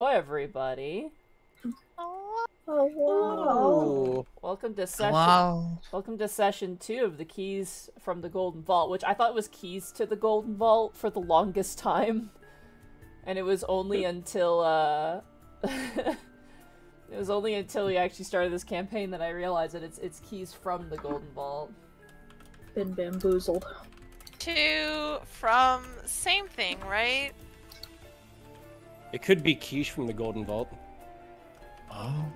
Hello, everybody. Oh, Hello. Welcome to session. Hello. Welcome to session 2 of the Keys from the Golden Vault, which I thought was Keys to the Golden Vault for the longest time, and it was only until it was only until we actually started this campaign that I realized that it's Keys from the Golden Vault. Been bamboozled. To from same thing, right? It could be Quiche from the Golden Vault. Oh.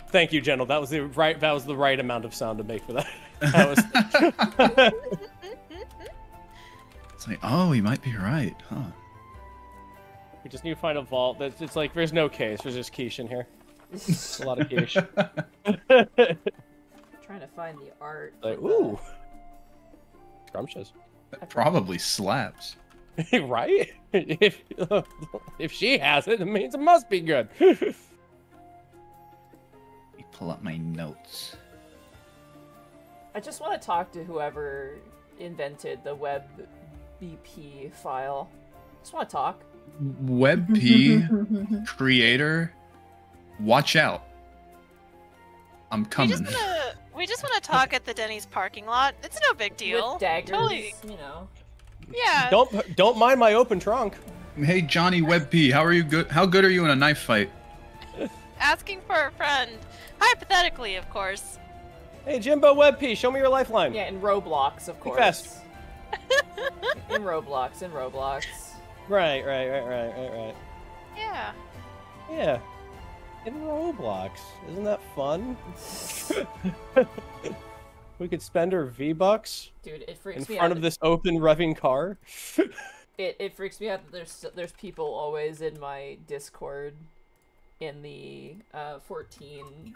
Thank you, General. That was the right amount of sound to make for that. That was... It's like, oh, he might be right, huh? We just need to find a vault. It's like there's no case. There's just Quiche in here. A lot of Quiche. Trying to find the art. Like, ooh. Scrumptious. That probably slaps. Right? If she has it, it means it must be good. Let me pull up my notes. I just want to talk to whoever invented the WebBP file. Just want to talk. WebP creator, watch out. I'm coming. We just wanna talk at the Denny's parking lot. It's no big deal. With daggers, Totally. you know. Yeah. Don't mind my open trunk. Hey, Johnny WebP, how are you good? How good are you in a knife fight? Asking for a friend. Hypothetically, of course. Hey, Jimbo WebP, show me your lifeline. Yeah, in Roblox, of course. fast. in Roblox. Right. Yeah. Yeah. In Roblox. Isn't that fun? We could spend our V-Bucks Dude, it freaks in me front out. of this open revving car. It freaks me out that there's people always in my Discord in the 14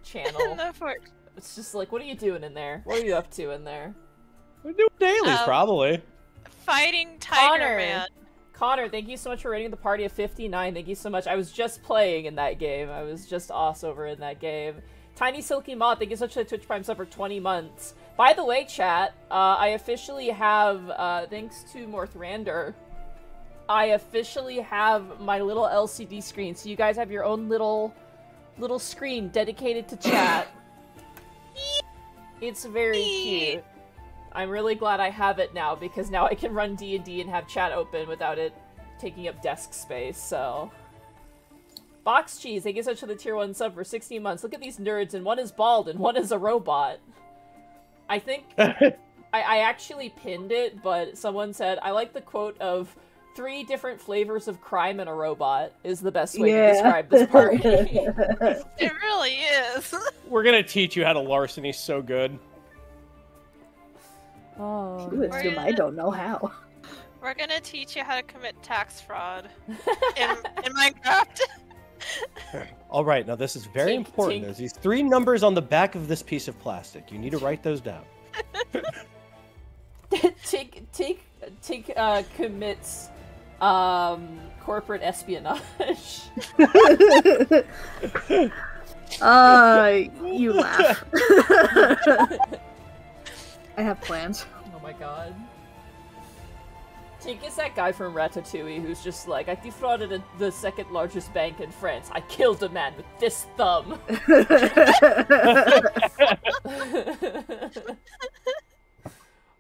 channel. No, for It's just like, what are you doing in there? What are you up to in there? We're doing dailies, probably. fighting Tiger Connor. Man. Connor, thank you so much for rating the party of 59. Thank you so much. I was just playing in that game. I was just over in that game. Tiny Silky Moth, thank you so much for the Twitch Prime sub for 20 months. By the way, chat, I officially have, thanks to Morthrander, I officially have my little LCD screen. So you guys have your own little screen dedicated to chat. It's very cute. I'm really glad I have it now, because now I can run D&D and have chat open without it taking up desk space, so... Box Cheese, thank you so much for the tier 1 sub for 16 months. Look at these nerds, and one is bald and one is a robot. I think... I actually pinned it, but someone said, I like the quote of 3 different flavors of crime and a robot is the best way to describe this party. It really is. We're gonna teach you how to larceny so good. Oh, Do it, Zoom, I don't know how. We're gonna teach you how to commit tax fraud in Minecraft. All right, now this is very Tink, important. tink. There's these 3 numbers on the back of this piece of plastic. You need to write those down. Tink commits corporate espionage. You laugh. I have plans. Oh my god. Tink is that guy from Ratatouille who's just like, I defrauded the second largest bank in France. I killed a man with this thumb.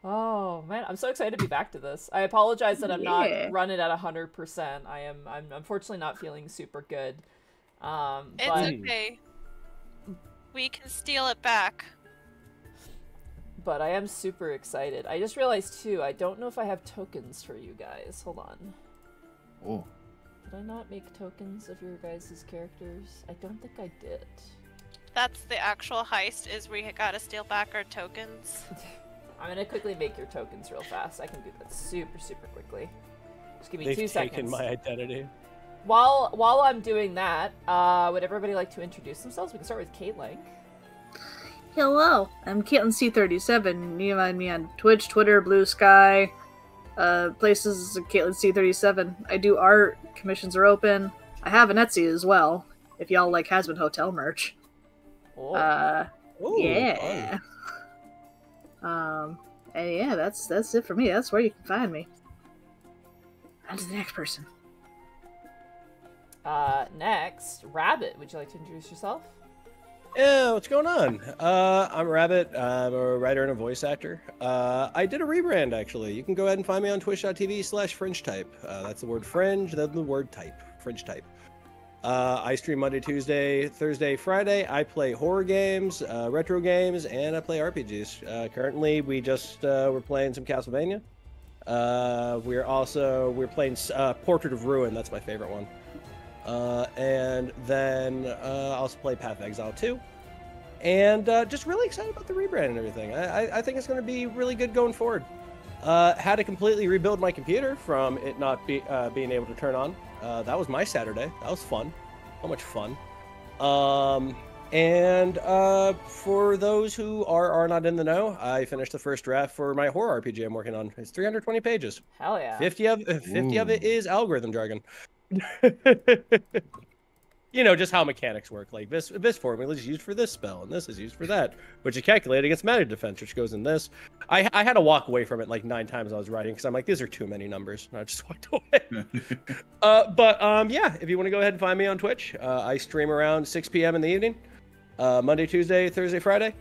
Oh man, I'm so excited to be back to this. I apologize that I'm not running at 100%. I'm unfortunately not feeling super good. But It's okay. We can steal it back. but I am super excited. I just realized too, I don't know if I have tokens for you guys. Hold on. Oh. Did I not make tokens of your guys' characters? I don't think I did. That's the actual heist, is we gotta steal back our tokens. I'm gonna quickly make your tokens real fast. I can do that super quickly. Just give me They've 2 taken seconds. my identity. While I'm doing that, would everybody like to introduce themselves? We can start with Caitlin. Hello, I'm Caitlin C37. You can find me on Twitch, Twitter, Blue Sky, places Caitlin C37. I do art, commissions are open. I have an Etsy as well, if y'all like Hasbin Hotel merch. Oh. Ooh, Yeah. fun. And yeah, that's it for me. That's where you can find me. On to the next person. Next, Rabbit. Would you like to introduce yourself? Yeah, what's going on? I'm Rabbit. I'm a writer and a voice actor. I did a rebrand, actually. You can go ahead and find me on twitch.tv/fringetype. That's the word fringe, then the word type. Fringe type. I stream Monday, Tuesday, Thursday, Friday. I play horror games, retro games, and I play RPGs. Currently, we're playing some Castlevania. We're playing Portrait of Ruin. That's my favorite one. And then I also play Path of Exile 2. And just really excited about the rebrand and everything. I think it's going to be really good going forward. Had to completely rebuild my computer from it not being able to turn on. That was my Saturday. That was fun. So much fun. And for those who are not in the know, I finished the first draft for my horror RPG I'm working on. It's 320 pages. Hell yeah. 50 of it is algorithm jargon. You know, just how mechanics work. Like this formula is used for this spell, and this is used for that, which is calculated against magic defense, which goes in this. I had to walk away from it like 9 times I was writing because I'm like, these are too many numbers, and I just walked away. Yeah, if you want to go ahead and find me on Twitch, I stream around 6 p.m. in the evening, Monday, Tuesday, Thursday, Friday,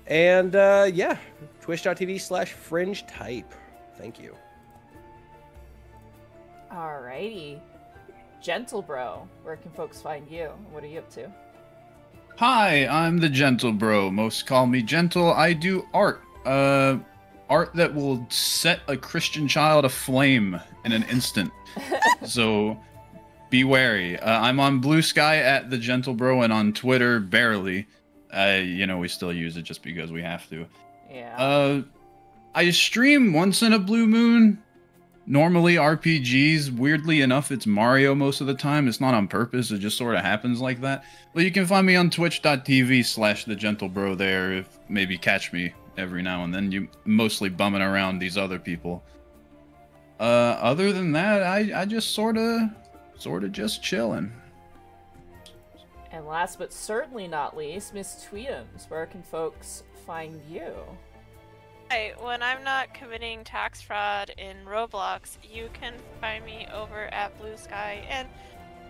and yeah, twitch.tv/fringetype. Thank you. Alrighty. Gentle Bro, where can folks find you? What are you up to? Hi, I'm the Gentle Bro. Most call me Gentle. I do art. Art that will set a Christian child aflame in an instant. So be wary. I'm on Blue Sky at the Gentle Bro and on Twitter barely. We still use it just because we have to. Yeah. I stream once in a blue moon. Normally RPGs, weirdly enough, it's Mario most of the time. It's not on purpose. It just sort of happens like that. But you can find me on twitch.tv/thegentlebro there. If maybe catch me every now and then. You mostly bumming around these other people. Other than that, I just sort of just chilling. And last but certainly not least, Miss Tweetums, where can folks find you? Hi, when I'm not committing tax fraud in Roblox, you can find me over at Blue Sky and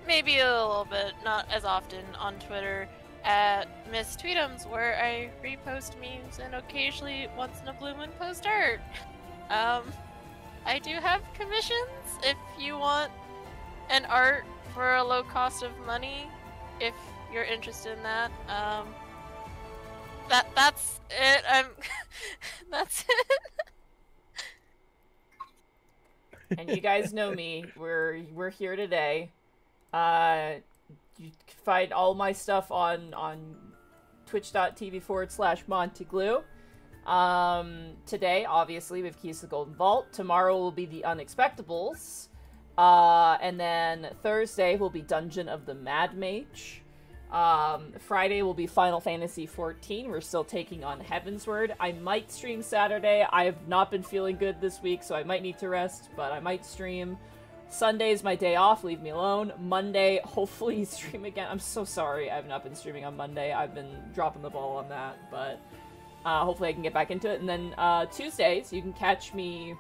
maybe a little bit, not as often, on Twitter at Miss Tweetums, where I repost memes and occasionally, once in a blue moon, post art. I do have commissions if you want an art for a low cost of money, if you're interested in that. That's it. That's it. And you guys know me. We're here today. You can find all my stuff on twitch.tv/MontyGlue. Today, obviously, we have Keys to the Golden Vault. Tomorrow will be the Unexpectables. And then Thursday will be Dungeon of the Mad Mage. Friday will be Final Fantasy XIV. We're still taking on Heavensward. I might stream Saturday. I have not been feeling good this week, so I might need to rest, but I might stream. Sunday's my day off, leave me alone. Monday, hopefully stream again. I'm so sorry I have not been streaming on Monday. I've been dropping the ball on that, but hopefully I can get back into it. And then Tuesdays, you can catch me...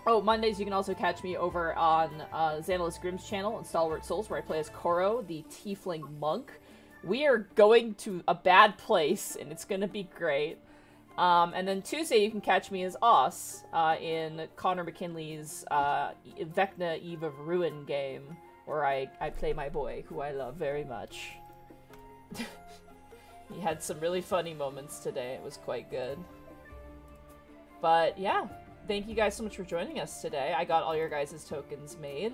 Oh, Mondays you can also catch me over on Xanalis Grimm's channel on Stalwart Souls, where I play as Koro, the Tiefling Monk. We are going to a bad place, and it's going to be great. And then Tuesday you can catch me as Oss in Connor McKinley's Vecna Eve of Ruin game, where I play my boy, who I love very much. He had some really funny moments today. It was quite good. But yeah. Thank you guys so much for joining us today. I got all your guys' tokens made.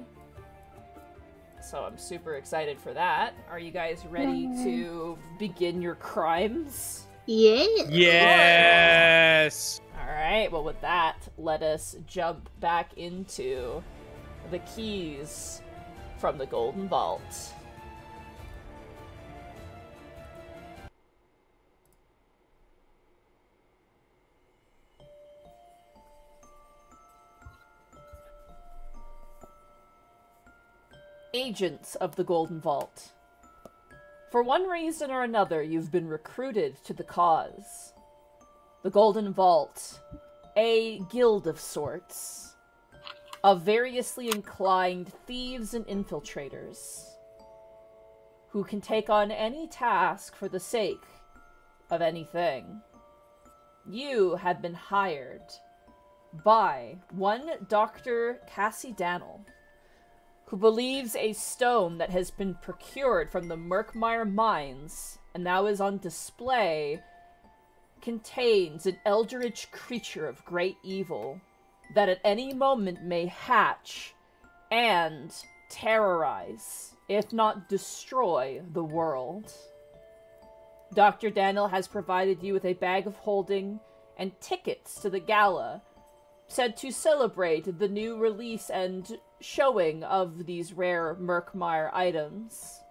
So I'm super excited for that. Are you guys ready to begin your crimes? Yeah. Yes! Alright, well with that, let us jump back into the keys from the Golden Vault. Agents of the Golden Vault. For one reason or another, you've been recruited to the cause. the Golden Vault, a guild of sorts, of variously inclined thieves and infiltrators, who can take on any task for the sake of anything. You have been hired by one Dr. Cassie Dannel, who believes a stone that has been procured from the Murkmire mines and now is on display contains an eldritch creature of great evil that at any moment may hatch and terrorize, if not destroy, the world. Dr. Daniel has provided you with a bag of holding and tickets to the gala, said to celebrate the new release and showing of these rare Murkmire items.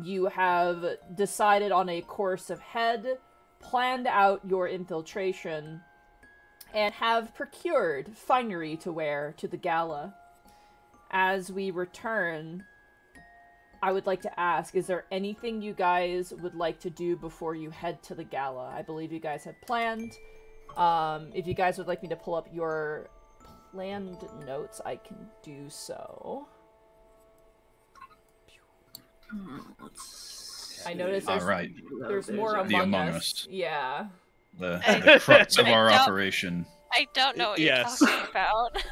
You have decided on a course ahead, planned out your infiltration, and have procured finery to wear to the gala. As we return, I would like to ask, is there anything you guys would like to do before you head to the gala? I believe you guys have planned. If you guys would like me to pull up your planned notes, I can do so. I noticed there's more Among Us. Yeah. The crux of our operation. I don't know what you're talking about.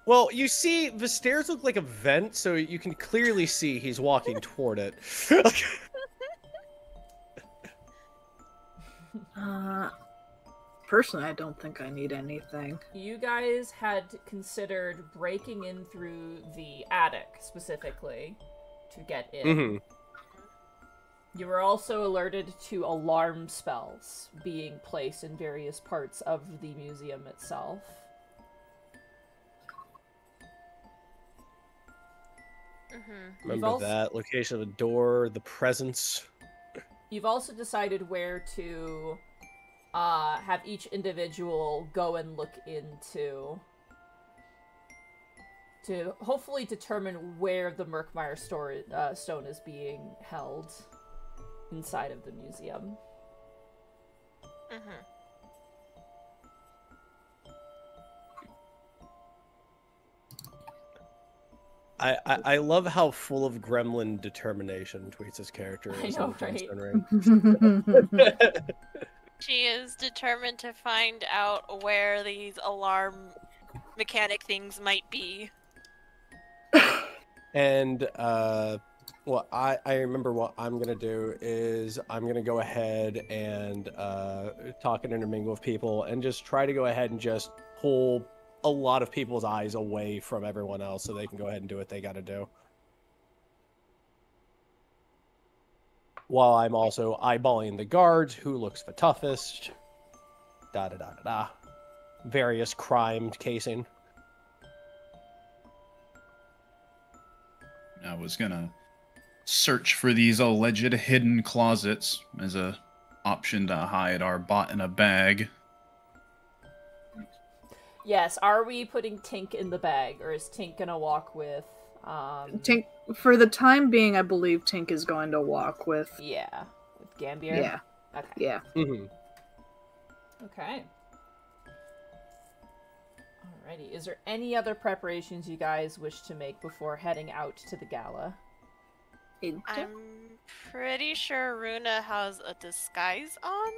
Well, you see, the stairs look like a vent, so you can clearly see he's walking toward it. Personally, I don't think I need anything. You guys had considered breaking in through the attic, specifically, to get in. Mm-hmm. You were also alerted to alarm spells being placed in various parts of the museum itself. Mm-hmm. Remember that location of the door, the presence. You've also decided where to have each individual go and look into to hopefully determine where the Murkmire stone is being held inside of the museum. Mm-hmm. I love how full of gremlin determination Tweets' character is. I know, in right? Gemstone Ring. She is determined to find out where these alarm mechanic things might be. And well, I remember what I'm gonna do is I'm gonna go ahead and talk and intermingle with people and just try to go ahead and just pull a lot of people's eyes away from everyone else so they can go ahead and do what they gotta do. While I'm also eyeballing the guards, who looks the toughest, da-da-da-da-da. Various crime casing. I was gonna search for these alleged hidden closets as a option to hide our bot in a bag. Yes, are we putting Tink in the bag, or is Tink gonna walk with, Tink, for the time being, I believe Tink is going to walk with... Yeah, with Gambier? Yeah. Okay. Yeah. Mm-hmm. Okay. Alrighty, is there any other preparations you guys wish to make before heading out to the gala? I'm pretty sure Runa has a disguise on.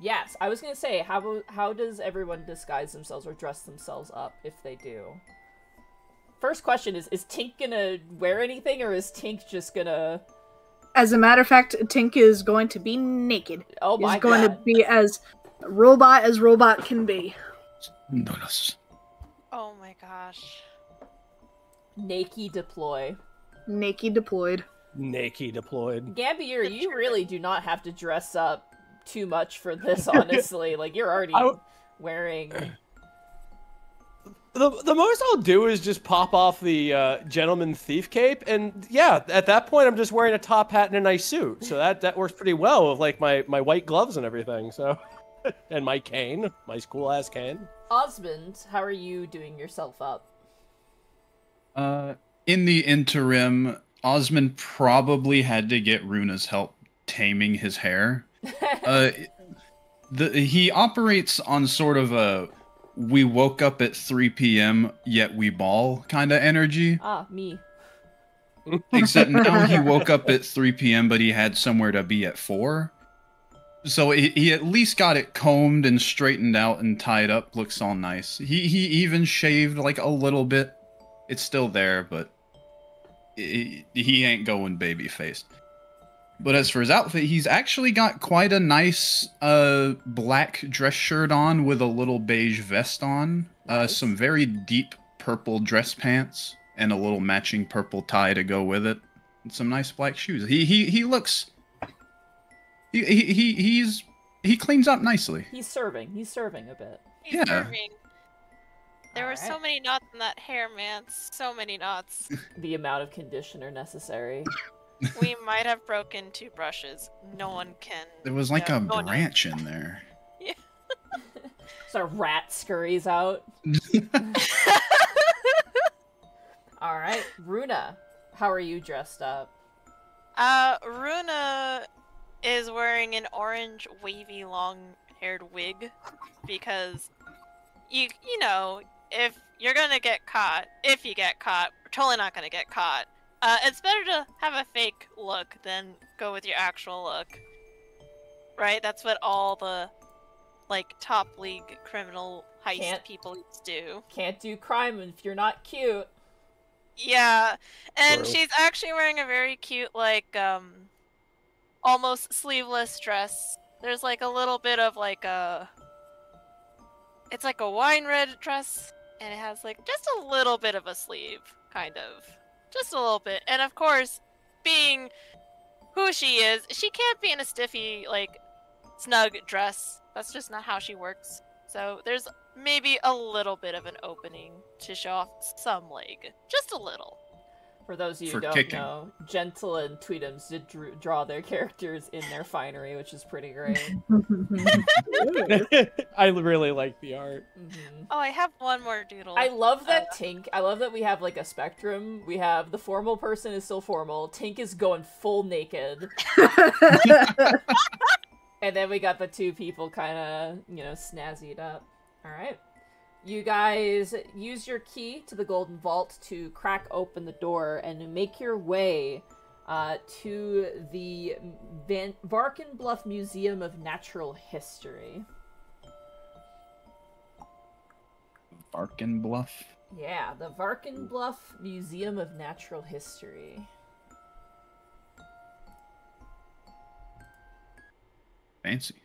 Yes, I was gonna say, how does everyone disguise themselves or dress themselves up if they do? First question is Tink gonna wear anything, or is Tink just gonna... As a matter of fact, Tink is going to be naked. Oh my He's going god. to be as robot can be. Oh my gosh. Naked deploy. Naked deployed. Naked deployed. Gambier, you really do not have to dress up too much for this, honestly. Like, you're already wearing... The most I'll do is just pop off the gentleman thief cape, and yeah, at that point I'm just wearing a top hat and a nice suit, so that works pretty well with like my white gloves and everything. So, and my cane, my school ass cane. Osmond, how are you doing yourself up? In the interim, Osmond probably had to get Runa's help taming his hair. He operates on sort of a we woke up at 3 p.m. yet we ball kind of energy. Ah, me. Except now he woke up at 3 p.m. but he had somewhere to be at 4. So he at least got it combed and straightened out and tied up. Looks all nice. He even shaved like a little bit. It's still there, but he ain't going baby faced. But as for his outfit, he's actually got quite a nice black dress shirt on with a little beige vest on, Nice. some very deep purple dress pants, and a little matching purple tie to go with it, and some nice black shoes. He looks he cleans up nicely. He's serving a bit. He's Yeah. serving. There were so Alright. many knots in that hair, man. So many knots. The amount of conditioner necessary. We might have broken 2 brushes. No one can. There was like Yeah, a no one knows. branch in there. So a rat scurries out. Alright, Runa, how are you dressed up? Runa is wearing an orange wavy long-haired wig because you know, if you're gonna get caught, if you get caught, we're totally not gonna get caught. It's better to have a fake look than go with your actual look. Right? That's what all the like top league criminal heist Can't- people used to do. Can't do crime if you're not cute. Yeah, and True. she's actually wearing a very cute, like, almost sleeveless dress. There's like a little bit of like it's like a wine red dress, and it has like just a little bit of a sleeve, kind of. Just a little bit. And of course, being who she is, she can't be in a stiffy, like, snug dress. That's just not how she works. So there's maybe a little bit of an opening to show off some leg. Just a little. For those of you For who don't kicking. know, Gentle and Tweetums did draw their characters in their finery, which is pretty great. I really like the art. Mhm. Oh, I have one more doodle. I love that Tink. I love that we have like a spectrum. We have the formal person is still formal. Tink is going full naked, and then we got the 2 people kind of, you know, snazzied up. All right, you guys use your key to the Golden Vault to crack open the door and make your way to the Varken Bluff Museum of Natural History. Barkin Bluff. Yeah, the Varken Bluff Museum of Natural History. Fancy.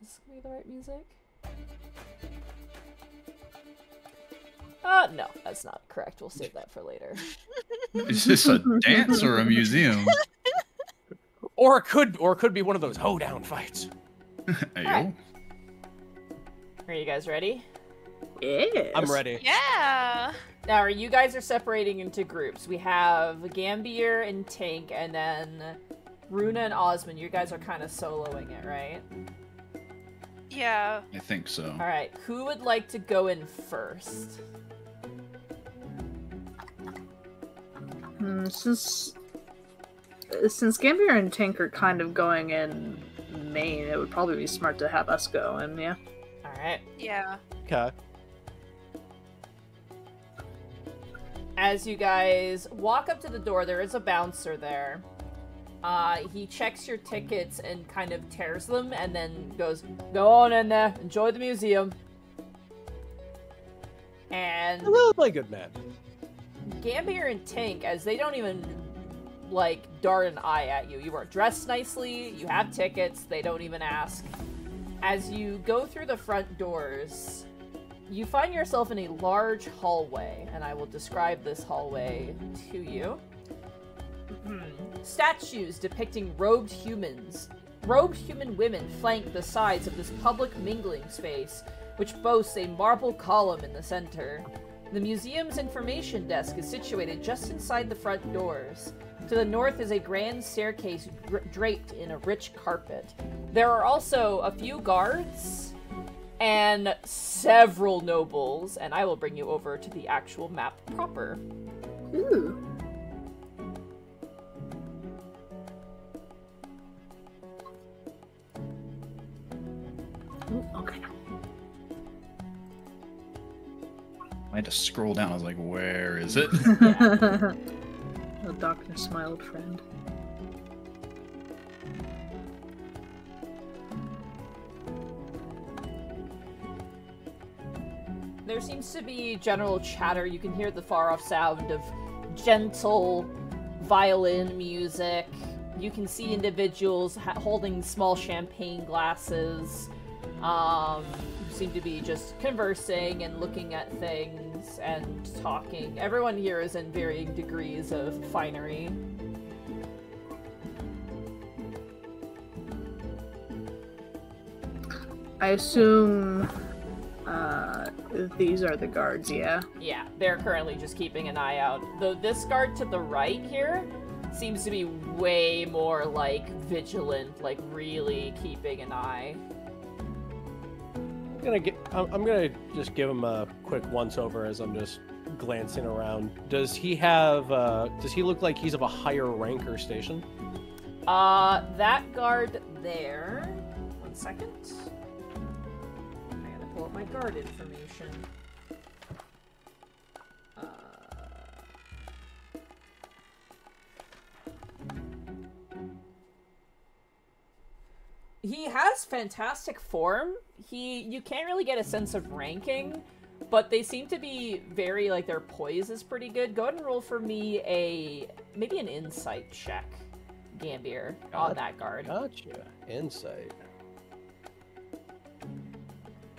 Is this gonna be the right music? No, that's not correct. We'll save that for later. Is this a dance or a museum? Or it could be one of those hoedown fights. Ayo. Alright. Are you guys ready? Yes. I'm ready. Yeah. Now, you guys are separating into groups. We have Gambier and Tank, and then Runa and Osmond. You guys are kind of soloing it, right? Yeah. I think so. Alright, who would like to go in first? Since Gambier and Tank are kind of going in main, it would probably be smart to have us go. And yeah, Alright. Yeah. Okay. As you guys walk up to the door, there is a bouncer there. He checks your tickets and kind of tears them and then goes, "Go on in there, enjoy the museum." And Well, my good man. Gambier and Tank, as they don't even, like, dart an eye at you. You are dressed nicely, you have tickets, they don't even ask. As you go through the front doors, you find yourself in a large hallway, and I will describe this hallway to you. Statues depicting robed human women flank the sides of this public mingling space, which boasts a marble column in the center. The museum's information desk is situated just inside the front doors. To the north is a grand staircase draped in a rich carpet. There are also a few guards and several nobles, and I will bring you over to the actual map proper. ooh, Ooh, okay. I had to scroll down. I was like, where is it? The doctor smiled, friend. There seems to be general chatter. You can hear the far-off sound of gentle violin music. You can see individuals holding small champagne glasses. Who seem to be just conversing and looking at things and talking. Everyone here is in varying degrees of finery. I assume these are the guards, yeah? Yeah, they're currently just keeping an eye out. This guard to the right here seems to be way more, like, vigilant, like, really keeping an eye. I'm gonna just give him a quick once-over as I'm just glancing around. Does he have, does he look like he's of a higher rank or station? That guard there... One second. I gotta pull up my guard information. He has fantastic form. You can't really get a sense of ranking, but they seem to be very, like, their poise is pretty good. Go ahead and roll for me maybe an insight check, Gambier, on that guard. Gotcha. Insight.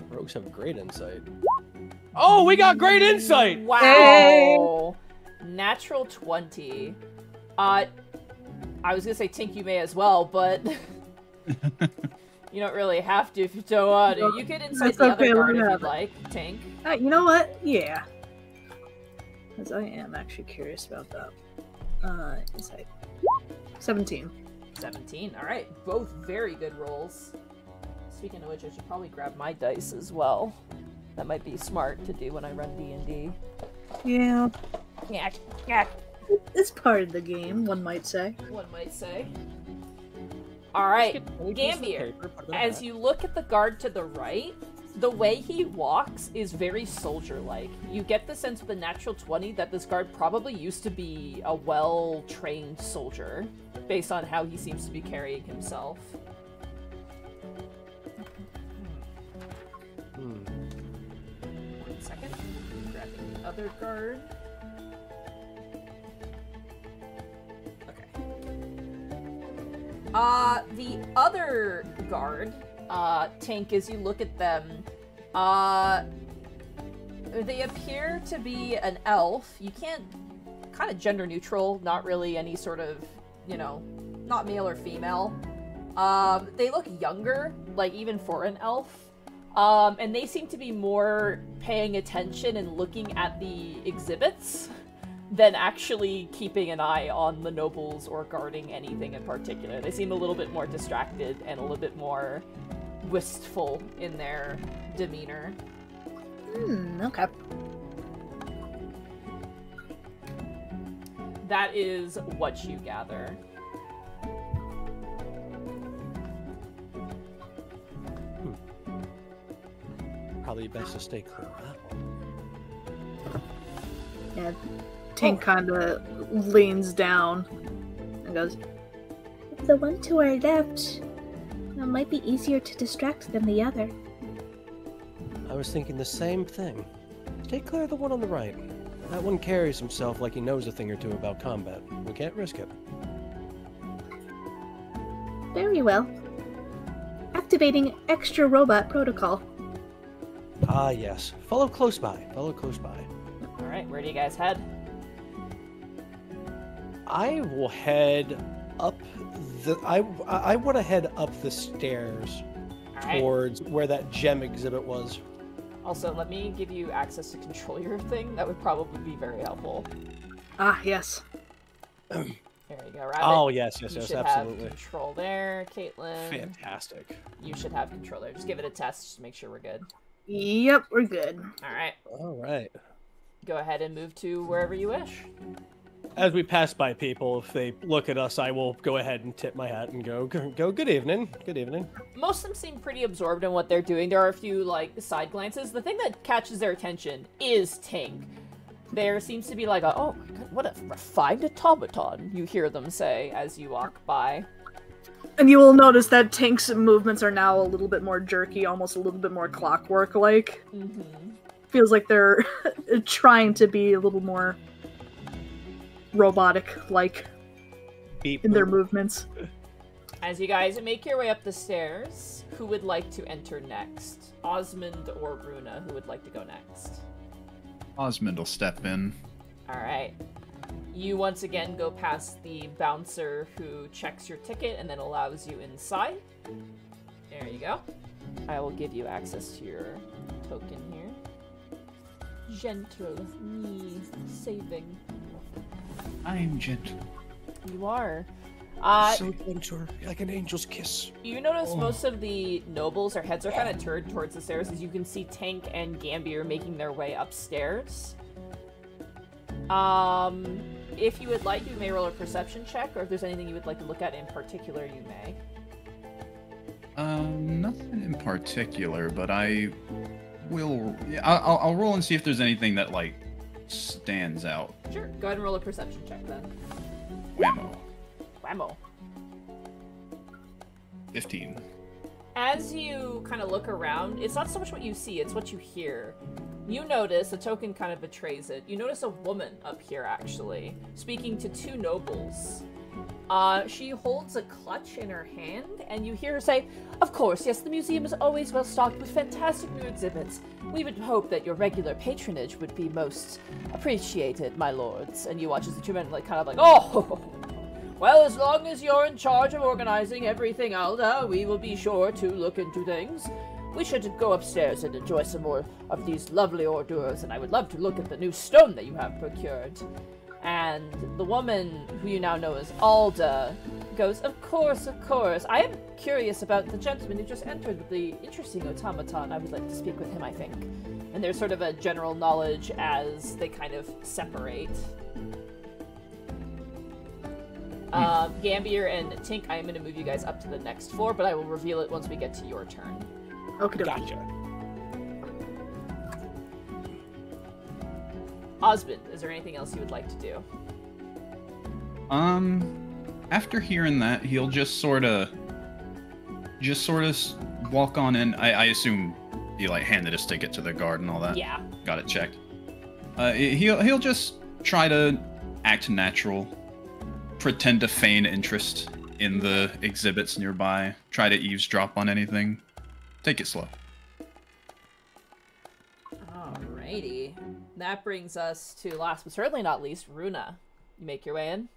Rogues have great insight. Oh, we got great insight! Wow! Hey! Natural 20. I was gonna say Tink, you may as well, but you don't really have to if you don't want to. You could insight That's the okay, other guard let if it you'd happen. like, Tink. You know what? Yeah. Because I am actually curious about that. Insight. 17. 17. Alright, both very good rolls. Speaking of which, I should probably grab my dice as well. That might be smart to do when I run D&D. Yeah. Yeah. It's part of the game, one might say. One might say. Alright, Gambier, as you look at the guard to the right, the way he walks is very soldier-like. You get the sense with the natural 20 that this guard probably used to be a well-trained soldier, based on how he seems to be carrying himself. One second. Grabbing the other guard. Okay. The other guard, Tink, as you look at them, they appear to be an elf. You can't, kind of gender neutral, not really any sort of, you know, not male or female. They look younger, like even for an elf. And they seem to be more paying attention and looking at the exhibits than actually keeping an eye on the nobles or guarding anything in particular. They seem a little bit more distracted and a little bit more wistful in their demeanor. Okay. That is what you gather. Probably best to stay clear of that one. Yeah. Tink kind of leans down and goes, The one to our left might be easier to distract than the other. I was thinking the same thing. Stay clear of the one on the right. That one carries himself like he knows a thing or two about combat. We can't risk it. Very well. Activating extra robot protocol. Ah, yes. Follow close by. Follow close by. Alright, where do you guys head? I will head up the... I want to head up the stairs Alright. towards where that gem exhibit was. Also, let me give you access to control your thing. That would probably be very helpful. yes. There you go, Rabbit. Oh, yes, You yes, yes, should absolutely. have control there, Caitlin. Fantastic. You should have control there. Just give it a test just to make sure we're good. Yep, we're good. Alright. All right. Go ahead and move to wherever you wish. As we pass by people, if they look at us, I will go ahead and tip my hat and go, good evening, good evening. Most of them seem pretty absorbed in what they're doing. There are a few, like, side glances. The thing that catches their attention is Tink. There seems to be like a, oh my god, what a refined automaton, you hear them say as you walk by. And you will notice that Tink's movements are now a little bit more jerky, almost a little bit more clockwork-like. Feels like they're trying to be a little more robotic-like in their movements. As you guys make your way up the stairs, who would like to enter next? Osmond or Runa, who would like to go next? Osmond will step in. Alright. You once again go past the bouncer who checks your ticket and then allows you inside. There you go. I will give you access to your token here. Gentle, me, saving. I'm gentle. You are. So gentle, like an angel's kiss. You notice most of the nobles, their heads are kind of turned towards the stairs, as you can see Tank and Gambier making their way upstairs. If you would like, you may roll a perception check, or if there's anything you would like to look at in particular, you may. Nothing in particular, but I will. I'll roll and see if there's anything that like stands out. Sure. Go ahead and roll a perception check then. Whammo. Whammo. 15. As you kind of look around, it's not so much what you see, it's what you hear. You notice, the token kind of betrays it, you notice a woman up here, actually, speaking to two nobles. She holds a clutch in her hand, and you hear her say, "Of course, yes, the museum is always well stocked with fantastic new exhibits. We would hope that your regular patronage would be most appreciated, my lords." And you watch as the two men, like, kind of like, "Oh, well, as long as you're in charge of organizing everything, Alda, we will be sure to look into things. We should go upstairs and enjoy some more of these lovely hors d'oeuvres, and I would love to look at the new stone that you have procured." And the woman, who you now know as Alda, goes, of course, I am curious about the gentleman who just entered with the interesting automaton. I would like to speak with him, I think." And there's sort of a general knowledge as they kind of separate. Gambier and Tink, I am going to move you guys up to the next floor, but I will reveal it once we get to your turn. Okay, Gotcha. Osmond, is there anything else you would like to do? After hearing that, he'll just sort of walk on in. I assume he like handed his ticket to the guard and all that. Yeah. Got it checked. He'll just try to act natural, pretend to feign interest in the exhibits nearby, try to eavesdrop on anything. Take it slow. Alrighty. That brings us to last but certainly not least, Runa. You make your way in?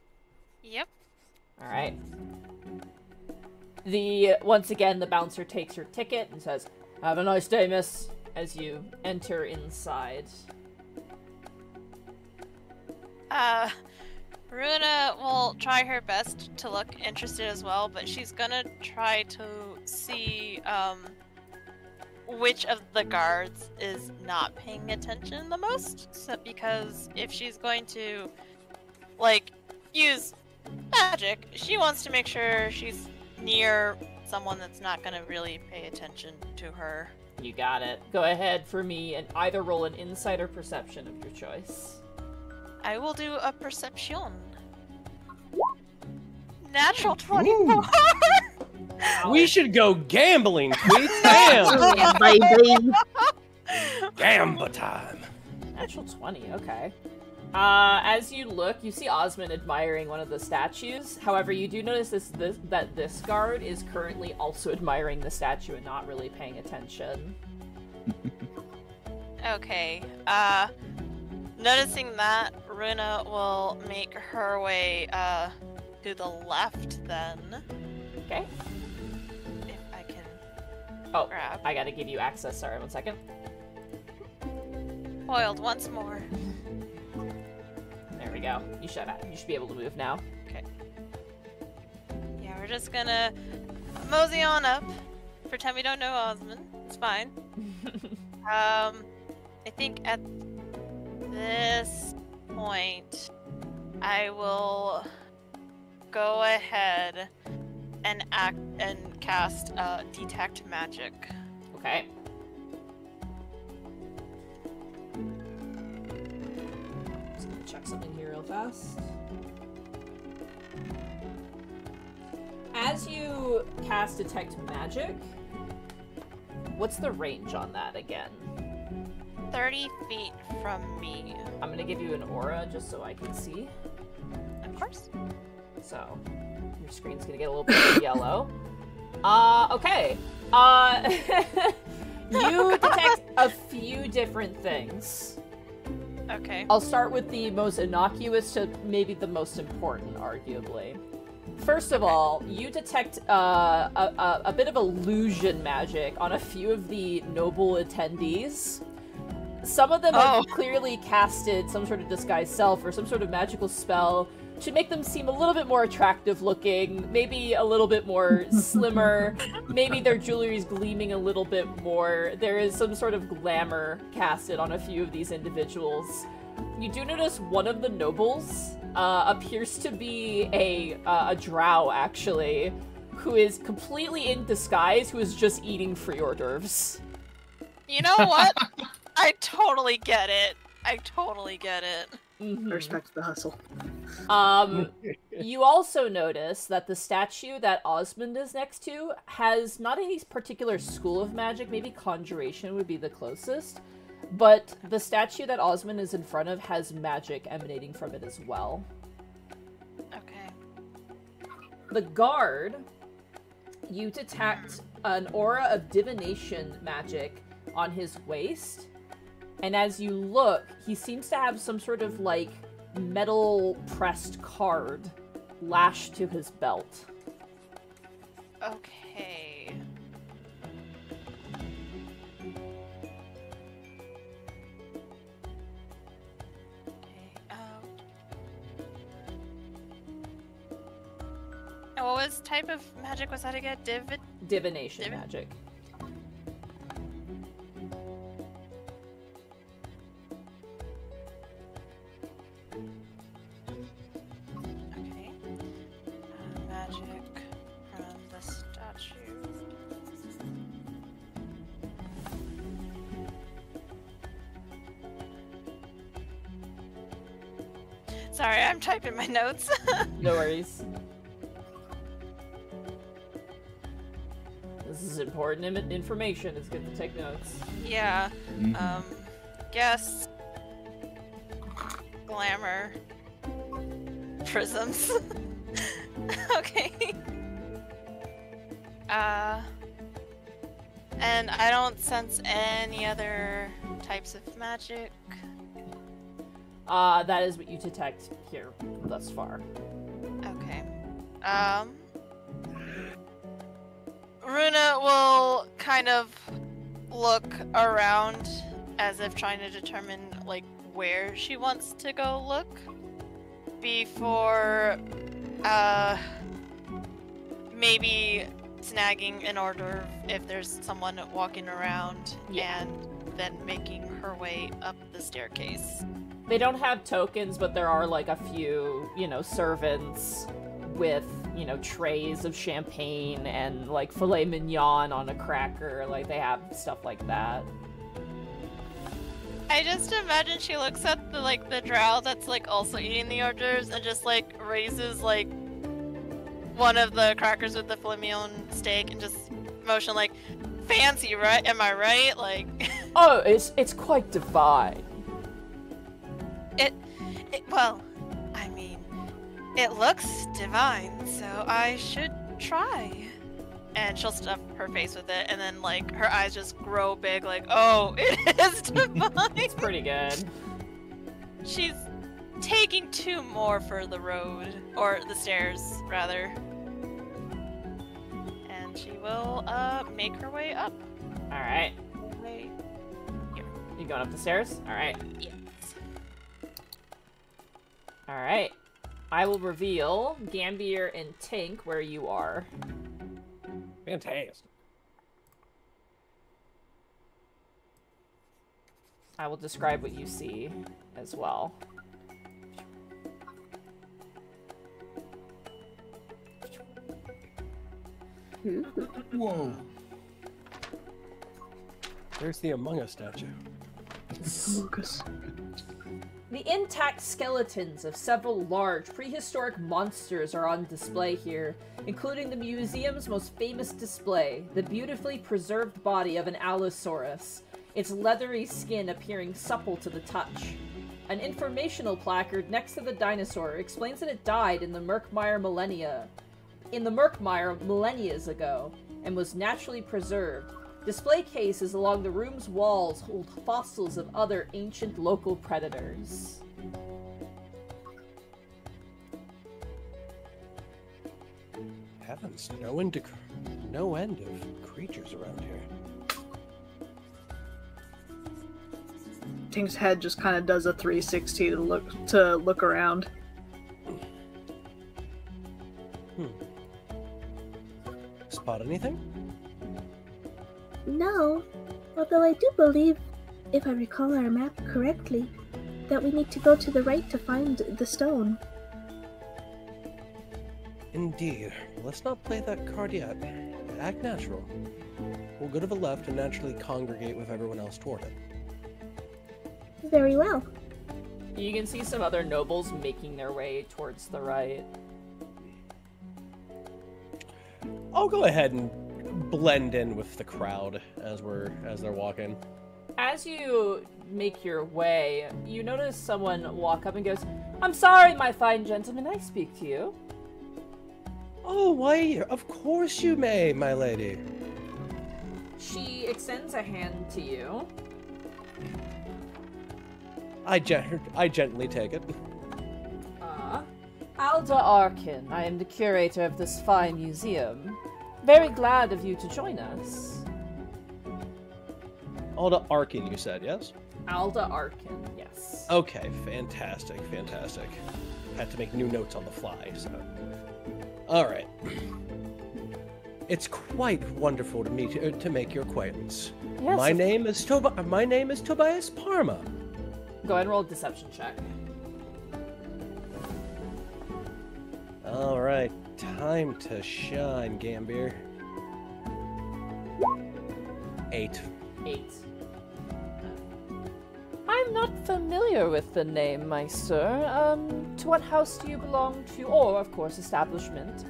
Yep. Alright. Once again, the bouncer takes your ticket and says, "Have a nice day, miss," as you enter inside. Runa will try her best to look interested as well, but she's gonna try to see, which of the guards is not paying attention the most. So, because if she's going to, like, use magic, she wants to make sure she's near someone that's not gonna really pay attention to her. You got it. Go ahead for me and either roll an insight or perception of your choice. I will do a perception. Natural 24! We should go gambling, Tweet. Damn! Yeah, baby. Gamba time. Natural 20, okay. As you look, you see Osmond admiring one of the statues. However, you do notice that this guard is currently also admiring the statue and not really paying attention. Okay, noticing that, Runa will make her way, to the left then. Okay. If I can Oh, grab. I gotta give you access. Sorry, 1 second. Foiled once more. There we go. You should be able to move now. Okay. Yeah, we're just gonna mosey on up. Pretend we don't know Osmond. It's fine. I think at this point, I will go ahead and cast Detect Magic. Okay. Just gonna check something here real fast. As you cast Detect Magic, what's the range on that again? 30 feet from me. I'm gonna give you an aura just so I can see. Of course. So, your screen's gonna get a little bit yellow. Okay. You detect a few different things. Okay. I'll start with the most innocuous to maybe the most important, arguably. First of all, you detect a bit of illusion magic on a few of the noble attendees. Some of them have clearly casted some sort of disguised self or some sort of magical spell to make them seem a little bit more attractive looking, maybe a little bit more slimmer, maybe their jewelry's gleaming a little bit more. There is some sort of glamour casted on a few of these individuals. You do notice one of the nobles appears to be a drow, actually, who is completely in disguise, who is just eating free hors d'oeuvres. You know what? I totally get it. I totally get it. Mm-hmm. I respect the hustle. You also notice that the statue that Osmond is next to has not any particular school of magic, maybe conjuration would be the closest, but the statue that Osmond is in front of has magic emanating from it as well. Okay. The guard, you detect an aura of divination magic on his waist, and as you look, he seems to have some sort of, like, metal pressed card lashed to his belt. Okay. And what was type of magic was that again? Divination magic. Okay. Magic from the statue. Sorry, I'm typing my notes. No worries. This is important information. It's good to take notes. Yeah. Guess. Glamour. Prisms. Okay. And I don't sense any other types of magic. That is what you detect here thus far. Okay. Runa will kind of look around as if trying to determine, like, where she wants to go look before, maybe snagging an order if there's someone walking around, and then making her way up the staircase. They don't have tokens, but there are, like, a few, you know, servants with, you know, trays of champagne and, like, filet mignon on a cracker. Like, they have stuff like that. I just imagine she looks at the, like, the drow that's, like, also eating the hors d'oeuvres and just, like, raises, like, one of the crackers with the filet mignon steak and just motion, like, fancy, right? Am I right? Like... Oh, it's quite divine. Well, I mean, it looks divine, so I should try. And she'll stuff her face with it, and then, like, her eyes just grow big, like, oh, it is divine! It's pretty good. She's taking 2 more for the road, or the stairs, rather. And she will, make her way up. Alright. Wait. You going up the stairs? Alright. Yes. Alright. I will reveal Gambier and Tink where you are. Fantastic. I will describe what you see as well. Whoa. There's the Among Us statue. Lucas. The intact skeletons of several large prehistoric monsters are on display here, including the museum's most famous display, the beautifully preserved body of an Allosaurus, its leathery skin appearing supple to the touch. An informational placard next to the dinosaur explains that it died in the Murkmire millennia ago, and was naturally preserved. Display cases along the room's walls hold fossils of other ancient local predators. Heavens, no end of creatures around here. Tink's head just kind of does a 360 to look around. Spot anything? No, although I do believe, if I recall our map correctly, that we need to go to the right to find the stone. Indeed. Let's not play that card yet. Act natural. We'll go to the left and naturally congregate with everyone else toward it. Very well. You can see some other nobles making their way towards the right. I'll go ahead and blend in with the crowd as they're walking. As you make your way, you notice someone walk up and goes, "I'm sorry, my fine gentleman, I speak to you." Oh, why, of course you may, my lady. She extends a hand to you. I gently take it. Alda Arkin, I am the curator of this fine museum. Very glad of you to join us. Alda Arkin, you said, yes? Alda Arkin, yes. Okay, fantastic, fantastic. Had to make new notes on the fly, so... Alright. It's quite wonderful to meet to make your acquaintance. Yes, My name is Tobias Parma. Go ahead and roll a deception check. Alright, time to shine, Gambier. 8. 8. I'm not familiar with the name, my sir. To what house do you belong to? Or, of course, establishment?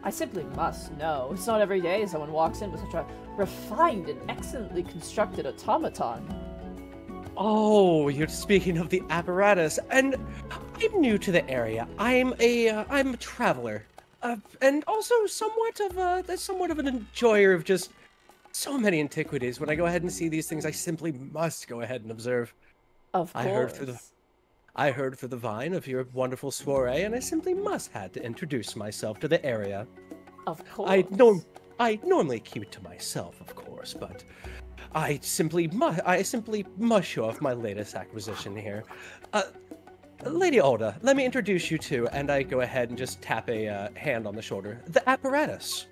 I simply must know. It's not every day someone walks in with such a refined and excellently constructed automaton. Oh, you're speaking of the apparatus, and I'm new to the area. I'm a traveler, and also somewhat of an enjoyer of just so many antiquities. When I go ahead and see these things, I simply must go ahead and observe. Of course. I heard through the vine of your wonderful soiree, and I simply must had to introduce myself to the area. Of course. I normally keep it to myself, of course, but I simply must show off my latest acquisition here. Lady Alda, let me introduce you to, and I go ahead and just tap a hand on the shoulder, the apparatus.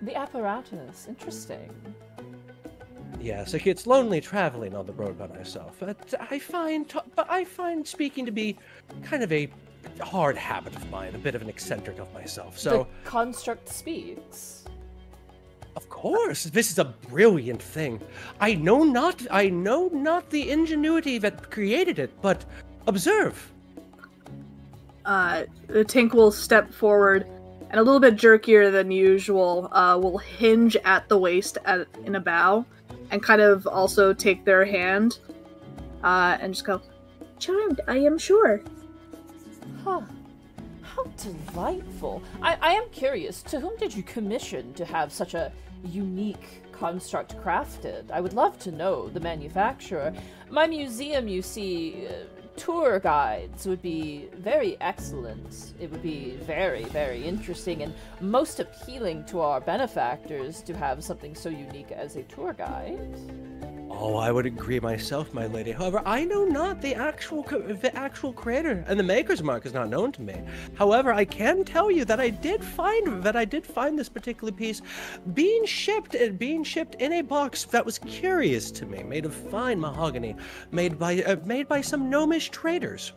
The apparatus. Interesting. Yes, it gets lonely traveling on the road by myself. But I find speaking to be kind of a hard habit of mine, a bit of an eccentric of myself. So the construct speaks. Of course, this is a brilliant thing. I know not the ingenuity that created it, but observe. Tink will step forward, and a little bit jerkier than usual, will hinge at the waist in a bow, and kind of also take their hand, and just go, Charmed, I am sure. Huh. How delightful. I am curious, to whom did you commission to have such a unique construct crafted? I would love to know the manufacturer. My museum, you see, tour guides would be very excellent. It would be very, very interesting and most appealing to our benefactors to have something so unique as a tour guide. Oh, I would agree myself, my lady. However, I know not the actual creator, and the maker's mark is not known to me. However, I can tell you that I did find this particular piece being shipped in a box that was curious to me, made of fine mahogany, made by some gnomish traders.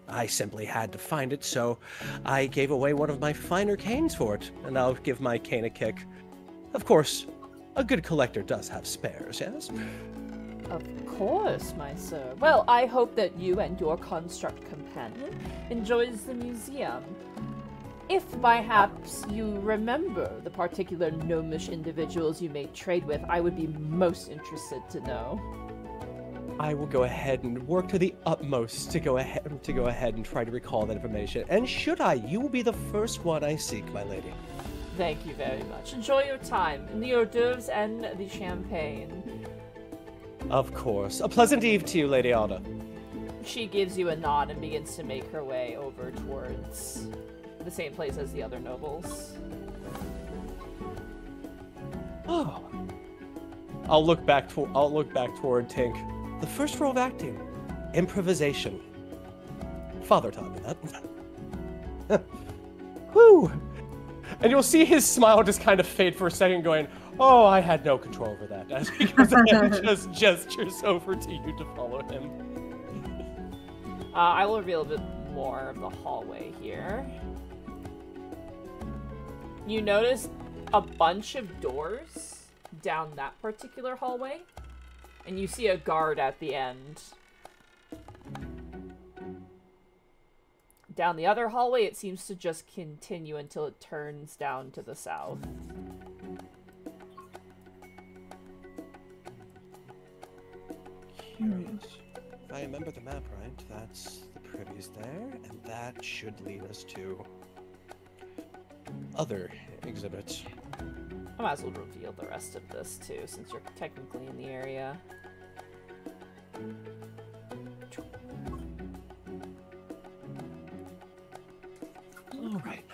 I simply had to find it, so I gave away one of my finer canes for it, and I'll give my cane a kick. Of course, a good collector does have spares, yes? Of course, my sir. Well, I hope that you and your construct companion enjoys the museum. If perhaps you remember the particular gnomish individuals you made trade with, I would be most interested to know. I will go ahead and work to the utmost to go ahead and try to recall that information. And should I, you will be the first one I seek, my lady. Thank you very much. Enjoy your time in the hors d'oeuvres and the champagne. Of course. A pleasant eve to you, Lady Alda. She gives you a nod and begins to make her way over towards the same place as the other nobles. Oh. I'll look back toward Tink. The first rule of acting, improvisation. Father taught me that. Whew. And you'll see his smile just kind of fade for a second, going, "Oh, I had no control over that." As he goes ahead and just gestures over to you to follow him. I will reveal a bit more of the hallway here. You notice a bunch of doors down that particular hallway, and you see a guard at the end. Down the other hallway, it seems to just continue until it turns down to the south. Curious. If I remember the map right, that's the privies there, and that should lead us to other exhibits. I might as well reveal the rest of this too, since you're technically in the area. Alright.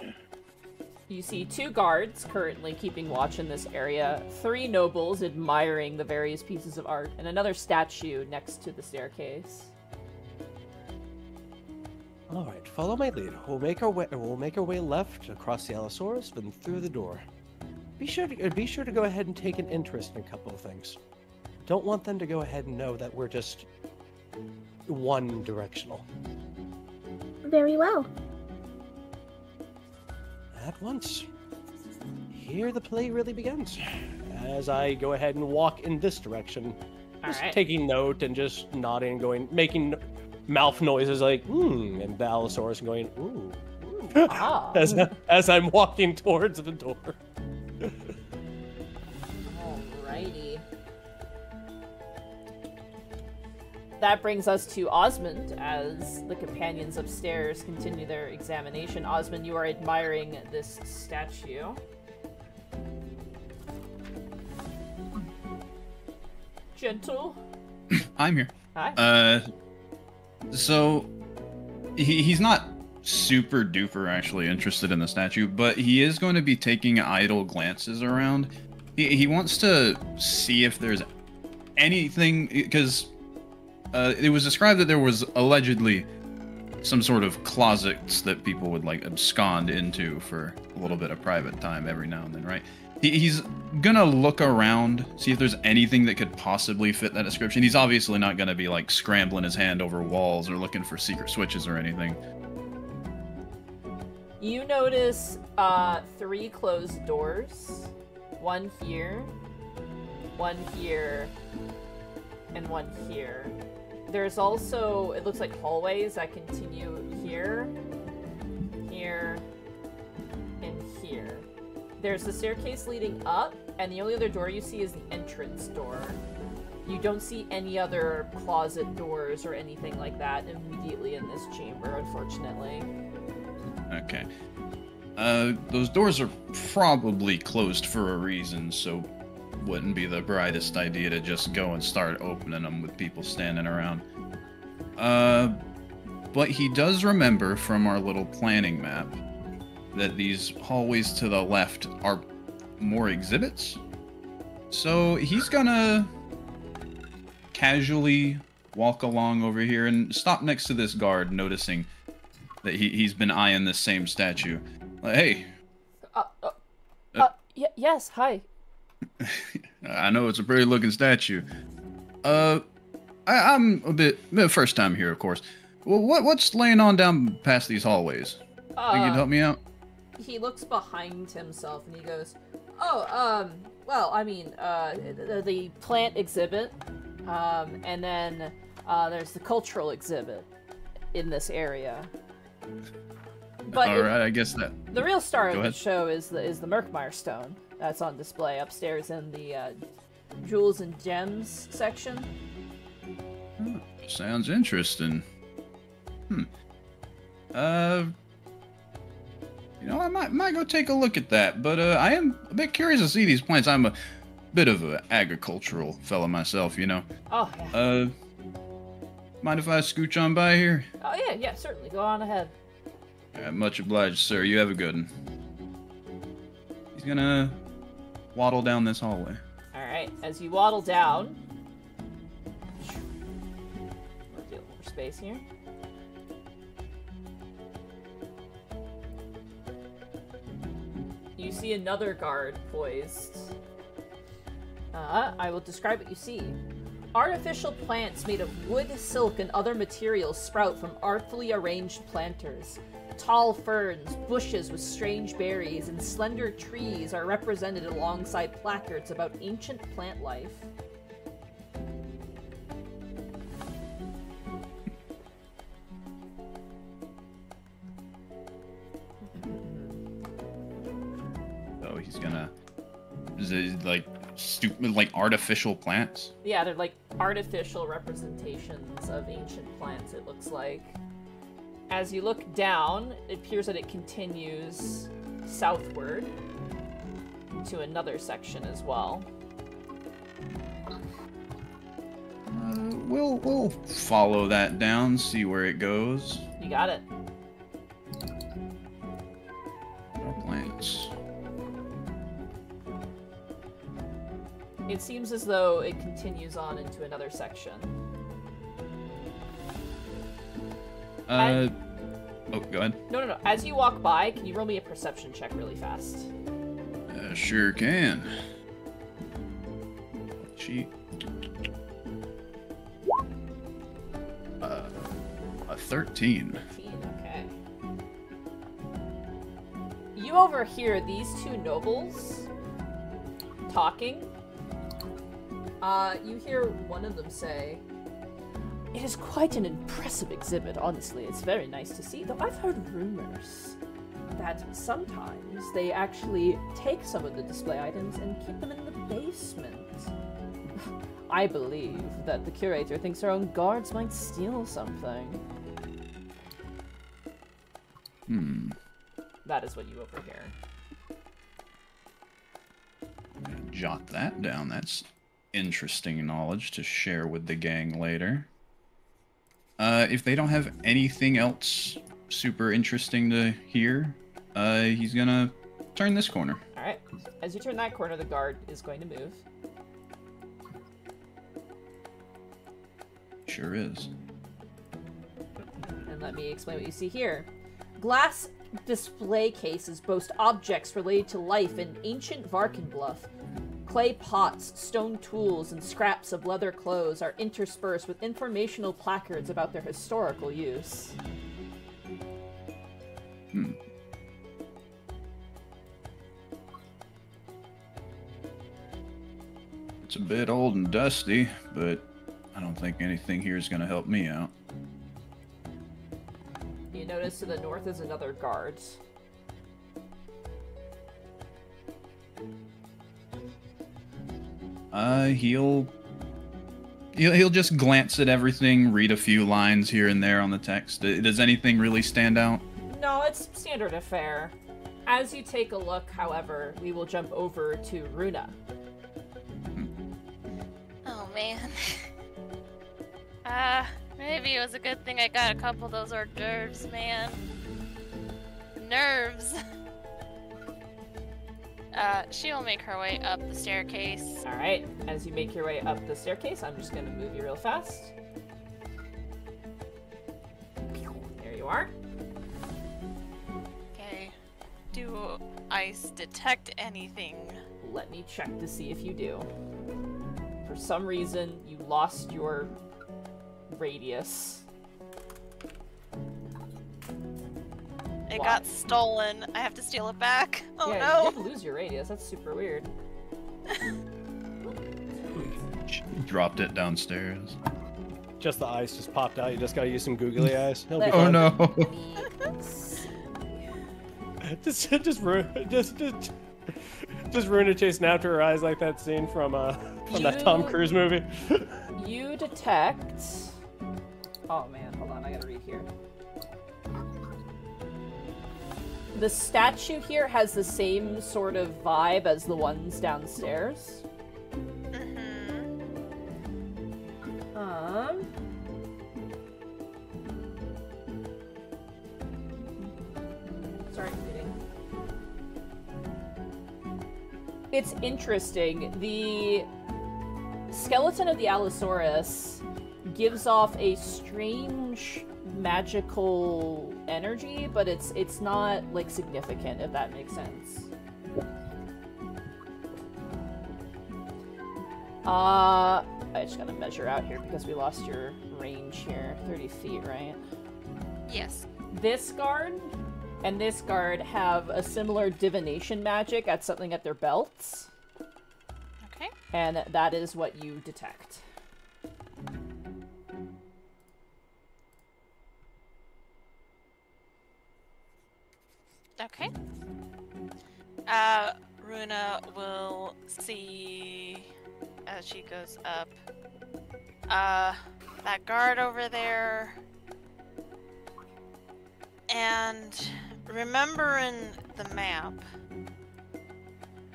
You see 2 guards currently keeping watch in this area, 3 nobles admiring the various pieces of art, and another statue next to the staircase. Alright, follow my lead. We'll make our way left across the Allosaurus, then through the door. Be sure to go ahead and take an interest in a couple of things. Don't want them to go ahead and know that we're just one directional. Very well. At once. Here the play really begins. As I go ahead and walk in this direction, just Alright. taking note and just nodding, making mouth noises like and the Allosaurus going ooh, ooh Ah. as I'm walking towards the door. Alrighty. That brings us to Osmond, as the companions upstairs continue their examination. Osmond, you are admiring this statue. Gentle. I'm here. Hi. So he's not super duper actually interested in the statue, but he is going to be taking idle glances around. He wants to see if there's anything, because it was described that there was allegedly some sort of closets that people would like abscond into for a little bit of private time every now and then, right? He's gonna look around, see if there's anything that could possibly fit that description. He's obviously not gonna be like scrambling his hand over walls or looking for secret switches or anything. You notice 3 closed doors. 1 here, 1 here, and 1 here. There's also, it looks like hallways that continue here, here, and here. There's the staircase leading up, and the only other door you see is the entrance door. You don't see any other closet doors or anything like that immediately in this chamber, unfortunately. Okay. Those doors are probably closed for a reason, so wouldn't be the brightest idea to just go and start opening them with people standing around. But he does remember from our little planning map that these hallways to the left are more exhibits. So he's gonna casually walk along over here and stop next to this guard, noticing that he's been eyeing this same statue. Like, hey. Yes, hi. I know it's a pretty looking statue. I'm a bit first time here, of course. Well, what's laying on down past these hallways? Think you'd help me out? He looks behind himself and he goes, "Oh, well, I mean, the plant exhibit, and then there's the cultural exhibit in this area." But All right, I guess that. the real star of Go the ahead. show is the Merkmeyer stone that's on display upstairs in the jewels and gems section. Sounds interesting. You know, I might go take a look at that, but I am a bit curious to see these plants. I'm a bit of an agricultural fella myself, you know. Oh yeah. Mind if I scooch on by here? Oh yeah, certainly. Go on ahead. Much obliged, sir. You have a good one. He's gonna waddle down this hallway. All right. As you waddle down, we'll get more space here. You see another guard poised. I will describe what you see. Artificial plants made of wood, silk, and other materials sprout from artfully arranged planters. Tall ferns, bushes with strange berries, and slender trees are represented alongside placards about ancient plant life. Oh, he's gonna. Is it like stupid, like artificial plants? Yeah, they're like artificial representations of ancient plants, it looks like. As you look down, it appears that it continues southward to another section as well. We'll follow that down, see where it goes. You got it. More plants. It seems as though it continues on into another section. Oh, go ahead. No. As you walk by, can you roll me a perception check really fast? Sure can. Cheat. A 13. Okay. You overhear these two nobles talking. You hear one of them say, "It is quite an impressive exhibit, honestly. It's very nice to see, though I've heard rumors that sometimes they actually take some of the display items and keep them in the basement. I believe that the curator thinks our own guards might steal something." That is what you overhear. Jot that down. That's interesting knowledge to share with the gang later. If they don't have anything else super interesting to hear, he's gonna turn this corner. Alright. As you turn that corner, the guard is going to move. Sure is. And let me explain what you see here. Glass display cases boast objects related to life in ancient Varkenbluff. Clay pots, stone tools, and scraps of leather clothes are interspersed with informational placards about their historical use. It's a bit old and dusty, but I don't think anything here is gonna help me out. You notice to the north is another guard. He'll just glance at everything, read a few lines here and there on the text. Does anything really stand out? No, it's standard affair. As you take a look, however, we will jump over to Runa. Oh man. Maybe it was a good thing I got a couple of those hors d'oeuvres, man. Nerves. She'll make her way up the staircase. Alright, as you make your way up the staircase, I'm just gonna move you real fast. There you are. Okay. Do I detect anything? Let me check to see if you do. For some reason, you lost your radius. It Why? got stolen. I have to steal it back. Oh yeah, no. you did lose your radius. That's super weird. She dropped it downstairs. Just the eyes just popped out. You just gotta use some googly eyes. He'll be Let- Oh fine. no. just ruin a chase now to her eyes like that scene from that Tom You- Cruise movie. You detect. Oh man, hold on, I gotta read here. The statue here has the same sort of vibe as the ones downstairs. Sorry, reading. It's interesting. The skeleton of the Allosaurus gives off a strange magical energy, but it's not like significant, if that makes sense. I just gotta measure out here because we lost your range here. 30 feet, right? Yes. This guard and this guard have a similar divination magic at something at their belts, Okay. and that is what you detect. Okay. Runa will see as she goes up. That guard over there. And remembering the map,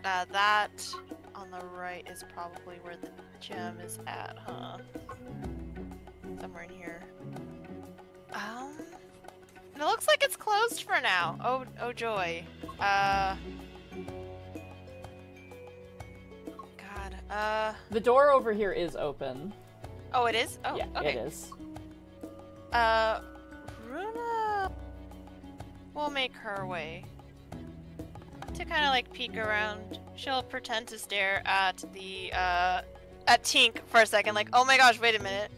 that on the right is probably where the gem is at, huh? Somewhere in here. And it looks like it's closed for now. Oh joy. God. The door over here is open. Oh, it is? Oh, Yeah, okay. it is. Runa will make her way to kind of like peek around. She'll pretend to stare at the at Tink for a second, like, oh my gosh, wait a minute.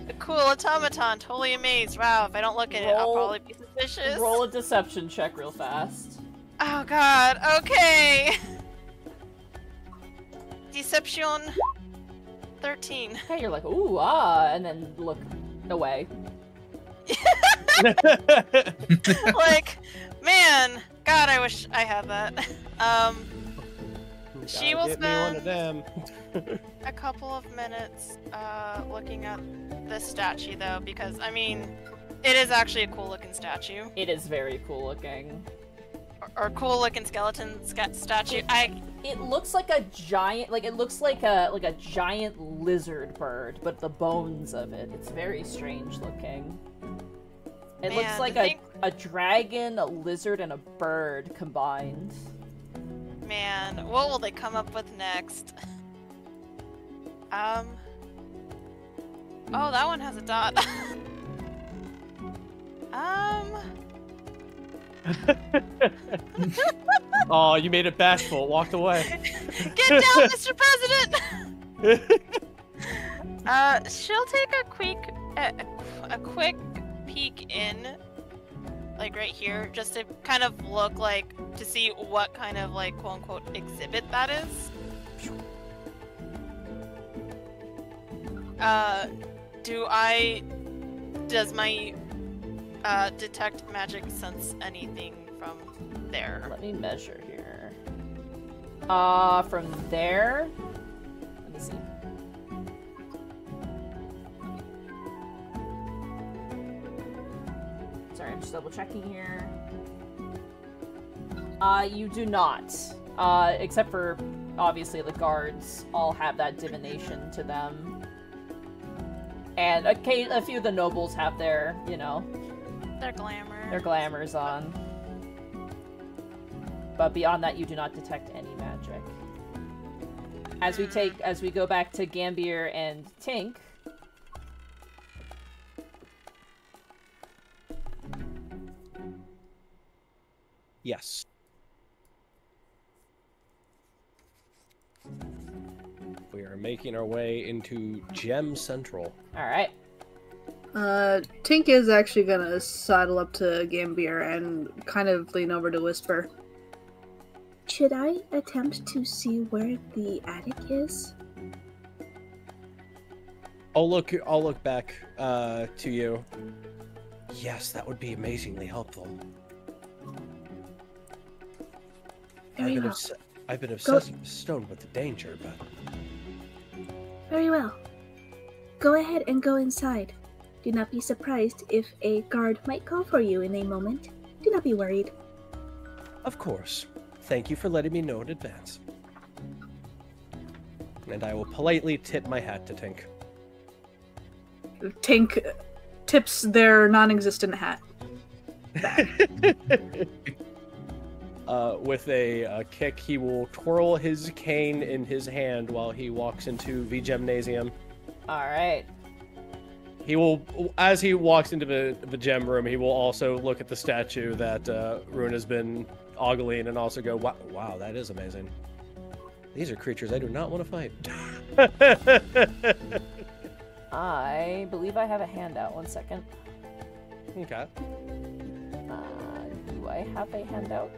A cool automaton, totally amazed. Wow, if I don't look at it, I'll Roll- probably be suspicious. Roll a deception check real fast. Oh god, okay. Deception 13. Okay, you're like, ooh, ah, and then look away. Like, man, God, I wish I had that. She Gotta will get me one spend of them. a couple of minutes looking at this statue, though, because, I mean, it is actually a cool-looking statue. It is very cool looking. Or cool-looking skeleton statue. It looks like a giant, like it looks like a giant lizard bird, but the bones of it. It's very strange looking. It looks Man, like to think- a dragon, a lizard, and a bird combined. Man, what will they come up with next? Oh, that one has a dot. Oh, you made it bashful. Walked away. Get down, Mr. President! She'll take a quick peek in, like right here, just to kind of look like, to see what kind of like quote-unquote exhibit that is. Does my detect magic sense anything from there? Let me measure here. From there. Let me see. Sorry, I'm just double checking here. You do not. Except for, obviously, the guards all have that divination to them. And a few of the nobles have their, you know, Their glamour. their glamours on. But beyond that, you do not detect any magic. As we go back to Gambier and Tink. Yes. We are making our way into Gem Central. All right. Tink is actually gonna sidle up to Gambier and kind of lean over to whisper. Should I attempt to see where the attic is? I'll look back to you. Yes, that would be amazingly helpful. Very well. I've been obsessed with stone with the danger, but... Very well. Go ahead and go inside. Do not be surprised if a guard might call for you in a moment. Do not be worried. Of course. Thank you for letting me know in advance. And I will politely tip my hat to Tink. Tink tips their non-existent hat. With a kick, he will twirl his cane in his hand while he walks into the gymnasium. Alright. He will, as he walks into the gem room, he will also look at the statue that Rune has been ogling and also go, wow, that is amazing. These are creatures I do not want to fight. I believe I have a handout. 1 second. Okay. Do I have a handout?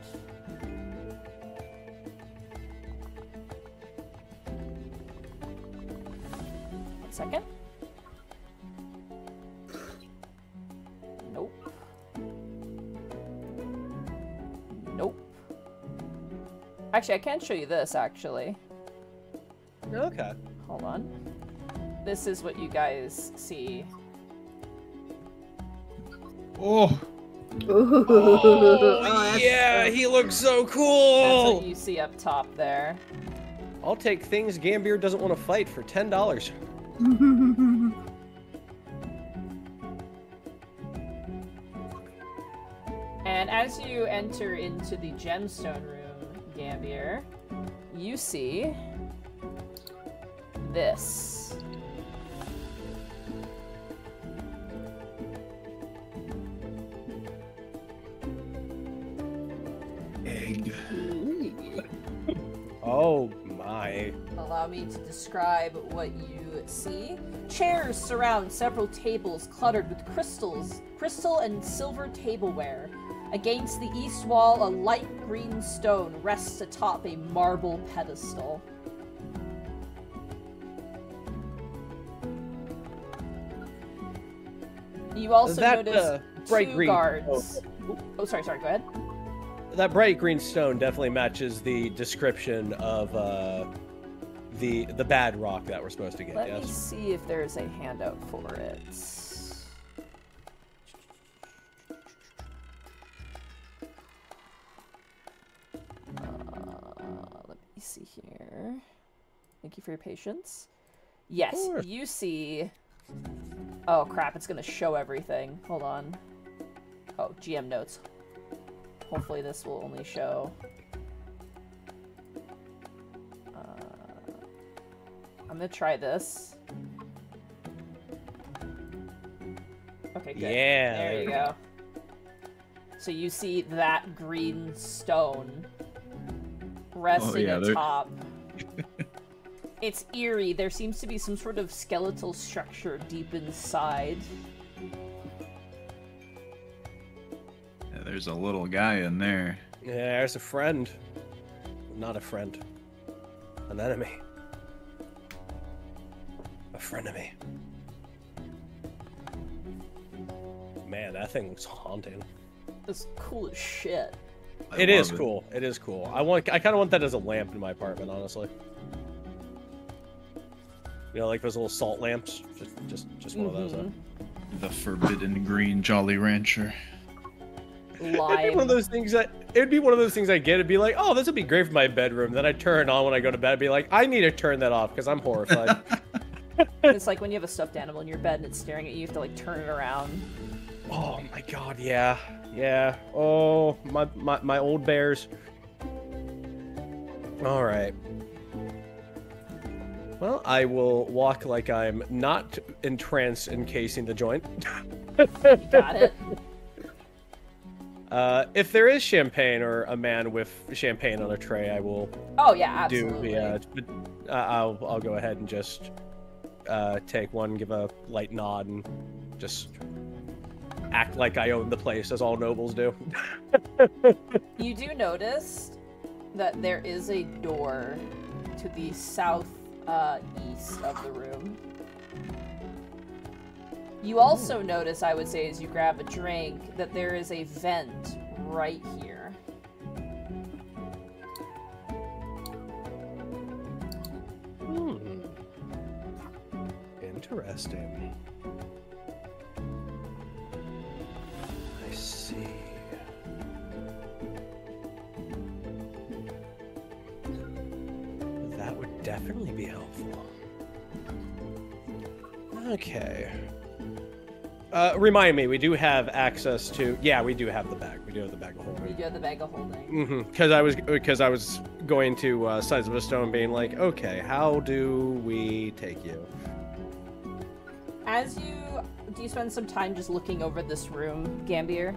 One second. Nope. Nope. Actually, I can show you this, actually. Okay. Hold on. This is what you guys see. Oh. Ooh. Oh, yeah, he looks so That's cool! what you see up top there. I'll take things Gambier doesn't want to fight for $10. And as you enter into the gemstone room, Gambier, you see this. Egg. Oh my. Allow me to describe what you see. Chairs surround several tables cluttered with crystal and silver tableware. Against the east wall, a light green stone rests atop a marble pedestal. You also notice bright two green. guards. Oh, sorry, go ahead. That bright green stone definitely matches the description of the bad rock that we're supposed to get. Let me Yes. see if there's a handout for it. Let me see here. Thank you for your patience. Yes, course. you see... Oh crap, it's gonna show everything. Hold on. Oh, GM notes. Hopefully this will only show... I'm gonna try this. Okay, good. Yeah. There you go. So you see that green stone resting atop. It's eerie. There seems to be some sort of skeletal structure deep inside. Yeah, there's a little guy in there. Yeah, there's a friend. Not a friend. An enemy. A frenemy. Man, that thing looks haunting. It's cool as shit. It is cool. It is cool. I kind of want that as a lamp in my apartment, honestly. You know, like those little salt lamps. Just one of those. Huh? The forbidden green Jolly Rancher. It'd be one of those things that it'd be one of those things I get. It'd be like, oh, this would be great for my bedroom. Then I turn it on when I go to bed. I'd be like, I need to turn that off because I'm horrified. It's like when you have a stuffed animal in your bed and it's staring at you, you have to like turn it around. Oh my god, yeah. Yeah. Oh, my old bears. Alright. Well, I will walk like I'm not entranced encasing the joint. Got it. If there is champagne or a man with champagne on a tray, I will Oh yeah, absolutely. I'll go ahead and just take one, give a light nod, and Just act like I own the place, as all nobles do. You do notice that there is a door to the south east of the room. You also notice, I would say, as you grab a drink, that there is a vent right here. Interesting. I see. That would definitely be helpful. Okay. Remind me, we do have access to... Yeah, we do have the bag. We do have the bag of holding. You do have the bag of holding. Because I was going to Sides of a Stone being like, okay, how do we take you? Do you spend some time just looking over this room, Gambier?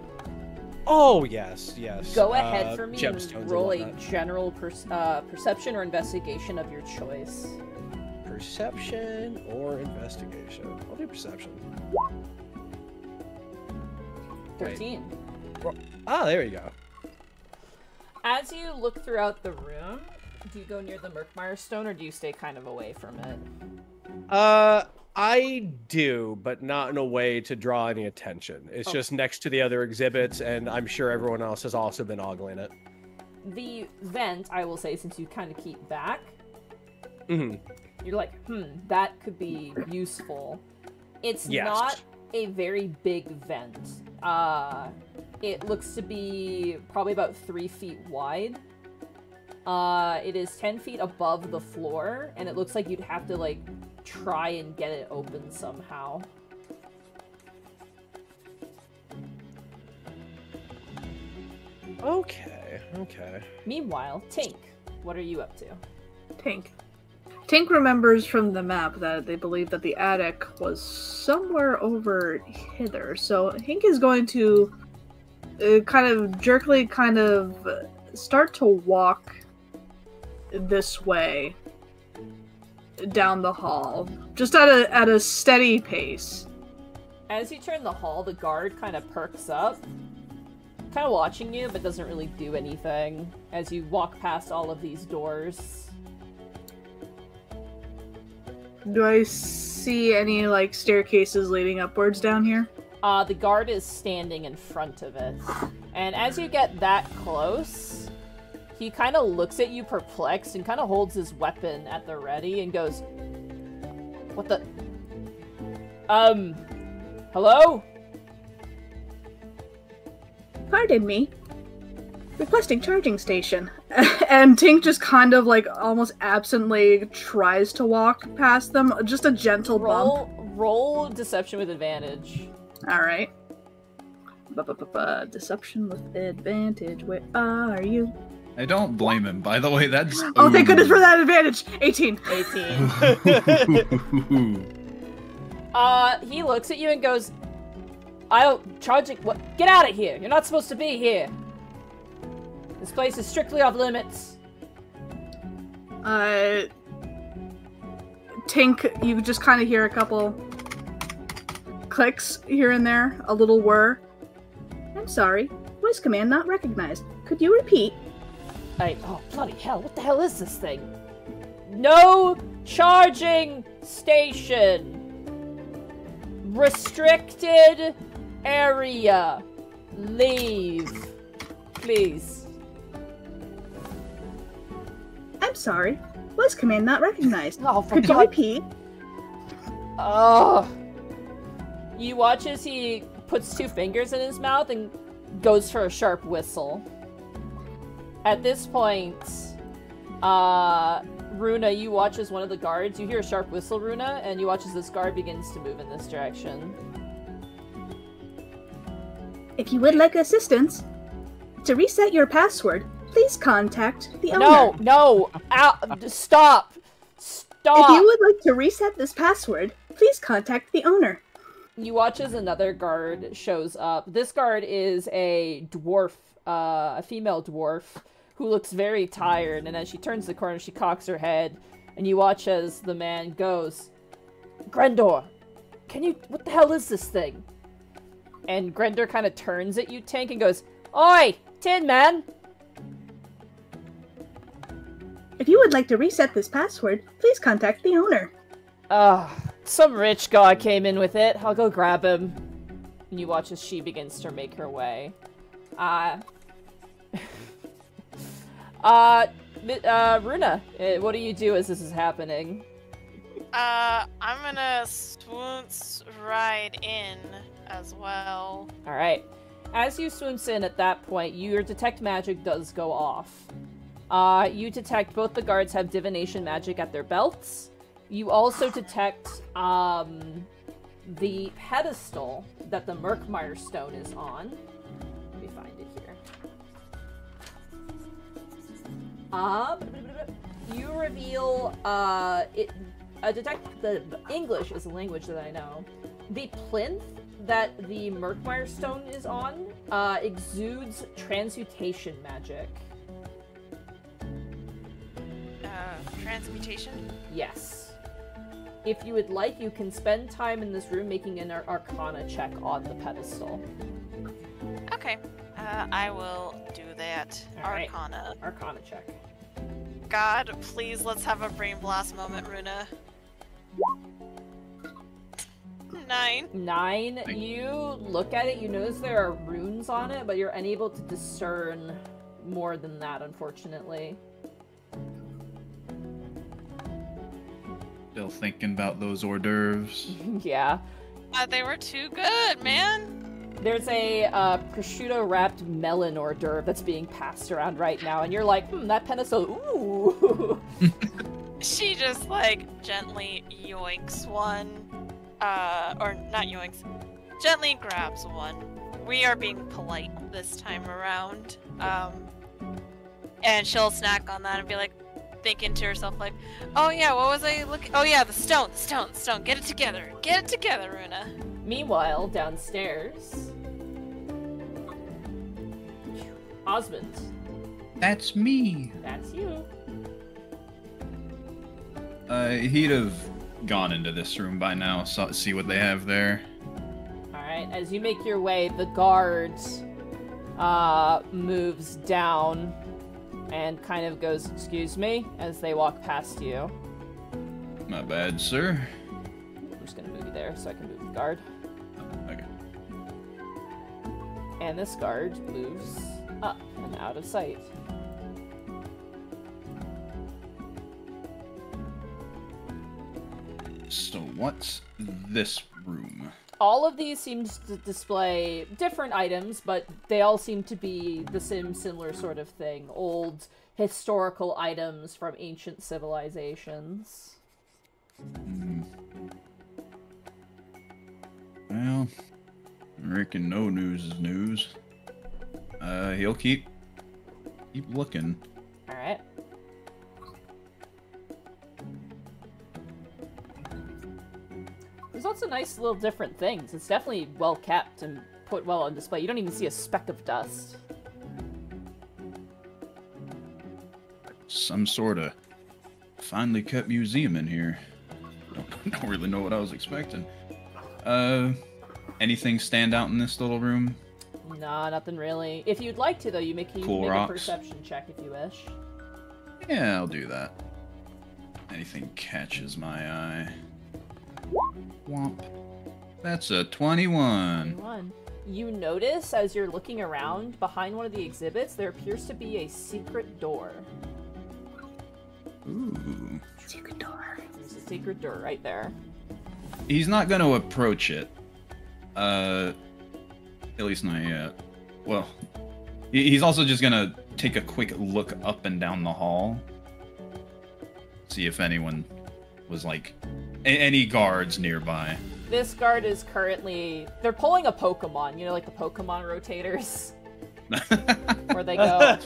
Oh, yes, yes. Go ahead for me gemstones and and roll a whatnot. general perception or investigation of your choice. Perception or investigation? I'll do perception. 13. Ah, there you go. As you look throughout the room, do you go near the Murkmire stone or do you stay kind of away from it? I do, but not in a way to draw any attention. It's just next to the other exhibits, and I'm sure everyone else has also been ogling it. The vent, I will say, since you kind of keep back, Mm-hmm. you're like, that could be useful. It's Yes. not a very big vent. It looks to be probably about 3 feet wide. It is 10 feet above the floor, and it looks like you'd have to, like, try and get it open somehow. Okay, okay. Meanwhile, Tink, what are you up to? Tink remembers from the map that they believe that the attic was somewhere over hither, so Tink is going to kind of jerkily start to walk this way down the hall, just at a steady pace. As you turn the hall, the guard kind of perks up, kind of watching you, but doesn't really do anything as you walk past all of these doors. Do I see any, like, staircases leading upwards down here? The guard is standing in front of it. And as you get that close, he kind of looks at you perplexed and kind of holds his weapon at the ready and goes, "What the... hello? Pardon me. Requesting charging station." And Tink just kind of, like, almost absently tries to walk past them. Just a gentle bump. Roll deception with advantage. Alright. Deception with advantage. Where are you? I don't blame him, by the way. That's... Oh, thank goodness for that advantage! 18. 18. He looks at you and goes, charging... What? Get out of here! You're not supposed to be here! This place is strictly off limits. Tink, you just kind of hear a couple clicks here and there, a little whir. I'm sorry. Voice command not recognized. Could you repeat? Oh, bloody hell, what the hell is this thing? No charging station! Restricted area. Leave. Please. I'm sorry. Voice command not recognized. Oh, for Could you God. repeat? Oh. You watch as he puts 2 fingers in his mouth and goes for a sharp whistle. At this point, Runa, you watch as one of the guards, you hear a sharp whistle, Runa, and you watch as this guard begins to move in this direction. If you would like assistance, to reset your password, please contact the owner. No! Stop! Stop! If you would like to reset this password, please contact the owner. You watch as another guard shows up. This guard is a dwarf, a female dwarf, who looks very tired, and as she turns the corner, she cocks her head, and you watch as the man goes, "Grendor, can you, what the hell is this thing? And Grender kind of turns at you, Tank, and goes, Oi, Tin Man! If you would like to reset this password, please contact the owner. Some rich guy came in with it. I'll go grab him. And you watch as she begins to make her way. Runa, what do you do as this is happening? I'm gonna swoons right in as well. Alright. As you swoons in at that point, your detect magic does go off. You detect both the guards have divination magic at their belts. You also detect, the pedestal that the Murkmire stone is on. Let me find it here. You reveal, the English is a language that I know. The plinth that the Murkmire stone is on, exudes transmutation magic. Transmutation? Yes. If you would like, you can spend time in this room making an Arcana check on the pedestal. Okay. I will do that. All right. Arcana. Arcana check. God, please, let's have a brain blast moment, Runa. 9. 9. You look at it, you notice there are runes on it, but you're unable to discern more than that, unfortunately. Still thinking about those hors d'oeuvres. Yeah. They were too good, man! There's a prosciutto-wrapped melon hors d'oeuvre that's being passed around right now, and you're like, that pedestal, ooh! She just, like, gently yoinks one. Or not yoinks. Gently grabs one. We are being polite this time around. And she'll snack on that and be like, thinking to herself, like, oh yeah, what was I looking? Oh yeah, the stone. Get it together. Get it together, Runa. Meanwhile, downstairs... Osmond. That's me. That's you. He'd have gone into this room by now, so see what they have there. Alright, as you make your way, the guard moves down and kind of goes, excuse me, as they walk past you. My bad, sir. I'm just gonna move you there so I can move the guard. Okay. And this guard moves up and out of sight. So what's this room? All of these seem to display different items, but they all seem to be the same similar sort of thing. Old historical items from ancient civilizations. Well, I reckon no news is news. He'll keep looking. Alright. There's lots of nice little different things. It's definitely well kept and put well on display. You don't even see a speck of dust. Some sort of finely kept museum in here. Don't really know what I was expecting. Anything stand out in this little room? Nah, nothing really. If you'd like to, though, you make a perception check if you wish. Yeah, I'll do that. Anything catches my eye. Womp. That's a 21. 21. You notice, as you're looking around, behind one of the exhibits, there appears to be a secret door. Ooh. Secret door. There's a secret door right there. He's not going to approach it. At least not yet. Well, he's also just going to take a quick look up and down the hall. See if anyone was, like, any guards nearby. This guard is currently... They're pulling a Pokemon, you know, like the Pokemon rotators? Where they go...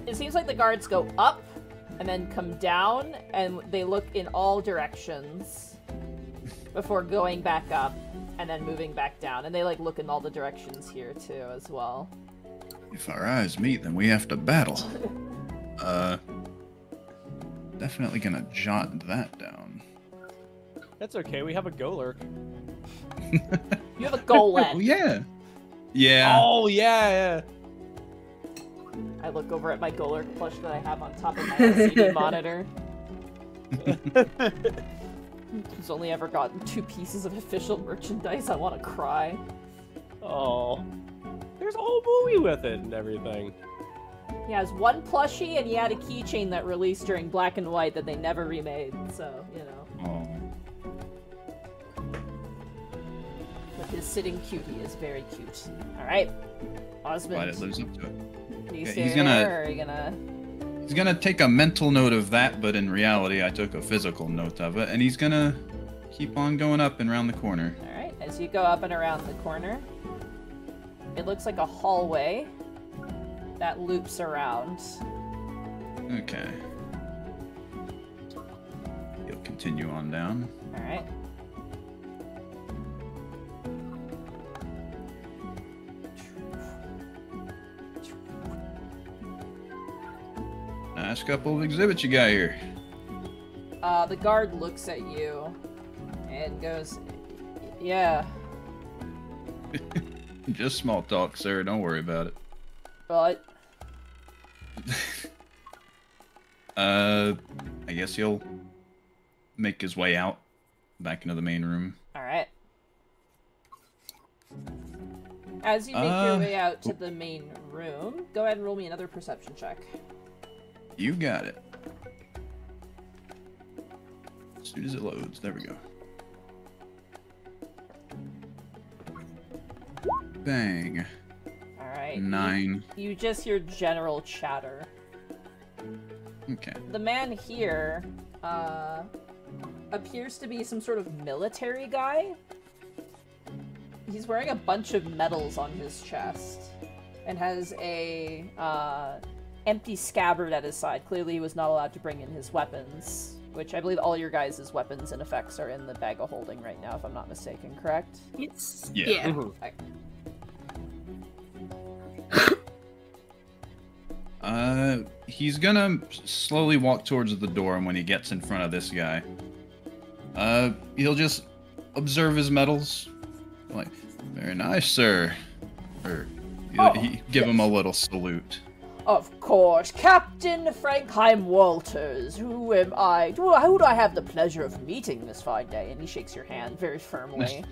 It seems like the guards go up, and then come down, and they look in all directions before going back up, and then moving back down. And they, like, look in all the directions here, too, as well. If our eyes meet, then we have to battle. Definitely gonna jot that down. That's okay, we have a Golurk. You have a golem. Oh, yeah. Yeah. Oh yeah. I look over at my Golurk plush that I have on top of my LCD monitor. Who's only ever gotten 2 pieces of official merchandise. I want to cry. Oh, there's a whole movie with it and everything. He has 1 plushie, and he had a keychain that released during Black and White that they never remade. So, you know. Oh. But his sitting cutie is very cute. All right, Osmond. Glad it lives up to it. Are you Yeah, staying he's gonna- there, or are you gonna? He's gonna take a mental note of that, but in reality, I took a physical note of it, and he's gonna keep on going up and around the corner. All right. As you go up and around the corner, it looks like a hallway that loops around. Okay. He'll continue on down. All right. Nice couple of exhibits you got here. The guard looks at you and goes, "Yeah, Just small talk, sir. Don't worry about it. but I guess he'll make his way out back into the main room. all right." As you make your way out to the main room, go ahead and roll me another perception check. You got it. As soon as it loads, there we go. Bang. All right. 9. You just hear general chatter. Okay. The man here appears to be some sort of military guy. He's wearing a bunch of medals on his chest and has a empty scabbard at his side. Clearly he was not allowed to bring in his weapons, which I believe all your guys' weapons and effects are in the bag of holding right now, if I'm not mistaken, correct? It's Yeah. Mhm. He's gonna slowly walk towards the door, and when he gets in front of this guy, he'll just observe his medals. Like, very nice, sir. Or he give him a little salute. Of course, Captain Frankheim Walters. Who am I? Who do I have the pleasure of meeting this fine day? And he shakes your hand very firmly.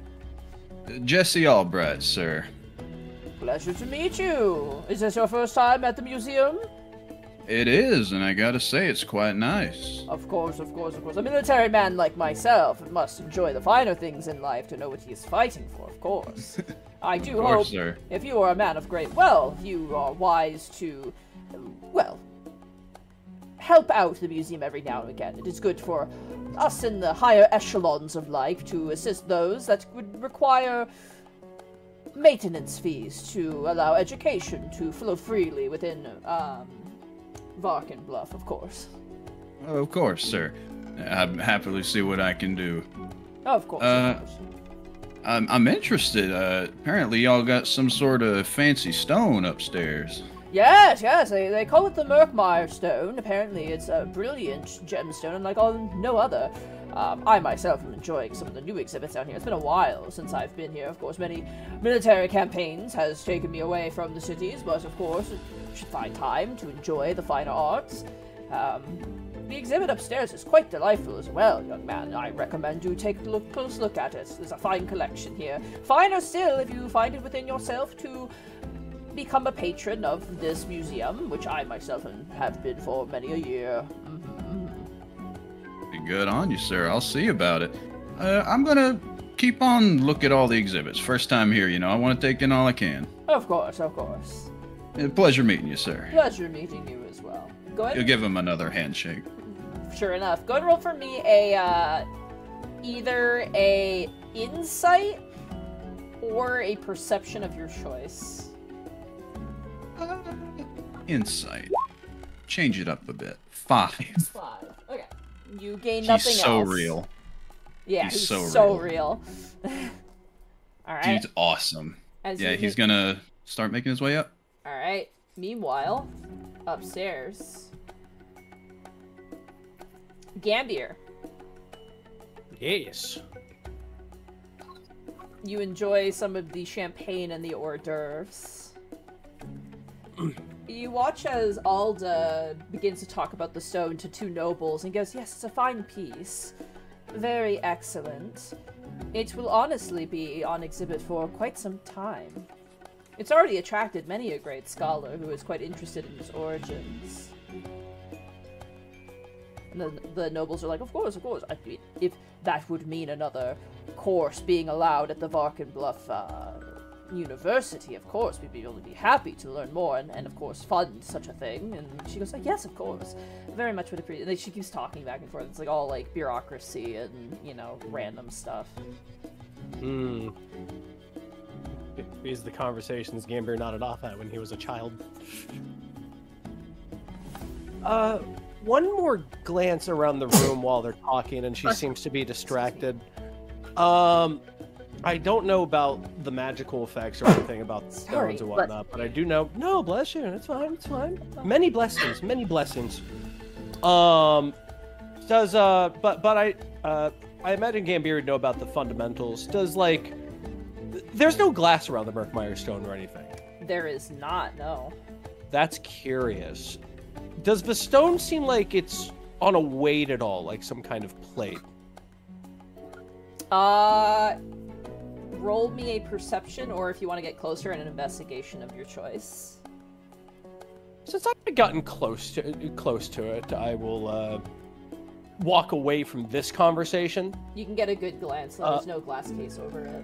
Jesse Albright, sir. Pleasure to meet you. Is this your first time at the museum? It is, and I gotta say, it's quite nice. Of course, of course, of course. A military man like myself must enjoy the finer things in life to know what he is fighting for, of course. I do Of hope, course, sir. if you are a man of great wealth, you are wise to, well, help out the museum every now and again. It is good for us in the higher echelons of life to assist those that would require maintenance fees to allow education to flow freely within, Varkin Bluff, of course. Of course, sir. I'd happily see what I can do. Of course, of course. I'm interested. Apparently, y'all got some sort of fancy stone upstairs. Yes, yes, they call it the Merkmeyer Stone. Apparently it's a brilliant gemstone unlike no other. I myself am enjoying some of the new exhibits down here. It's been a while since I've been here. Of course, many military campaigns has taken me away from the cities, but of course, I should find time to enjoy the finer arts. The exhibit upstairs is quite delightful as well, young man. I recommend you take a close look at it. There's a fine collection here. Finer still if you find it within yourself to become a patron of this museum, which I myself have been for many a year. Good on you, sir. I'll see about it. I'm gonna keep on look at all the exhibits. First time here, you know. I want to take in all I can. Of course, of course. Pleasure meeting you, sir. Pleasure meeting you as well. Go ahead. You'll give him another handshake. Sure enough. Go ahead and roll for me a, either a insight or a perception of your choice. Insight. Change it up a bit. 5. 5. Okay. You gain nothing He's so else. real. Yeah, He's he's so so real. Alright. Dude's awesome. As Yeah, you he's hit- gonna start making his way up. Alright. Meanwhile, upstairs, Gambier. Yes. You enjoy some of the champagne and the hors d'oeuvres. You watch as Alda begins to talk about the stone to two nobles and goes, yes, it's a fine piece. Very excellent. It will honestly be on exhibit for quite some time. It's already attracted many a great scholar who is quite interested in its origins. And the nobles are like, of course. I mean, if that would mean another course being allowed at the Varkenbluff University, of course, we'd be happy to learn more and of course, fund such a thing. And she goes like, yes, of course. Very much would appreciate. And she keeps talking back and forth. It's like all like bureaucracy and, you know, random stuff. These are the conversations Gambier nodded off at when he was a child. One more glance around the room while they're talking, and she seems to be distracted. I don't know about the magical effects or anything about stones or whatnot, but I do know. No, bless you. It's fine. It's fine. Many blessings. Many blessings. But I imagine Gambier would know about the fundamentals. There's no glass around the Murkmire stone or anything. There is not, no. That's curious. Does the stone seem like it's on a weight at all, like some kind of plate? Roll me a perception, or if you want to get closer, an investigation of your choice. Since I've gotten close to it, I will walk away from this conversation. You can get a good glance. There's no glass case over it.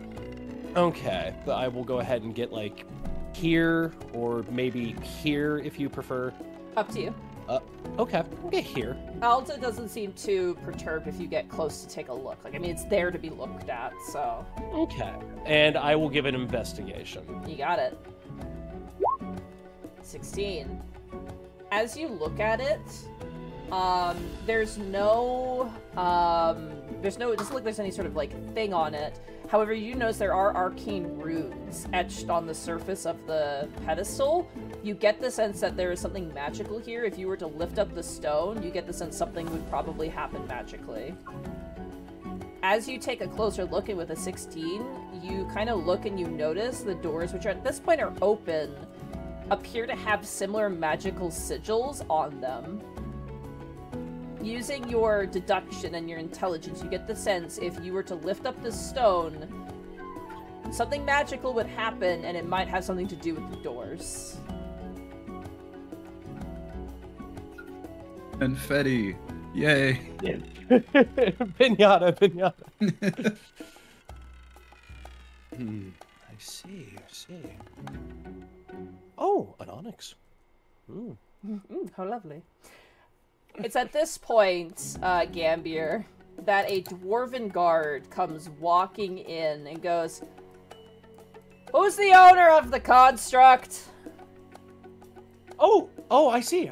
Okay, but I will go ahead and get like here, or maybe here if you prefer. Up to you. Okay, we'll get here. Alda doesn't seem too perturbed if you get close to take a look. Like, I mean, it's there to be looked at, so. Okay, and I will give an investigation. You got it. 16. As you look at it, it doesn't look like there's any sort of, like, thing on it. However, you notice there are arcane runes etched on the surface of the pedestal. You get the sense that there is something magical here. If you were to lift up the stone, you get the sense something would probably happen magically. As you take a closer look and with a 16, you kind of look and you notice the doors, which at this point are open, appear to have similar magical sigils on them. Using your deduction and your intelligence, you get the sense if you were to lift up this stone, something magical would happen, and it might have something to do with the doors. Confetti. Yay. Pinata. I see. Oh, an onyx. How lovely. It's at this point, Gambier, that a dwarven guard comes walking in and goes, "Who's the owner of the construct?" Oh, I see.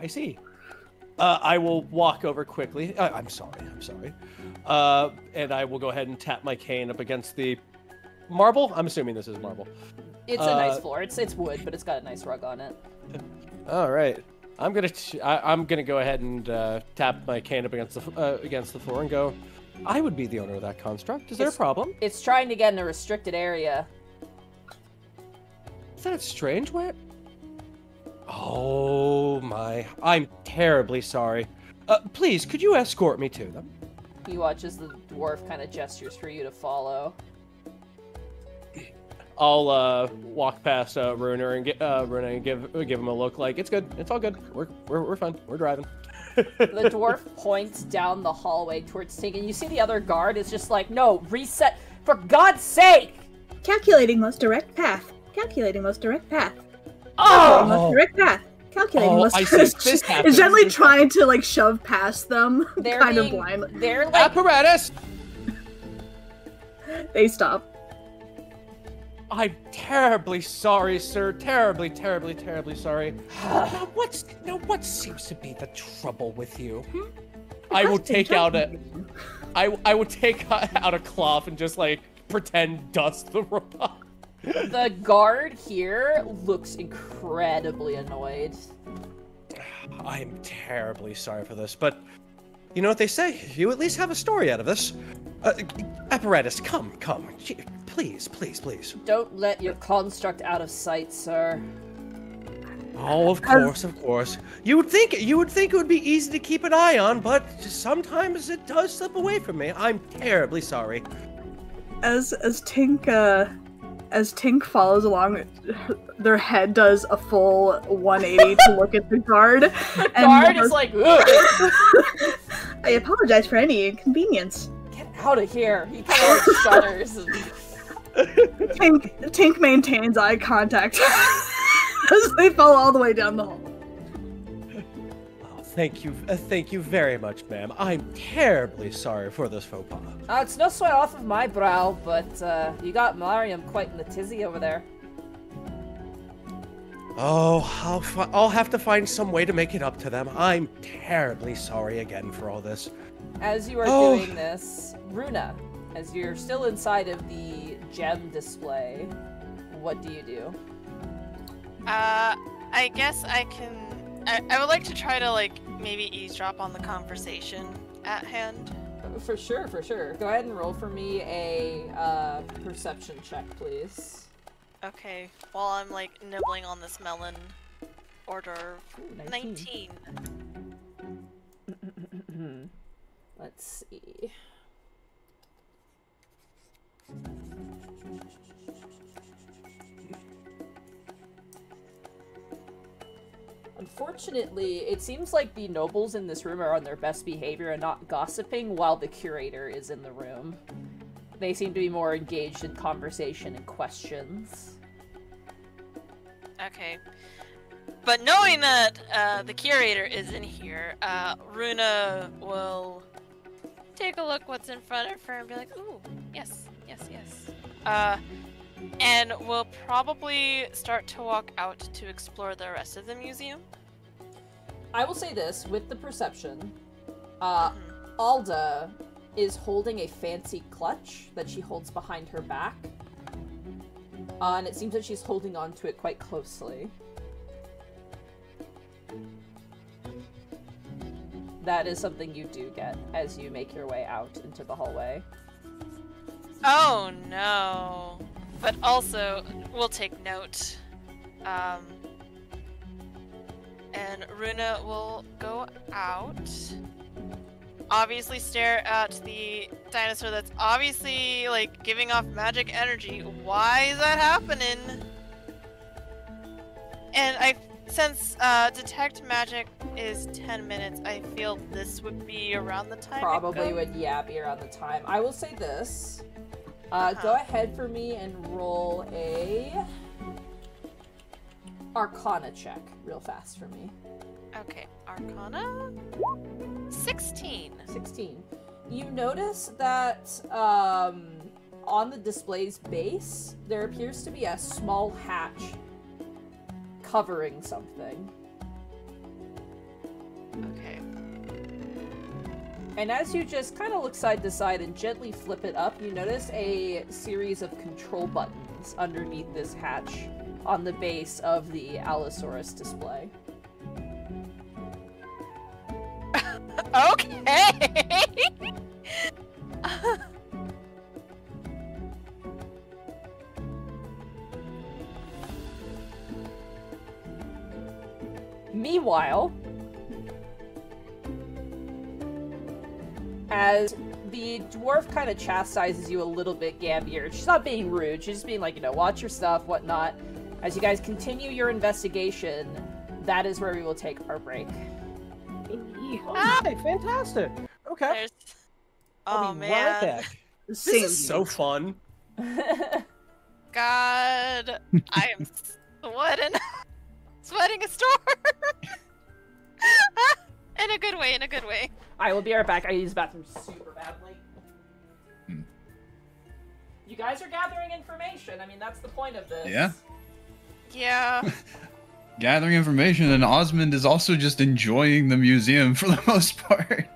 I will walk over quickly. I'm sorry. And I will go ahead and tap my cane up against the marble. I'm assuming this is marble. It's a nice floor. It's wood, but it's got a nice rug on it. All right. I'm gonna go ahead and tap my cane up against the floor and go, I would be the owner of that construct. Is there a problem? It's trying to get in a restricted area. Is that strange? Where? Oh my! I'm terribly sorry. Please, could you escort me to them? He watches the dwarf kind of gestures for you to follow. I'll walk past Runer and give him a look like it's good. It's all good. We're fine. We're driving. The dwarf points down the hallway towards Tink, and you see the other guard is just like, no, reset, for God's sake! Calculating most direct path. Oh! Most direct path. Calculating most I direct see. This happens. Is gently trying to like shove past them, kind of blindly. They're like, Apparatus! They stop. I'm terribly sorry, sir. Terribly sorry. Now what seems to be the trouble with you? I will take out a cloth and just like pretend dust the robot. The guard here looks incredibly annoyed. I'm terribly sorry for this, but You know what they say? You at least have a story out of this. Apparatus, come. Please. Don't let your construct out of sight, sir. Oh, of course. You would think it would be easy to keep an eye on, but sometimes it does slip away from me. I'm terribly sorry. As Tink follows along, their head does a full 180 to look at the guard. The guard is like, ugh. I apologize for any inconvenience. Get out of here. He kind of like shudders. Tink maintains eye contact as they fall all the way down the hall. Oh, thank you very much, ma'am. I'm terribly sorry for this faux pas. It's no sweat off of my brow, but you got Mariam quite in the tizzy over there. Oh, I'll have to find some way to make it up to them. I'm terribly sorry again for all this. As you are doing this, Runa, as you're still inside of the gem display, what do you do? I guess I can... I would like to try to, like, maybe eavesdrop on the conversation at hand. For sure. Go ahead and roll for me a perception check, please. Okay, while I'm, like, nibbling on this melon. Order 19. Let's see. Unfortunately, it seems like the nobles in this room are on their best behavior and not gossiping while the curator is in the room. They seem to be more engaged in conversation and questions. Okay. But knowing that the curator is in here, Runa will take a look what's in front of her and be like, ooh, yes. And we'll probably start to walk out to explore the rest of the museum. I will say this, with the perception, Alda is holding a fancy clutch that she holds behind her back. And it seems that she's holding on to it quite closely. That is something you do get as you make your way out into the hallway. Oh no. But also, we'll take note. And Runa will go out. Obviously stare at the dinosaur that's obviously, like, giving off magic energy. Why is that happening? And since detect magic is 10 minutes, I feel this would be around the time. Probably would, yeah, be around the time. I will say this. Go ahead for me and roll a Arcana check real fast for me. Okay, Arcana? 16. 16. You notice that on the display's base, there appears to be a small hatch covering something. Okay. And as you just kind of look side to side and gently flip it up, you notice a series of control buttons underneath this hatch on the base of the Allosaurus display. Okay! Meanwhile, as the dwarf kind of chastises you a little bit, Gambier, she's not being rude, she's just being like, you know, watch your stuff, whatnot. As you guys continue your investigation, that is where we will take our break. Hi, fantastic. Okay. Oh man. Right back. This is so fun. God, I am sweating a storm. In a good way, in a good way. I will be right back. I use the bathroom super badly. You guys are gathering information. I mean, that's the point of this. Yeah. Yeah. Gathering information, and Osmond is also just enjoying the museum for the most part.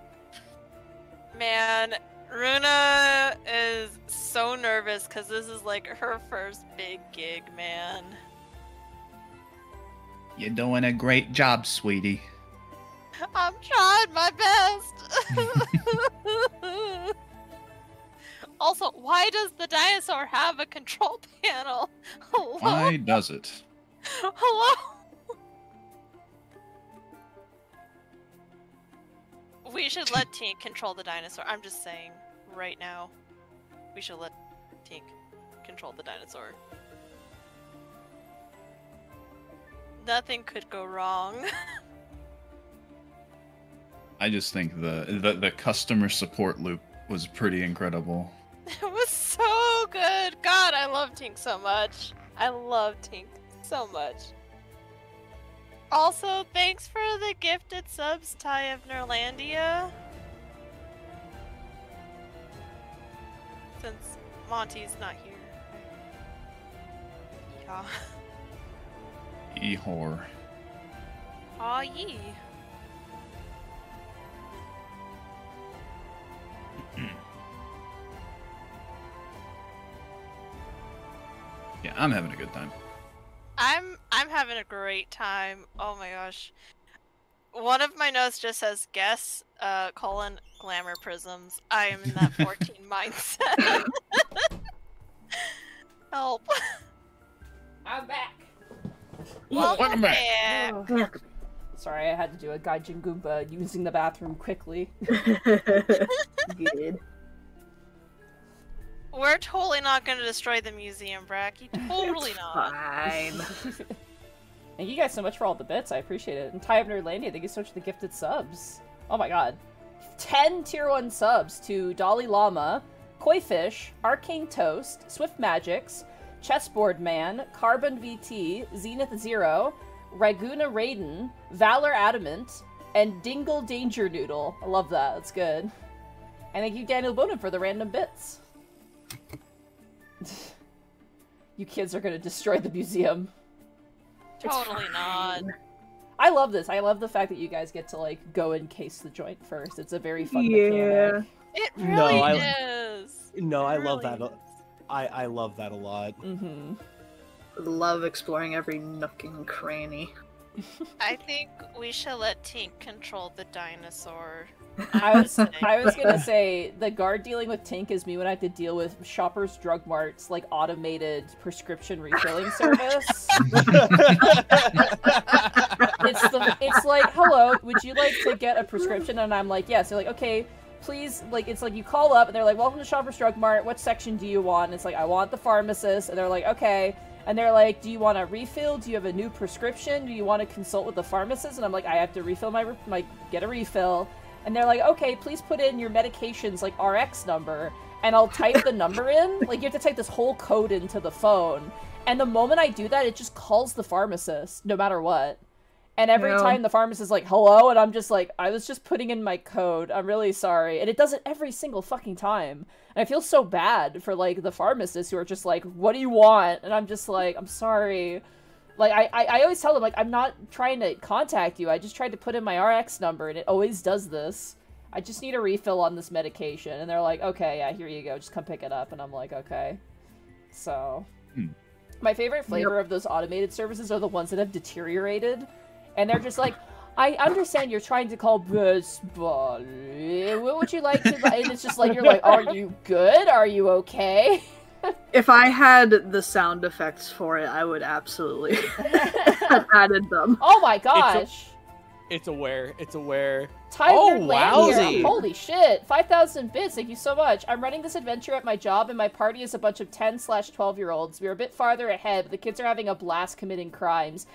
Man, Runa is so nervous because this is like her first big gig, man. You're doing a great job, sweetie. I'm trying my best. Also, why does the dinosaur have a control panel? Hello? Why does it? Hello? We should let Tink control the dinosaur. I'm just saying, right now. We should let Tink control the dinosaur. Nothing could go wrong. I just think the customer support loop was pretty incredible. It was so good. God, I love Tink so much. I love Tink so much. Also, thanks for the gifted subs, Ty of Nerlandia. Since Monty's not here. Yeah. E-whore. Aw, yee. Yeah, I'm having a good time. I'm having a great time. Oh my gosh. One of my notes just says guess glamour prisms. I am in that 14 mindset. Help. I'm back. Welcome back. Yeah. Sorry, I had to do a Gaijin Goomba using the bathroom quickly. Good. We're totally not gonna destroy the museum, Bracky. Totally not. Fine. Thank you guys so much for all the bits. I appreciate it. And Ty of Nerlandia, thank you so much for the gifted subs. Oh my god. 10 tier 1 subs to Dalai Lama, Koifish, Arcane Toast, Swift Magics, Chessboard Man, Carbon VT, Zenith Zero, Raguna Raiden, Valor Adamant, and Dingle Danger Noodle. I love that. That's good. And thank you, Daniel Bonin, for the random bits. You kids are gonna destroy the museum. Totally not. I love this. I love the fact that you guys get to, like, go and case the joint first. It's a very fun Yeah. mechanic. It really is. No, I love really that. is. I love that a lot. Mm-hmm. Love exploring every nook and cranny. I think we should let Tink control the dinosaur. I was gonna say, the guard dealing with Tink is me when I have to deal with Shoppers Drug Mart's, like, automated prescription refilling service. It's like, hello, would you like to get a prescription? And I'm like, yes. They're like, okay, please, like, it's like you call up and they're like, welcome to Shoppers Drug Mart, what section do you want? And it's like, I want the pharmacist. And they're like, okay. And they're like, do you want a refill? Do you have a new prescription? Do you want to consult with the pharmacist? And I'm like, I have to refill my get a refill. And they're like, okay, please put in your medication's, like, RX number. And I'll type the number in. Like, you have to type this whole code into the phone. And the moment I do that, it just calls the pharmacist, no matter what. And every time the pharmacist is like, hello, and I'm just like, I was just putting in my code. I'm really sorry. And it does it every single fucking time. And I feel so bad for, like, the pharmacists who are just like, what do you want? And I'm just like, I'm sorry. Like, I always tell them, like, I'm not trying to contact you. I just tried to put in my RX number, and it always does this. I just need a refill on this medication. And they're like, okay, yeah, here you go. Just come pick it up. And I'm like, okay. So, my favorite flavor of those automated services are the ones that have deteriorated. And they're just like, I understand you're trying to call Best Buy. What would you like to buy? And it's just like, you're like, are you good? Are you okay? If I had the sound effects for it, I would absolutely have added them. Oh my gosh. It's aware. It's aware. Tyler wowzy. Holy shit. 5,000 bits. Thank you so much. I'm running this adventure at my job, and my party is a bunch of 10/12-year-olds. We're a bit farther ahead, but the kids are having a blast committing crimes.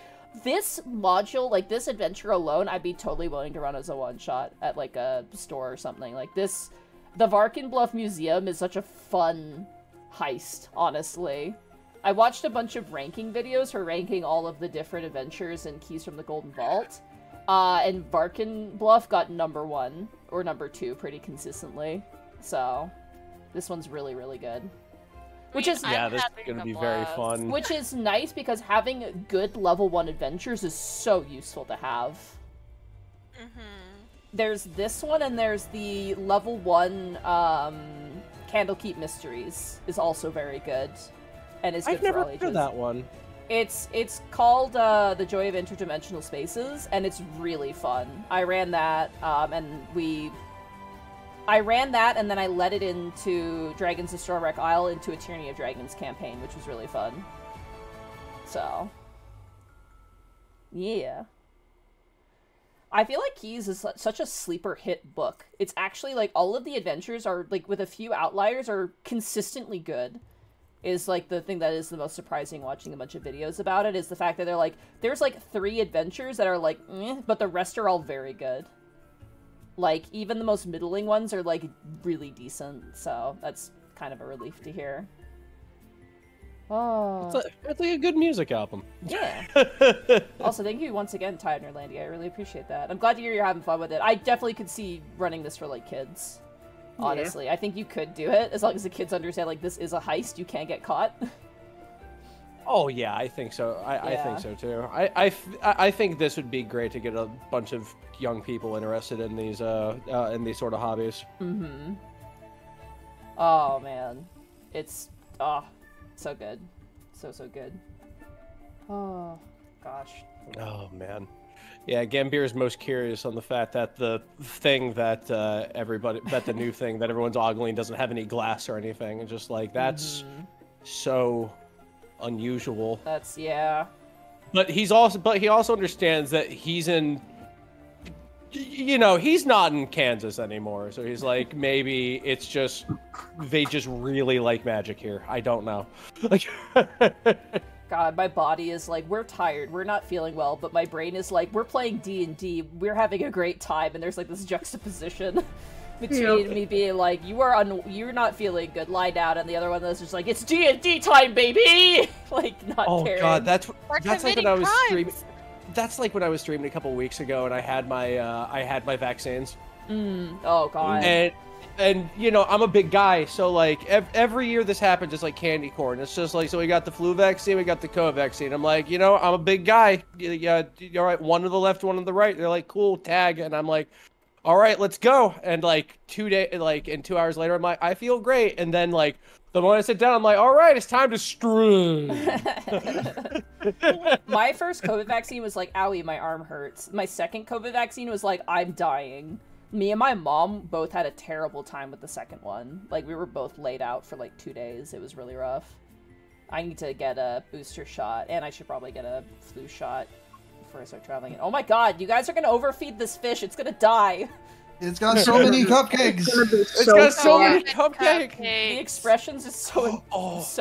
This module, like, this adventure alone, I'd be totally willing to run as a one-shot at, like, a store or something. Like, this... The Varkenbluff Museum is such a fun heist, honestly. I watched a bunch of ranking videos for ranking all of the different adventures and keys from the Golden Vault. And Varkenbluff got number 1, or number 2, pretty consistently. So, this one's really, really good. Which is yeah, this is gonna be very fun. Which is nice because having good level 1 adventures is so useful to have. There's this one, and there's the level 1 Candlekeep Mysteries is also very good, and is good I've never for all heard ages. of that one. It's called The Joy of Interdimensional Spaces, and it's really fun. I ran that, and then I led it into Dragons of Stormwreck Isle into a Tyranny of Dragons campaign, which was really fun. So, yeah. I feel like Keys is such a sleeper hit book. It's actually, like, all of the adventures are, like, with a few outliers, are consistently good. Is, like, the thing that is the most surprising watching a bunch of videos about it, is the fact that they're, like, there's, like, 3 adventures that are, like, but the rest are all very good. Like, even the most middling ones are, like, really decent, so that's kind of a relief to hear. Oh. It's like a good music album. Yeah. Also, thank you once again, Ty Nerlandia. I really appreciate that. I'm glad to hear you're having fun with it. I definitely could see running this for, like, kids. Honestly. Yeah. I think you could do it, as long as the kids understand, like, this is a heist, you can't get caught. Oh, yeah, I think so. I think so, too. I think this would be great to get a bunch of young people interested in these sort of hobbies. Mm-hmm. Oh, man. It's, so good. So good. Oh, gosh. Oh, man. Yeah, Gambir is most curious on the fact that the thing that the new thing that everyone's ogling doesn't have any glass or anything. And just like, that's so unusual. That's, yeah. But he also understands that he's in, you know, he's not in Kansas anymore. So he's like, maybe it's just, they just really like magic here. I don't know. Like, God, my body is like, we're tired, we're not feeling well, but my brain is like, we're playing D&D, we're having a great time, and there's like this juxtaposition between me being like, you're not feeling good, lie down, and the other one that's just like, it's D&D time, baby! Like, not caring. Oh god, that's like when I was streaming. That's like when I was streaming a couple weeks ago, and I had my vaccines. Oh god. And you know, I'm a big guy, so like every year this happens, it's like candy corn. It's just like, so we got the flu vaccine, we got the COVID vaccine. I'm like, you know, I'm a big guy. Yeah, all right, one to the left, one to the right. They're like, cool, tag, and I'm like, all right, let's go. And like 2 hours later, I'm like, I feel great. And then like the moment I sit down, I'm like, all right, it's time to stream. My first COVID vaccine was like, owie, my arm hurts. My second COVID vaccine was like, I'm dying. Me and my mom both had a terrible time with the second one. Like, we were both laid out for like 2 days. It was really rough. I need to get a booster shot, and I should probably get a flu shot before I start traveling. Oh my god, you guys are gonna overfeed this fish. It's gonna die. It's got so many cupcakes. It's got so many cupcakes. The expressions is so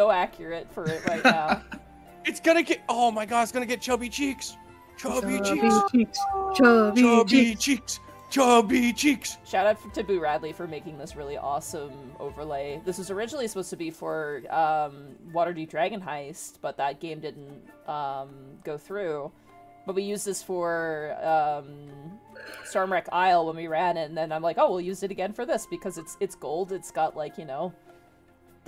accurate for it right now. It's gonna get, oh my god, it's gonna get chubby cheeks. Chubby cheeks. Chubby cheeks. Chubby cheeks. Shout out to Boo Radley for making this really awesome overlay. This was originally supposed to be for Waterdeep Dragon Heist, but that game didn't go through. But we used this for Stormwreck Isle when we ran it, and then I'm like, oh, we'll use it again for this because it's gold. It's got like, you know,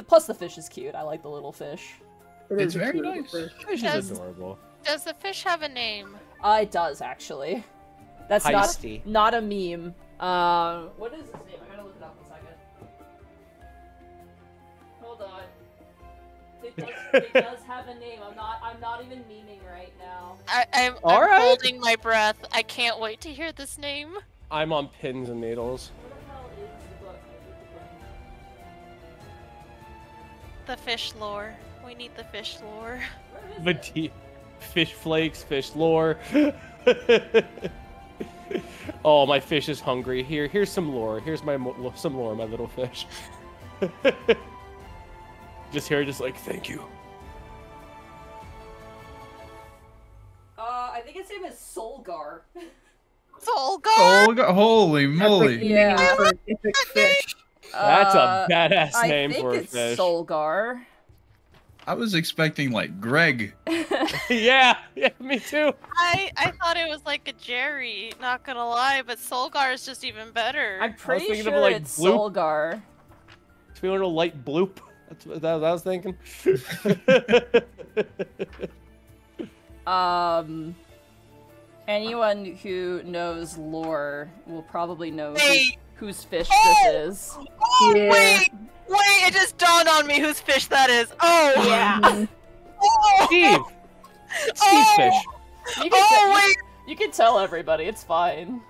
plus the fish is cute. I like the little fish. It's very nice. Fish is adorable. Does the fish have a name? It does actually. That's Heisty. not a meme. What is his name? I gotta look it up a second. Hold on. It does have a name. I'm not even memeing right now. I'm right. holding my breath. I can't wait to hear this name. I'm on pins and needles. What the hell is the book? The fish lore. We need the fish lore. Where is it? Fish flakes, fish lore. Oh, my fish is hungry. Here's some lore. Here's some lore, my little fish. Just like, thank you. I think his name is Solgar. Solgar? Holy moly. Yeah. Epic fish. That's a badass name for a I think fish. it's Solgar. I was expecting like Greg. yeah, me too. I thought it was like a Jerry, not gonna lie, but Solgar is just even better. I'm pretty thinking sure of, like, it's Bloop. Solgar. Feeling a light bloop. That's what I was thinking. Anyone who knows lore will probably know Wait. whose fish this is. Oh, Yeah. wait, it just dawned on me whose fish that is. Oh, Yeah. Oh, Steve, Steve's fish. You can wait! You can tell everybody, it's fine.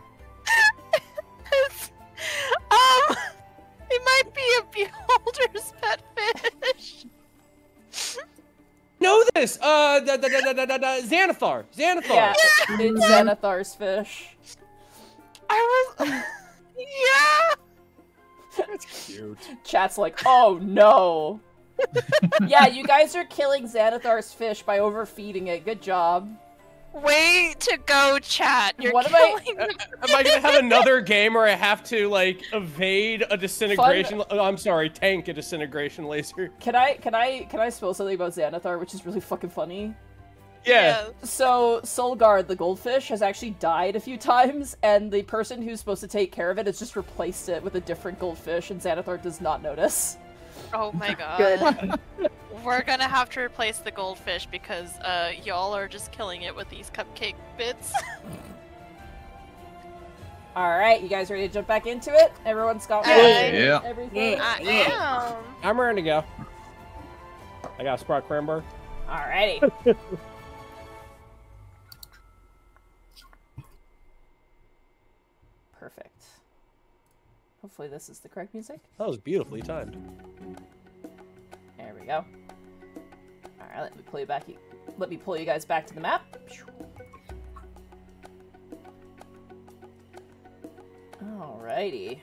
It might be a beholder's pet fish. Know this! Xanathar! Xanathar! Yeah, it's Xanathar's fish. I was... Yeah! That's cute. Chat's like, oh no! Yeah, you guys are killing Xanathar's fish by overfeeding it. Good job. Way to go, chat. You're What am killing Am I gonna have another game where I have to, like, evade a disintegration... I'm sorry, tank a disintegration laser? Can I spill something about Xanathar, which is really fucking funny? Yeah. So, Solgard, the goldfish, has actually died a few times, and the person who's supposed to take care of it has just replaced it with a different goldfish, and Xanathar does not notice. Oh my god. Good. We're gonna have to replace the goldfish because y'all are just killing it with these cupcake bits. Alright, you guys ready to jump back into it? Everyone's got Yeah. everything? I am. I'm ready to go. I got a Sprout Cranberry. Alrighty. Perfect. Hopefully this is the correct music. That was beautifully timed. There we go. Alright, let me pull you guys back to the map. Alrighty.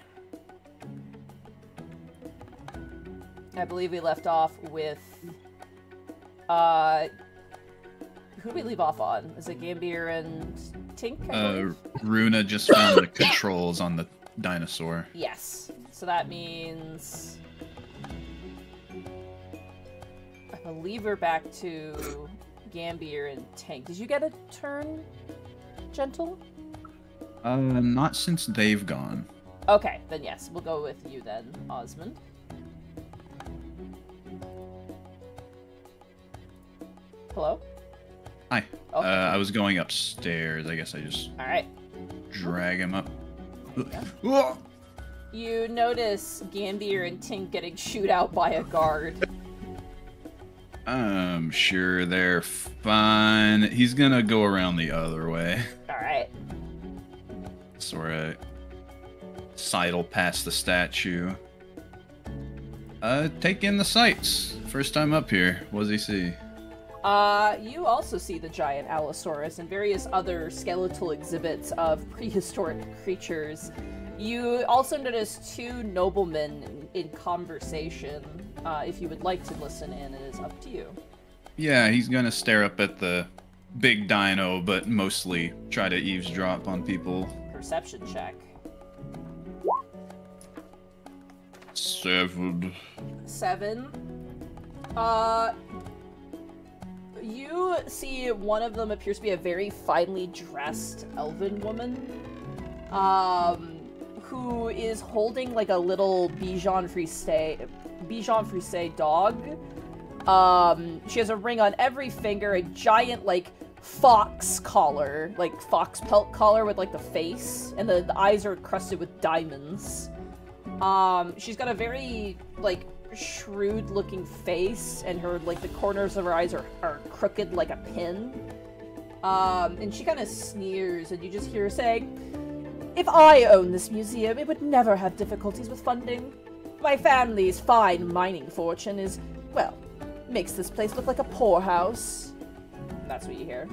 I believe we left off with who did we leave off on? Is it Gambier and Tink? Runa just found the controls on the dinosaur. Yes. So that means I believe we're back to Gambier and Tank. Did you get a turn, Gentle? Not since they've gone. Okay, then yes, we'll go with you then, Osmond. Hello? Hi. Okay. I was going upstairs. I guess I just Alright. drag him up. Yeah. You notice Gambier and Tink getting shoot out by a guard. I'm sure they're fine. He's gonna go around the other way. Alright. Sort of sidle past the statue. Take in the sights. First time up here. What does he see? You also see the giant Allosaurus and various other skeletal exhibits of prehistoric creatures. You also notice two noblemen in conversation. If you would like to listen in, it is up to you. Yeah, he's gonna stare up at the big dino, but mostly try to eavesdrop on people. Perception check. 7. 7. You see one of them appears to be a very finely dressed elven woman, who is holding like a little Bichon Frise dog. She has a ring on every finger, a giant like fox collar, like fox pelt collar with like the face, and the eyes are crusted with diamonds. She's got a very like shrewd looking face, and her like the corners of her eyes are crooked like a pin. And she kind of sneers, and you just hear her saying, "If I owned this museum, it would never have difficulties with funding. My family's fine mining fortune is, well, makes this place look like a poorhouse." That's what you hear.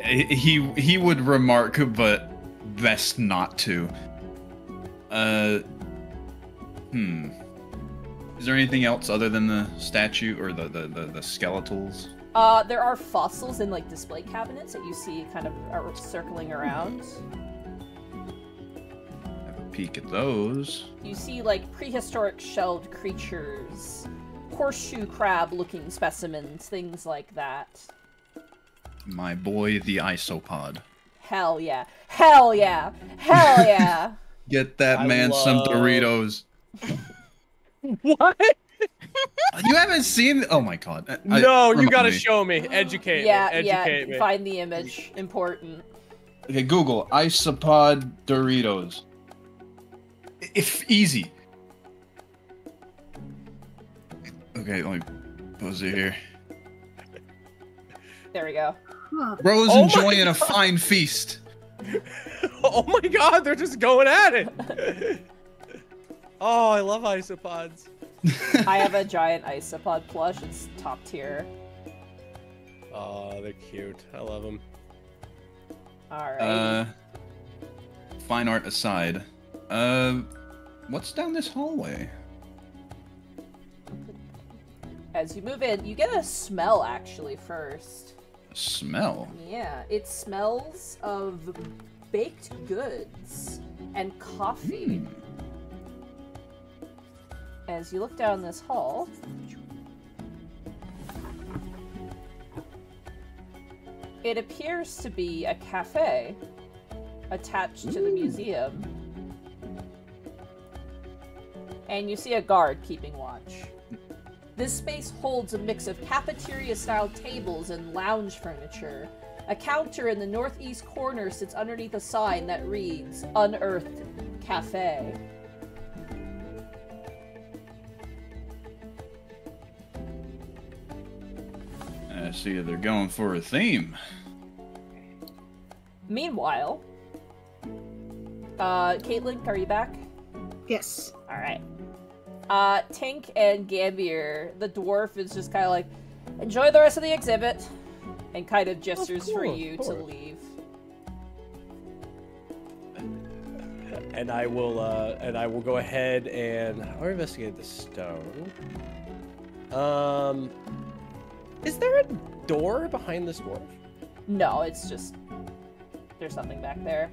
He would remark, but best not to. Is there anything else other than the statue or the skeletals? There are fossils in like display cabinets that you see kind of are circling around. Have a peek at those. You see like prehistoric shelled creatures, horseshoe crab looking specimens, things like that. My boy, the isopod. Hell yeah. Hell yeah. Hell yeah. Get that man some Doritos. What? You haven't seen? Oh my god. No, you gotta show me. Educate me. Educate me. Find the image. Important. Okay, Google isopod Doritos. If easy. Okay, let me pause it here. There we go. Huh. Bro's Oh my enjoying a God. fine feast. Oh my god, they're just going at it! Oh, I love isopods. I have a giant isopod plush. It's top tier. Oh, they're cute. I love them. Alright. Fine art aside, what's down this hallway? As you move in, you get a smell actually first. Smell. Yeah, it smells of baked goods and coffee. As you look down this hall, it appears to be a cafe attached to the museum. And you see a guard keeping watch. This space holds a mix of cafeteria-style tables and lounge furniture. A counter in the northeast corner sits underneath a sign that reads, Unearthed Cafe. I see they're going for a theme. Meanwhile, Caitlin, are you back? Yes. Alright. Tink and Gambier, the dwarf is just kind of like, enjoy the rest of the exhibit, and kind of gestures for you to leave. And I will go ahead and I'll investigate the stone. Is there a door behind this dwarf? No, it's just, there's nothing back there.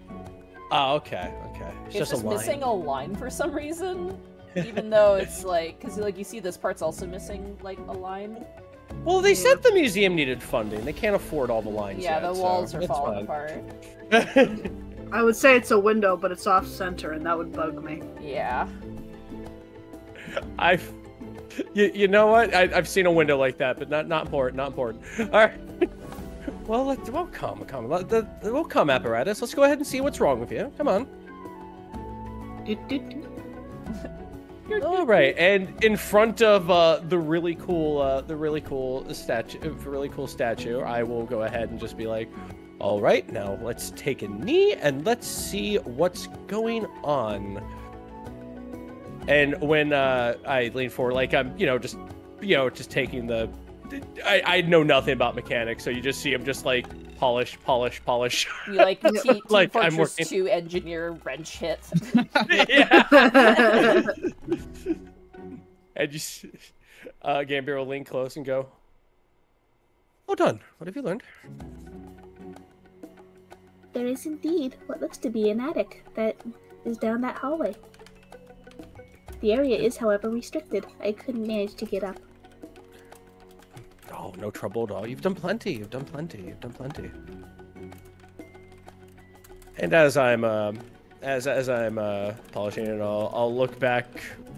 Oh, okay, okay. It's just a line. missing a line for some reason, even though it's like, because like you see this part's also missing like a line. Well, they said the museum needed funding. They can't afford all the lines Yeah, yet, the walls so are it's falling fine. apart. I would say it's a window, but it's off center, and that would bug me. Yeah. You know what? I've seen a window like that, but not important. Not important. All right. Well, we'll come, apparatus. Let's go ahead and see what's wrong with you. Come on. All right, and in front of the really cool statue, I will go ahead and just be like, all right, now let's take a knee and let's see what's going on. And when I lean forward, like I'm, just taking the, I know nothing about mechanics, so you just see him just like polish. You like Team Like, I'm Fortress working. 2 engineer wrench hit. Yeah. And just Gambier will lean close and go, well done. What have you learned? There is indeed what looks to be an attic that is down that hallway. The area is, however, restricted. I couldn't manage to get up. Oh, no trouble at all. You've done plenty. And as I'm polishing it, I'll look back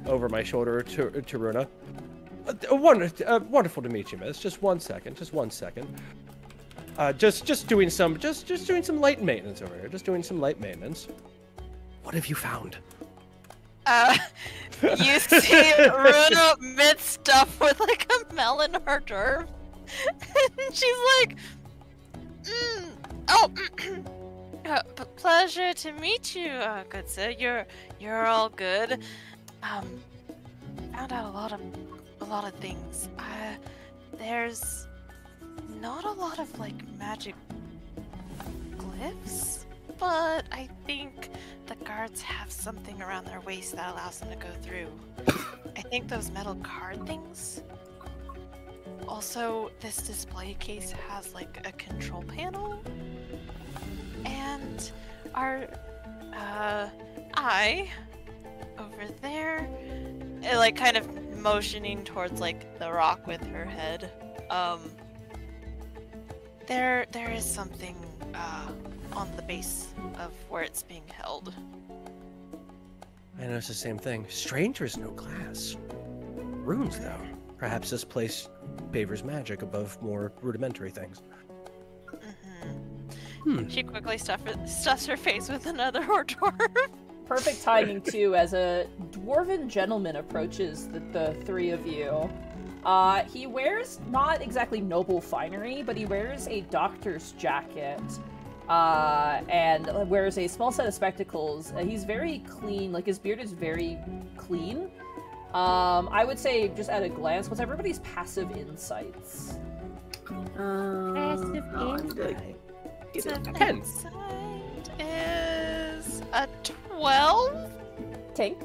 over my shoulder to Runa. Wonderful to meet you, miss. Just one second. Just doing some light maintenance over here. Just doing some light maintenance. What have you found? You see Runa mid-stuff with like a melon hors d'oeuvre. And she's like, pleasure to meet you, good sir. You're all good. Found out a lot of things. There's not a lot of like magic glyphs, but I think the guards have something around their waist that allows them to go through. I think those metal card things. Also, this display case has like a control panel, and our eye over there, like kind of motioning towards like the rock with her head. There is something on the base of where it's being held. I noticed the same thing. Strange there's no glass. Runes, though. Perhaps this place favors magic above more rudimentary things. She quickly stuffs her face with another hors d'oeuvre. perfect timing, too, as a dwarven gentleman approaches the three of you. He wears not exactly noble finery, but he wears a doctor's jacket, and wears a small set of spectacles. He's very clean, like his beard is very clean. I would say, just at a glance, what's everybody's passive insights? Passive insight. Is a 12? Tink?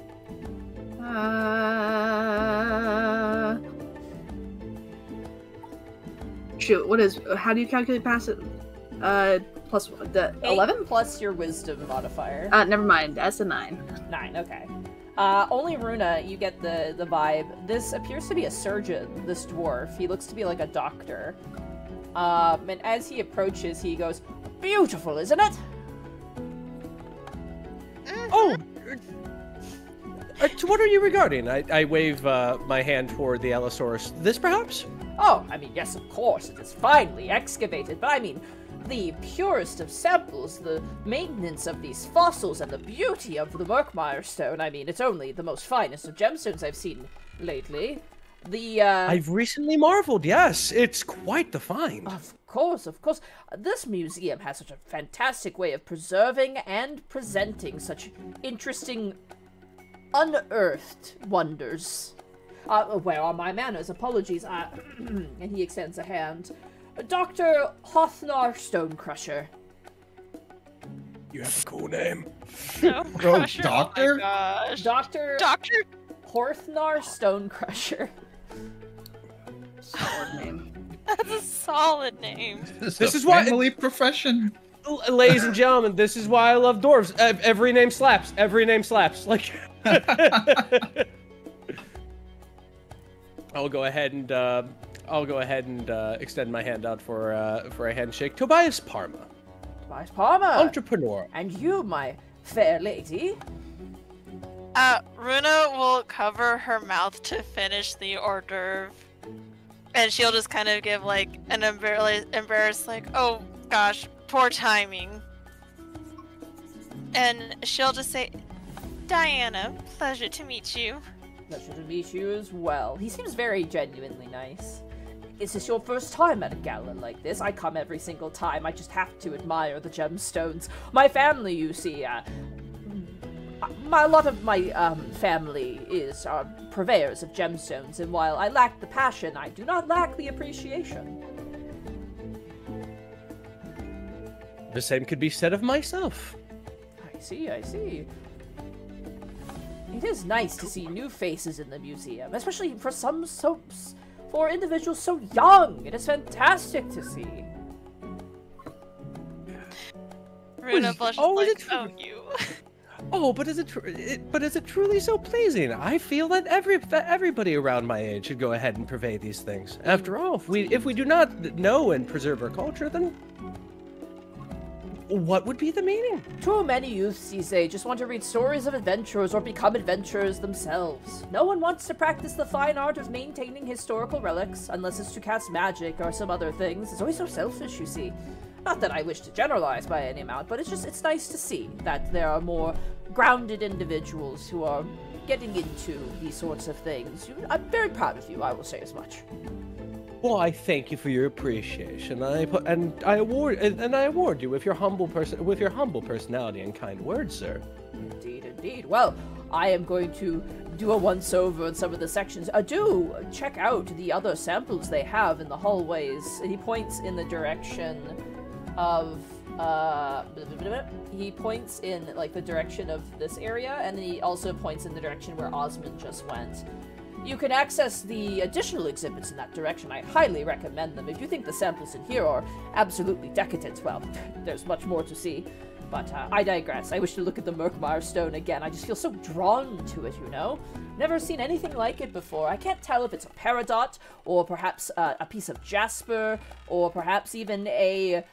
Shoot, how do you calculate passive? Plus the 11? Plus your wisdom modifier. Never mind, that's a 9. 9, okay. Only Runa, you get the vibe. This appears to be a surgeon, this dwarf. He looks to be like a doctor. And as he approaches, he goes, "Beautiful, isn't it?" Oh! To what are you regarding? I wave my hand toward the Allosaurus. This, perhaps? Oh, I mean, yes, of course, it is finely excavated, but I mean, the purest of samples, the maintenance of these fossils, and the beauty of the Murkmire stone. I mean, it's only the most finest of gemstones I've seen lately. I've recently marveled, yes. It's quite the find. Of course, of course. This museum has such a fantastic way of preserving and presenting such interesting, unearthed wonders. Where are my manners? Apologies. And he extends a hand. Dr. Hothnar Stonecrusher. You have a cool name. Stonecrusher? Doctor? Oh my gosh. Dr. Horthnar Stonecrusher. Solid name. That's a solid name. This is a why- family profession. Ladies and gentlemen, this is why I love dwarves. Every name slaps. Every name slaps. Like, I'll go ahead and extend my hand out for a handshake. Tobias Parma, Tobias Palmer. entrepreneur. And you, my fair lady. Runa will cover her mouth to finish the hors d'oeuvre. And she'll just kind of give, like, an embarrassed, like, oh, gosh, poor timing. And she'll just say, Diana, pleasure to meet you. Pleasure to meet you as well. He seems very genuinely nice. Is this your first time at a gala like this? I come every single time. I just have to admire the gemstones. My family, you see, a lot of my family is purveyors of gemstones, and while I lack the passion, I do not lack the appreciation. The same could be said of myself. I see, I see. It is nice to see new faces in the museum, especially for for individuals so young. It is fantastic to see. Runa blushes like, oh, you. Oh, but is it truly so pleasing? I feel that everybody around my age should go ahead and purvey these things. After all, if we do not know and preserve our culture, then what would be the meaning? Too many youths these days just want to read stories of adventurers or become adventurers themselves. No one wants to practice the fine art of maintaining historical relics, unless it's to cast magic or some other things. It's always so selfish, you see. Not that I wish to generalize by any amount, but it's nice to see that there are more grounded individuals who are getting into these sorts of things. I'm very proud of you, I will say as much. Well, I thank you for your appreciation. I award you with your humble personality and kind words, sir. Indeed, indeed. Well, I am going to do a once-over in some of the sections. Do check out the other samples they have in the hallways. And he points in the direction of he points in like the direction of this area, and then he also points in the direction where Osmond just went. You can access the additional exhibits in that direction. I highly recommend them. If you think the samples in here are absolutely decadent, well, there's much more to see. But I digress. I wish to look at the Murkmire stone again. I just feel so drawn to it, you know? Never seen anything like it before. I can't tell if it's a peridot, or perhaps a piece of jasper, or perhaps even a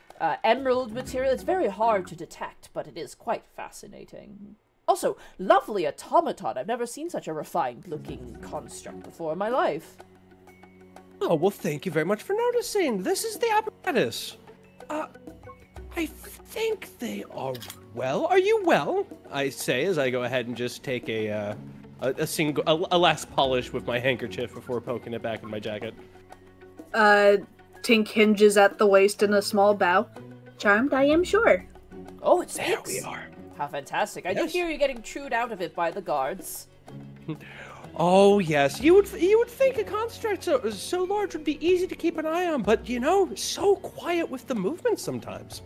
emerald material. It's very hard to detect, but it is quite fascinating. Also, lovely automaton. I've never seen such a refined-looking construct before in my life. Oh, well, thank you very much for noticing. This is the apparatus. I think they are well. Are you well? I say as I go ahead and just take a last polish with my handkerchief before poking it back in my jacket. Tink hinges at the waist in a small bow. Charmed, I am sure. Oh, it's There we are. How fantastic. I do hear you getting chewed out of it by the guards. Oh yes, you would think a construct so large would be easy to keep an eye on, but you know, so quiet with the movements sometimes.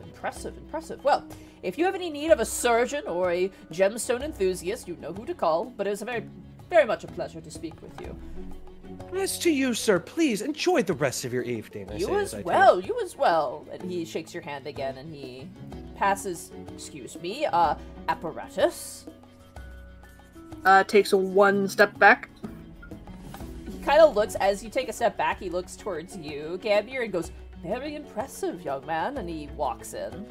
Impressive, impressive. Well, if you have any need of a surgeon or a gemstone enthusiast, you know who to call, but it was a very much a pleasure to speak with you. As to you, sir, please enjoy the rest of your evening. You as well. And he shakes your hand again, and he passes, excuse me, apparatus. Takes a one step back. He kind of looks, as you take a step back, he looks towards you, Gambier, and goes, very impressive, young man, and he walks in.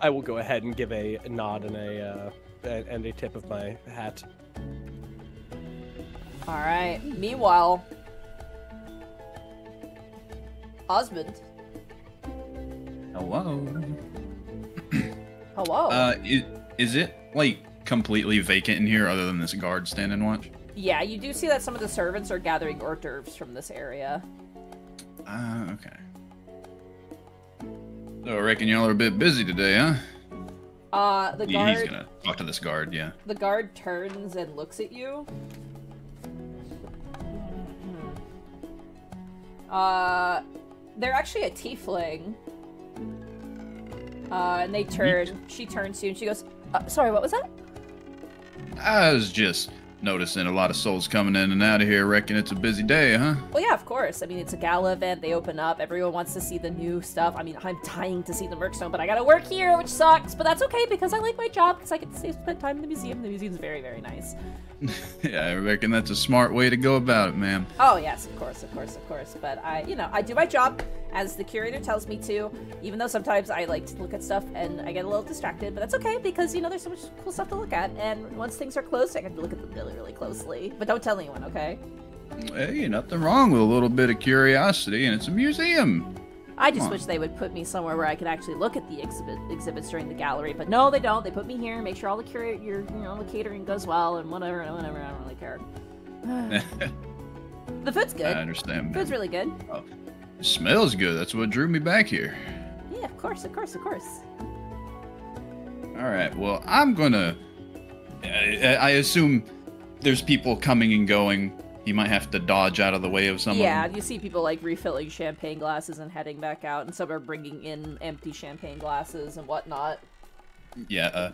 I will go ahead and give a nod and a tip of my hat. Alright, meanwhile, Osmond. Hello. Hello. Is it, like, completely vacant in here other than this guard standing watch? Yeah, you do see that some of the servants are gathering hors d'oeuvres from this area. Okay. So I reckon y'all are a bit busy today, huh? The guard... He's gonna talk to this guard, yeah. The guard turns and looks at you. They're actually a tiefling. And they turn, she turns to you and she goes, sorry, what was that? I was just noticing a lot of souls coming in and out of here. Reckon it's a busy day, huh? Well, yeah, of course. I mean, it's a gala event. They open up. Everyone wants to see the new stuff. I mean, I'm dying to see the Merkstone, but I gotta work here, which sucks. But that's okay because I like my job because I get to spend time in the museum. The museum's very, very nice. Yeah, I reckon that's a smart way to go about it, ma'am. Oh, yes, of course. But I do my job as the curator tells me to, even though sometimes I like to look at stuff and I get a little distracted, but that's okay because, there's so much cool stuff to look at. And once things are closed, I have to look at them really, really closely. But don't tell anyone, okay? Hey, nothing wrong with a little bit of curiosity, and it's a museum. I just wish they would put me somewhere where I could actually look at the exhibits during the gallery, but no, they don't. They put me here, make sure all the the catering goes well, and whatever. I don't really care. The food's good. I understand, man. Food's really good. Oh, it smells good. That's what drew me back here. Yeah, of course. All right. Well, I'm gonna. I assume there's people coming and going. You might have to dodge out of the way of someone. Yeah, you see people like refilling champagne glasses and heading back out, and some are bringing in empty champagne glasses and whatnot. Yeah.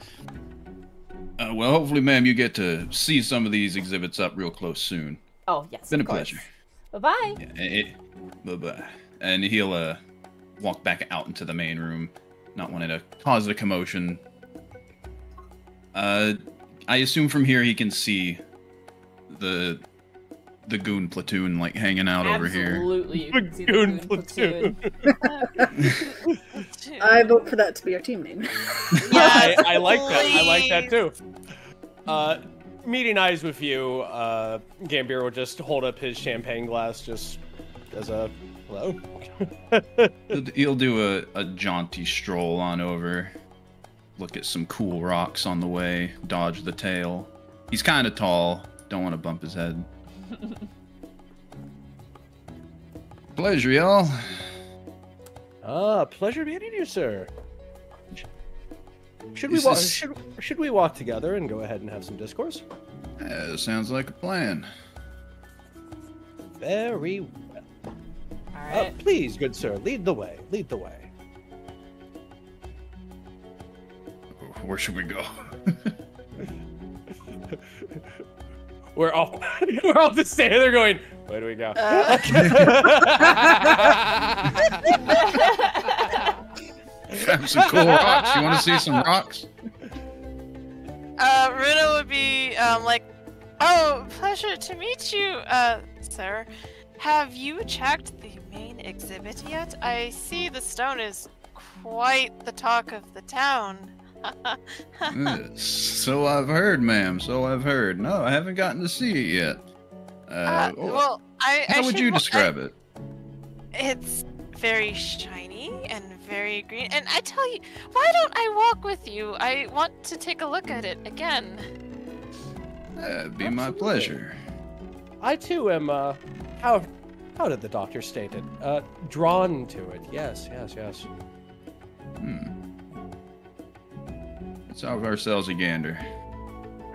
Well, hopefully, ma'am, you get to see some of these exhibits up real close soon. Oh, yes. Been a pleasure. Bye-bye. Yeah, bye-bye. And he'll walk back out into the main room, not wanting to cause a commotion. I assume from here he can see the goon platoon like hanging out over here. Absolutely, you can see the goon platoon. I vote for that to be our team name. Yeah, I like that. I like that too. Meeting eyes with you, Gambier will just hold up his champagne glass just as a hello. He'll do a jaunty stroll on over, look at some cool rocks on the way, dodge the tail. He's kind of tall, don't want to bump his head. Pleasure, y'all. Pleasure meeting you, sir. Should we walk together and go ahead and have some discourse? Sounds like a plan. Very well. All right. Please, good sir, lead the way. Lead the way. Where should we go? We're all just standing there going, where do we go? Have some cool rocks. You want to see some rocks? Runa would be like, oh, pleasure to meet you, sir. Have you checked the main exhibit yet? I see the stone is quite the talk of the town. So I've heard, ma'am. So I've heard. No, I haven't gotten to see it yet. Well, how would you describe it? It's very shiny and very green. And I tell you, why don't I walk with you? I want to take a look at it again. That'd be my pleasure. I too am, how did the doctor state it? Drawn to it. Yes. Let's have ourselves a gander.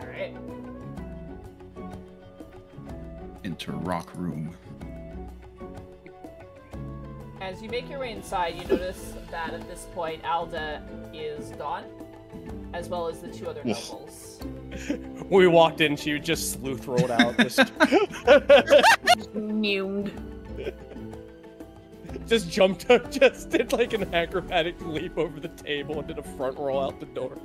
Alright. Into Rock Room. As you make your way inside, you notice that at this point, Alda is gone, as well as the two other nobles. When we walked in, she just sleuth rolled out. Just jumped up, just did like an acrobatic leap over the table and did a front roll out the door.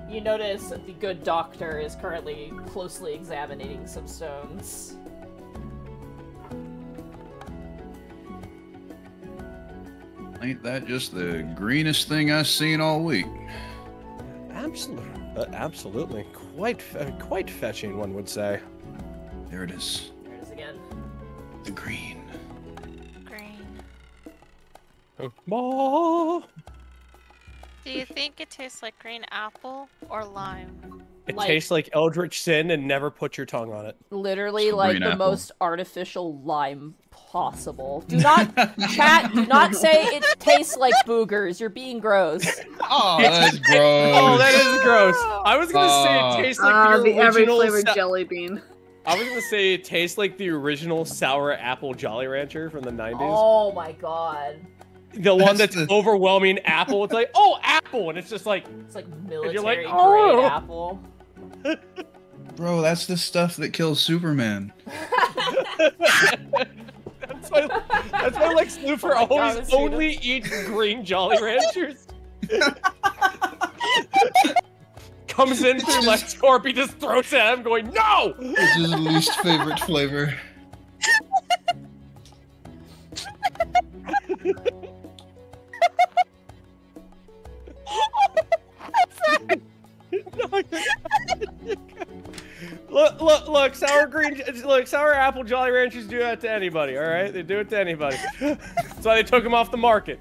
You notice that the good doctor is currently closely examining some stones. Ain't that just the greenest thing I've seen all week? Absolutely. Quite fetching, one would say. There it is. There it is again. The green. Green. Oh. Do you think it tastes like green apple or lime? It Like- tastes like Eldritch Sin, and never put your tongue on it. Literally It's like green the apple. most artificial lime possible. Do not, chat, do not say it tastes like boogers. You're being gross. Oh, that's gross. Oh, that is gross. I was gonna say it tastes like the every original. flavored jelly bean. I was gonna say it tastes like the original sour apple Jolly Rancher from the 90s. Oh my god. The one That's that's the- overwhelming apple. It's like, oh, apple, and it's just like, It's like you're military like, grade "Oh." apple. Bro, that's the stuff that kills Superman. that's why Lex Luthor Oh my God, always that's only eats green Jolly Ranchers. Comes in through LexCorp, he just throws it at him, going, no! It's his least favorite flavor. Look, sour apple Jolly Ranchers do that to anybody, all right? They do it to anybody. That's why they took them off the market.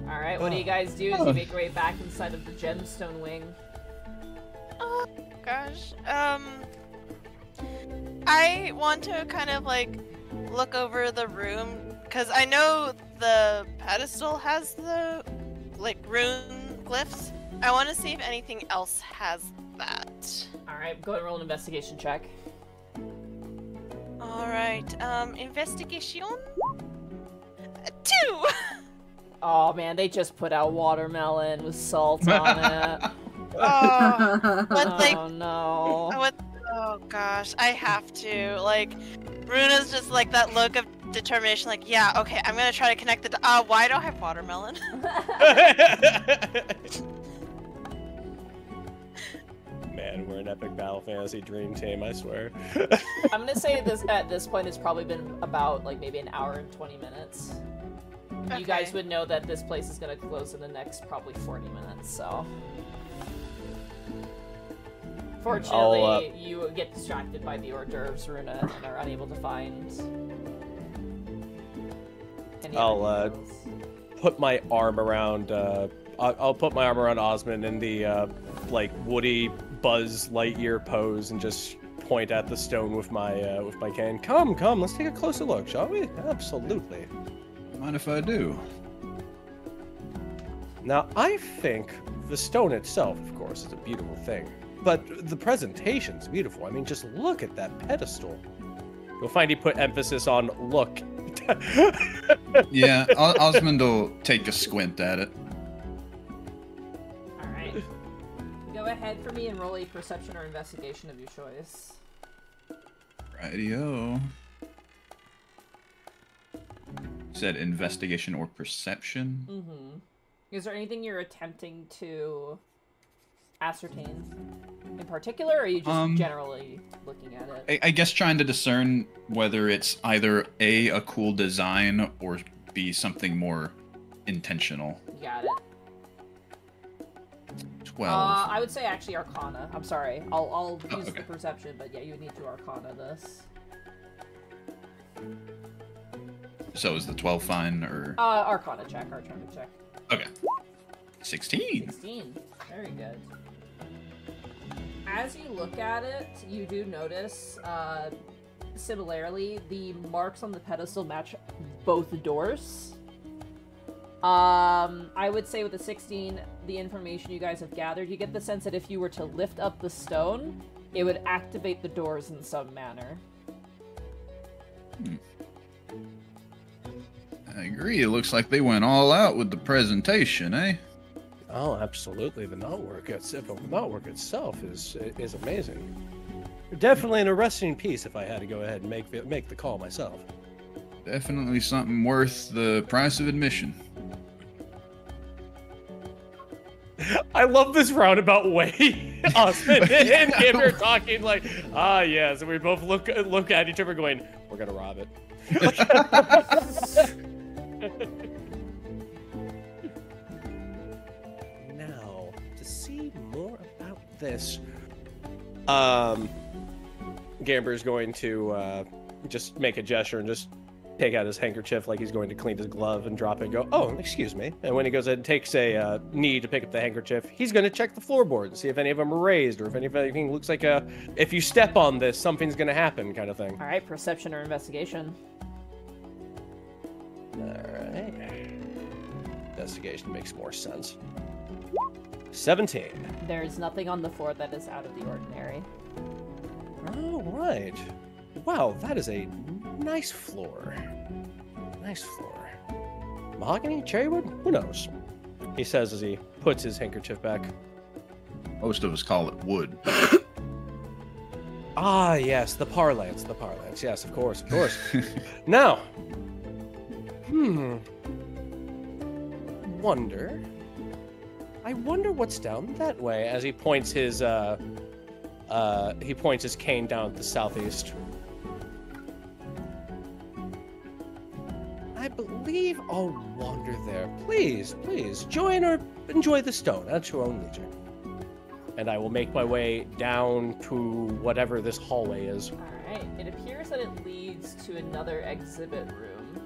Alright, what do you guys do as you make your way back inside of the gemstone wing? Oh gosh. I want to kind of like look over the room because I know the pedestal has the like rune glyphs. I want to see if anything else has that. Alright, go ahead and roll an investigation check. Alright, investigation? 2! Oh man, they just put out watermelon with salt on it. Oh, but like, Oh no. oh gosh, I have to. Like, Runa's just like that look of determination, like, yeah, okay, I'm gonna try to connect the why don't I have watermelon? Man, we're an epic Battle Fantasy dream team, I swear. I'm gonna say this at this point it's probably been about like maybe an hour and 20 minutes. You guys Okay. would know that this place is gonna close in the next probably 40 minutes, so. Fortunately, you get distracted by the hors d'oeuvres, Runa, and are unable to find any I'll, other details. Put my arm around, I'll put my arm around Osmond in the, like, Woody Buzz Lightyear pose and just point at the stone with my cane. Come, let's take a closer look, shall we? Absolutely. Mind if I do? Now, I think the stone itself, of course, is a beautiful thing. But the presentation's beautiful. I mean, just look at that pedestal. You'll find he put emphasis on look. Yeah, Osmond will take a squint at it. Alright. Go ahead for me and roll a perception or investigation of your choice. Rightio. Said investigation or perception? Mm-hmm. Is there anything you're attempting to ascertain in particular, or are you just generally looking at it? I guess trying to discern whether it's either A, a cool design, or be something more intentional. Got it. 12. I would say actually Arcana. I'm sorry. I'll use okay. the perception, but yeah, you would need to Arcana this. So is the 12 fine, or? Arcana check. Okay. 16. 16. Very good. As you look at it, you do notice, similarly, the marks on the pedestal match both doors. I would say with the 16, the information you guys have gathered, you get the sense that if you were to lift up the stone, it would activate the doors in some manner. I agree. It looks like they went all out with the presentation, eh? Oh, absolutely. The knotwork itself is amazing. Definitely an arresting piece if I had to go ahead and make the call myself. Definitely something worth the price of admission. I love this roundabout way. Osmond and Kim are talking like, yes, and we both look at each other going, we're gonna rob it. Now, to see more about this, Gamber's going to just make a gesture and just take out his handkerchief like he's going to clean his glove and drop it and go, oh, excuse me. And when he goes and takes a knee to pick up the handkerchief, he's going to check the floorboard and see if any of them are raised or if anything looks like if you step on this, something's going to happen kind of thing. All right, perception or investigation. All right. Investigation makes more sense. 17. There's nothing on the floor that is out of the ordinary. All right. Wow, that is a nice floor. Nice floor. Mahogany? Cherrywood? Who knows? He says as he puts his handkerchief back. Most of us call it wood. Ah, yes, the parlance. Yes, of course. Now, I wonder what's down that way as he points his cane down at the southeast. I believe I'll wander there. Please, join or enjoy the stone at your own leisure. And I will make my way down to whatever this hallway is. Alright, it appears that it leads to another exhibit room.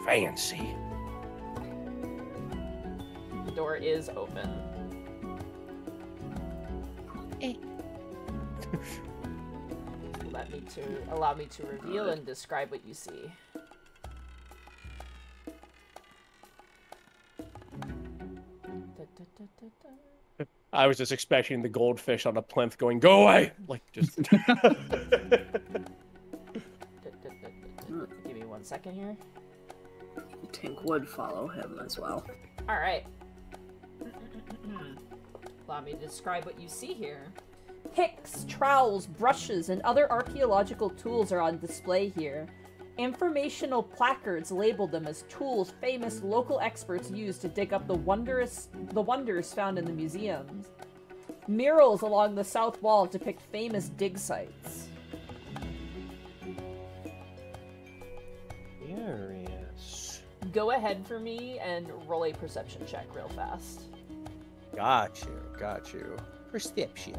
Fancy. The door is open. Allow me to reveal and describe what you see. I was just expecting the goldfish on a plinth going, go away! Like, just... Give me 1 second here. Tink would follow him as well. Alright. Allow me to describe what you see here. Picks, trowels, brushes, and other archaeological tools are on display here. Informational placards label them as tools famous local experts use to dig up the wonders found in the museums. Murals along the south wall depict famous dig sites. Curious. Go ahead for me and roll a perception check real fast. Got you. Perception.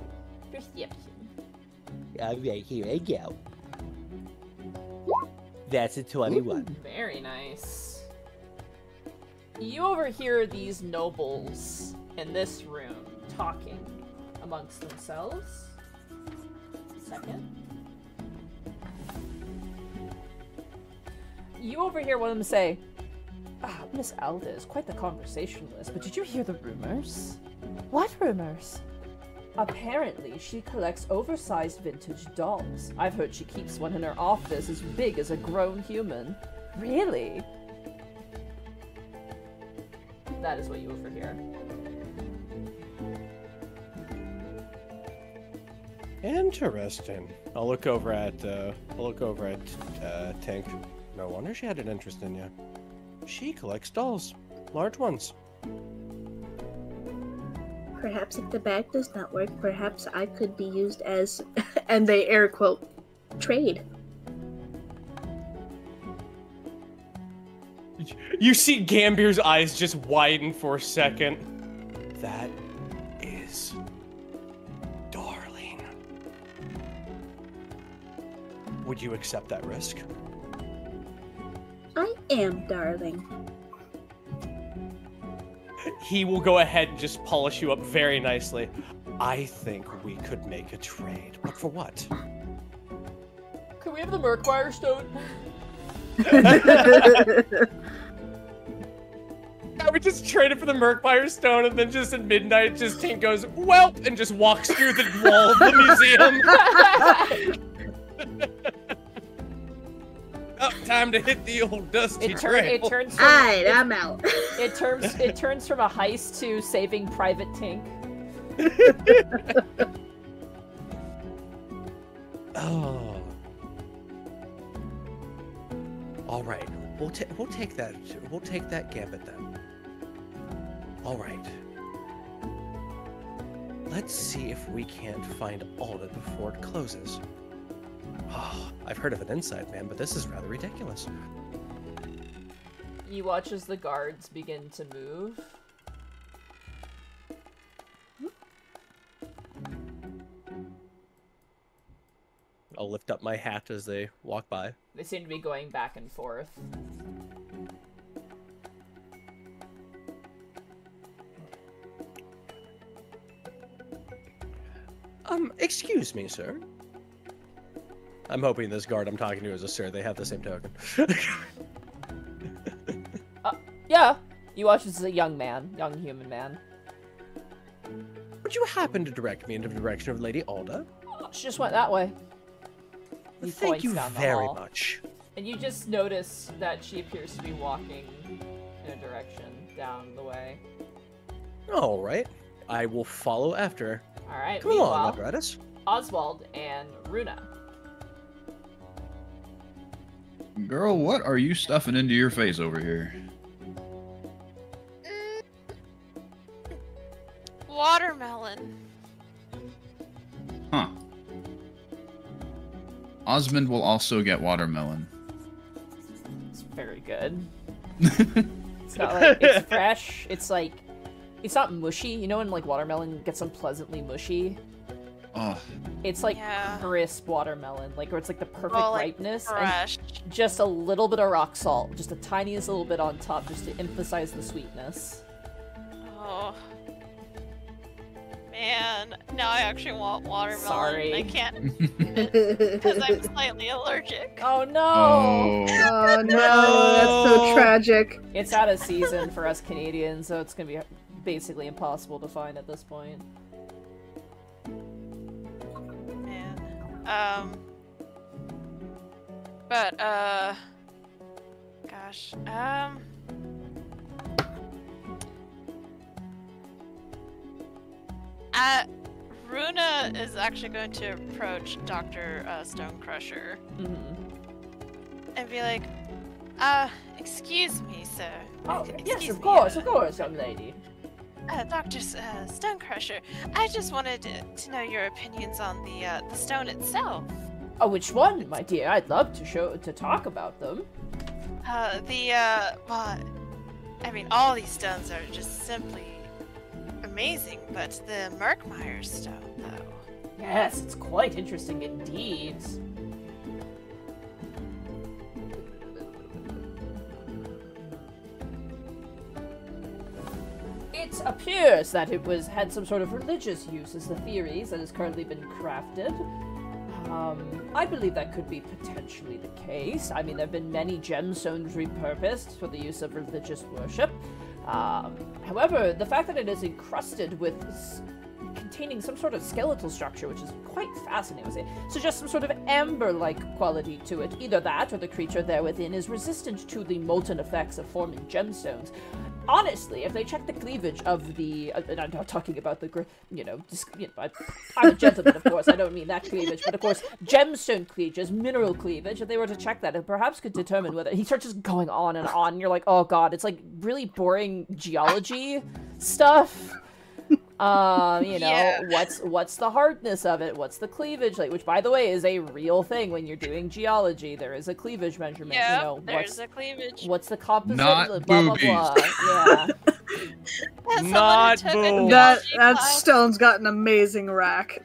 Alright, here I go. That's a 21. Very nice. You overhear these nobles in this room talking amongst themselves. Second. You overhear one of them say, Miss Alda is quite the conversationalist, but did you hear the rumors? What rumors? Apparently, she collects oversized vintage dolls. I've heard she keeps one in her office as big as a grown human. Really? That is what you overhear. Interesting. I'll look over at Tink. No wonder she had an interest in you. She collects dolls, large ones. Perhaps if the bag does not work, perhaps I could be used as, and they air quote, trade. You see Gambir's eyes just widen for a second. That is Darling. Would you accept that risk? I am Darling. He will go ahead and just polish you up very nicely. I think we could make a trade, but for what? Could we have the Murkwire Stone? Yeah, we just traded for the Murkfire Stone, and then just at midnight, just Tink goes, "Welp," and just walks through the wall of the museum. Oh, time to hit the old dusty trail. It turns from, Alright, I'm out. it turns from a heist to saving Private Tink. Oh. All right, we'll take that gambit then. All right. Let's see if we can't find Alda before it closes. Oh, I've heard of an inside man, but this is rather ridiculous. You watch as the guards begin to move. I'll lift up my hat as they walk by. They seem to be going back and forth. Excuse me, sir. I'm hoping this guard I'm talking to is a sir. They have the same token. Yeah. You watch as a young human man. Would you happen to direct me into the direction of Lady Alda? She just went that way. He Thank points you down the very hall. much. And you just notice that she appears to be walking in a direction down the way. All right. I will follow after. All right. Come along, Meanwhile, apparatus. Oswald and Runa. Girl, what are you stuffing into your face over here? Watermelon. Huh. Osmond will also get watermelon. It's very good. It's not like it's fresh. It's like it's not mushy. You know when like watermelon gets unpleasantly mushy? Oh, It's like Yeah. crisp watermelon, like where it's like the perfect Well, like, ripeness Fresh. and just a little bit of rock salt, just the tiniest little bit on top, just to emphasize the sweetness. Oh. Man, now I actually want watermelon. Sorry. I can't because I'm slightly allergic. Oh no! oh. Oh no, that's so tragic. It's out of season for us Canadians, so it's gonna be basically impossible to find at this point. Man. But gosh. Runa is actually going to approach Dr. Stonecrusher and be like, excuse me, sir. Oh, yes, Excuse of me, course, young lady. Dr. Stonecrusher, I just wanted to know your opinions on the stone itself. Oh, which one, my dear? I'd love to talk about them. Well, I mean, all these stones are just simply amazing, but the Murkmire stone, though. Yes, it's quite interesting indeed. It appears that it had some sort of religious use, as the theories that has currently been crafted. I believe that could be potentially the case. I mean, there have been many gemstones repurposed for the use of religious worship. However, the fact that it is encrusted with containing some sort of skeletal structure, which is quite fascinating, suggests some sort of amber-like quality to it. Either that, or the creature there within is resistant to the molten effects of forming gemstones. Honestly, if they check the cleavage of the, and I'm not talking about the, I'm a gentleman, of course, I don't mean that cleavage, but of course, gemstone cleavage, mineral cleavage, if they were to check that, it perhaps could determine whether, he starts just going on, and you're like, oh god, it's like really boring geology stuff. You know, what's the hardness of it? What's the cleavage like? Which, by the way, is a real thing when you're doing geology. There is a cleavage measurement. Yeah, you know, there's a cleavage. What's the composite? Not blah, blah, boobies. blah. Yeah. As someone who Not took a boobs. That geology class- stone's got an amazing rack.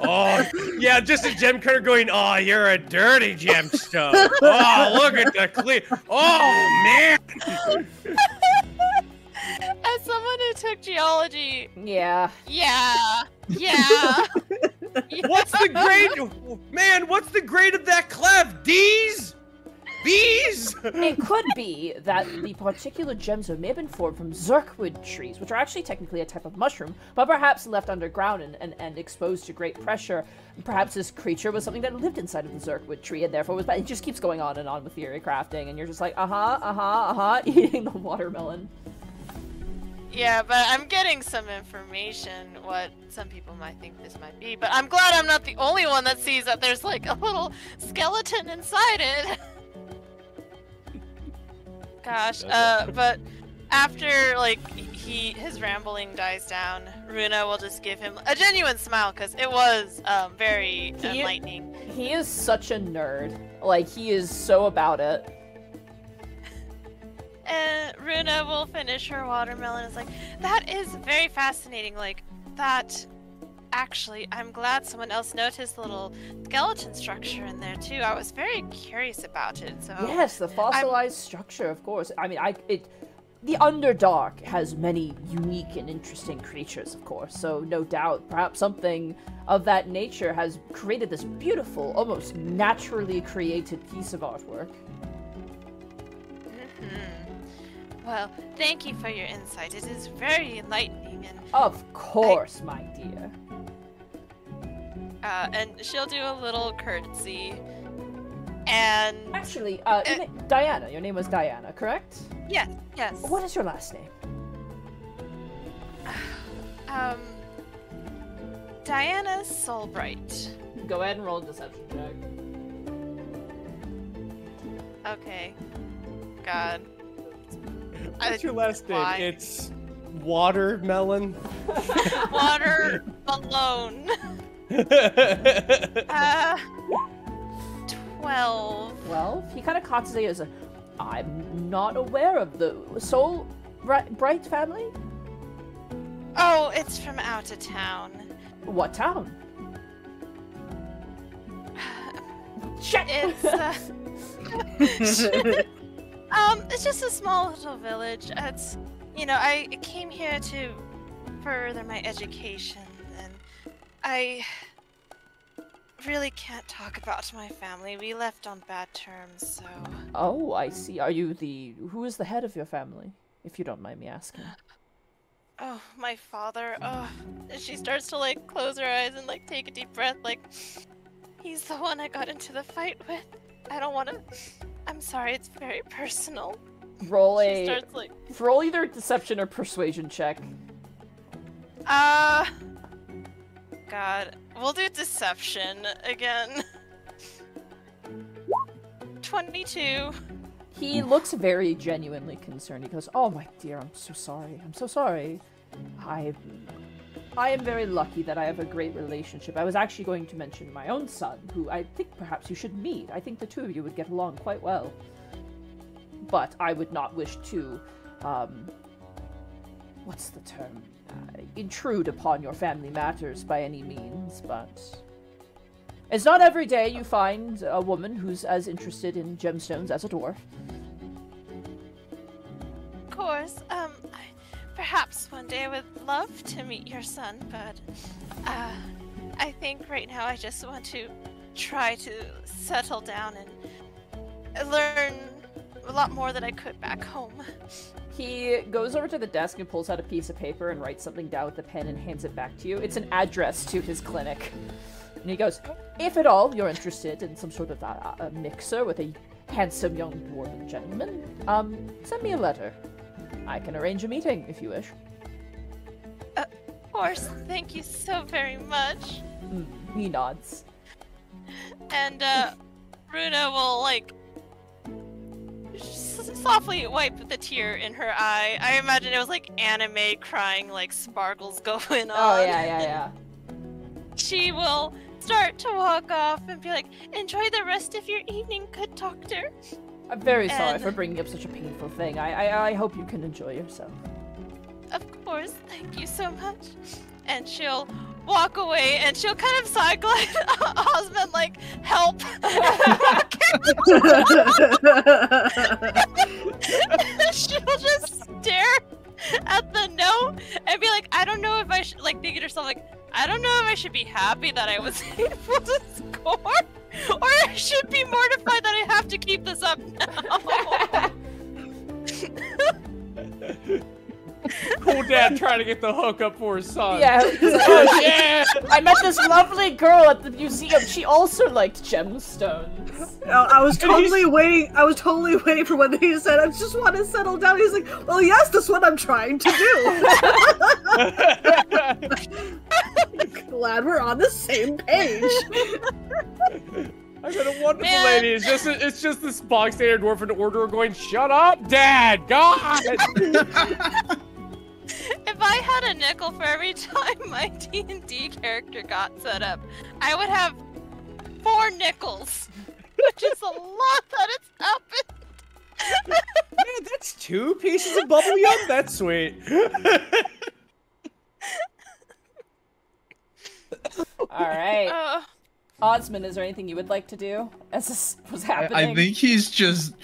Oh, yeah, just a gem cutter going, oh, you're a dirty gemstone. Oh, look at the clear. Oh, man. As someone who took geology, Yeah. yeah. What's the grade? Man, what's the grade of that clef? D's? B's? It could be that the particular gemstone may have been formed from zirkwood trees, which are actually technically a type of mushroom, but perhaps left underground and exposed to great pressure. Perhaps this creature was something that lived inside of the zirkwood tree and therefore was bad. It just keeps going on and on with theory crafting, and you're just like, eating the watermelon. Yeah, but I'm getting some information what some people might think this might be, but I'm glad I'm not the only one that sees that there's like a little skeleton inside it. Gosh, but after like his rambling dies down, Runa will just give him a genuine smile because it was very enlightening. He is such a nerd. Like, he is so about it. And Runa will finish her watermelon. It's like, that is very fascinating. Like, that. Actually, I'm glad someone else noticed the little skeleton structure in there too. I was very curious about it. So Yes, the fossilized structure, of course. I mean, the Underdark has many unique and interesting creatures, of course. So no doubt, perhaps something of that nature has created this beautiful, almost naturally created piece of artwork. Well, thank you for your insight. It is very enlightening, and Of course, my dear. and she'll do a little curtsy. And Actually, Diana, your name was Diana, correct? yes. What is your last name? Diana Soulbright. Go ahead and roll a deception check. Okay. God. What's your last name? Why? It's Watermelon. Water alone. 12. Well, he kind of cocks his ear as I'm not aware of the Soul Bright family? Oh, it's from out of town. What town? Shit! It's just a small little village. It's, I came here to further my education, and I really can't talk about my family. We left on bad terms, so... Oh, I see. Are you who is the head of your family, if you don't mind me asking? Oh, my father. Oh, and she starts to, close her eyes and, take a deep breath, he's the one I got into the fight with. I don't want to... I'm sorry, it's very personal. Roll She starts, roll either deception or persuasion check. God. We'll do deception again. 22. He looks very genuinely concerned. He goes, "Oh my dear, I'm so sorry. I'm so sorry. I am very lucky that I have a great relationship. I was actually going to mention my own son, who I think perhaps you should meet. I think the two of you would get along quite well. But I would not wish to, what's the term? Intrude upon your family matters by any means, but it's not every day you find a woman who's as interested in gemstones as a dwarf." Of course, perhaps one day I would love to meet your son, but, I think right now I just want to try to settle down and learn a lot more than I could back home. He goes over to the desk and pulls out a piece of paper and writes something down with a pen and hands it back to you. It's an address to his clinic. And he goes, "If at all you're interested in some sort of a mixer with a handsome young dwarven gentleman, send me a letter. I can arrange a meeting if you wish." Of course, thank you so very much. He nods. And, Runa will, softly wipe the tear in her eye. I imagine it was like anime crying, like sparkles going on. Oh, yeah. She will start to walk off and be like, enjoy the rest of your evening, good doctor. I'm very sorry And- for bringing up such a painful thing. I hope you can enjoy yourself. Of course, thank you so much. And she'll walk away and she'll kind of side glide Osmond like, help. She'll just stare at the note and be like, I don't know if I should, like, thinking to herself, like, I don't know if I should be happy that I was able to score, or I should be mortified that I have to keep this up now. Cool dad trying to get the hook up for his son. Yeah. Oh, yeah! I met this lovely girl at the museum. She also liked gemstones. I was totally waiting. I was totally waiting for when he said, "I just want to settle down." He's like, "Well, yes, that's what I'm trying to do." Glad we're on the same page. I met a wonderful Man. lady. It's just this bog standard dwarven order going, shut up, Dad! God! If I had a nickel for every time my D&D character got set up, I would have 4 nickels, which is a lot that it's happened. Man, that's 2 pieces of bubble yum? That's sweet. Alright. Osmond, is there anything you would like to do as this was happening? I think he's just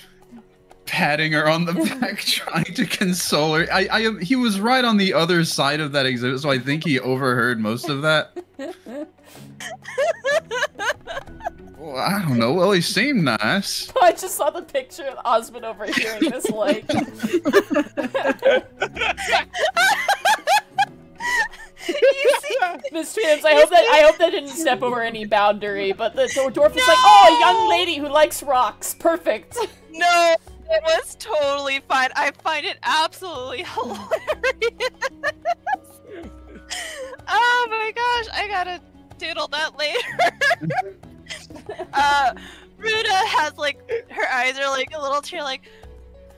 patting her on the back, trying to console her. He was right on the other side of that exhibit, so I think he overheard most of that. Well, I don't know. Well, he seemed nice. I just saw the picture of Osmond overhearing this, like... Miss Twins, I hope that didn't step over any boundary, but the dwarf is like, oh, a young lady who likes rocks. Perfect. No, it was totally fine. I find it absolutely hilarious. Oh my gosh, I gotta doodle that later. Ruda has like, her eyes are like a little tear, like,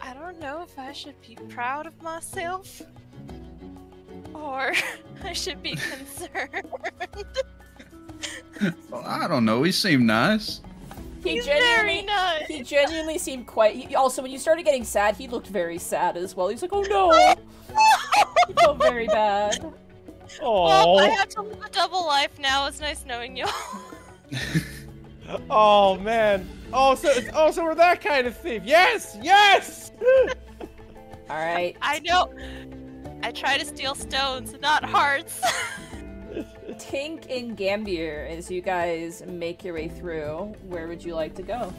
I don't know if I should be proud of myself or I should be concerned. Well, I don't know. He seemed nice. He's very nice. He genuinely seemed quite... Also, when you started getting sad, he looked very sad as well. He's like, oh no! He felt very bad. Well, I have to live a double life now. It's nice knowing you. Oh man. So we're that kind of thief. Yes! Yes! Alright. I know. I try to steal stones, not hearts. Tink and Gambier, as you guys make your way through, where would you like to go?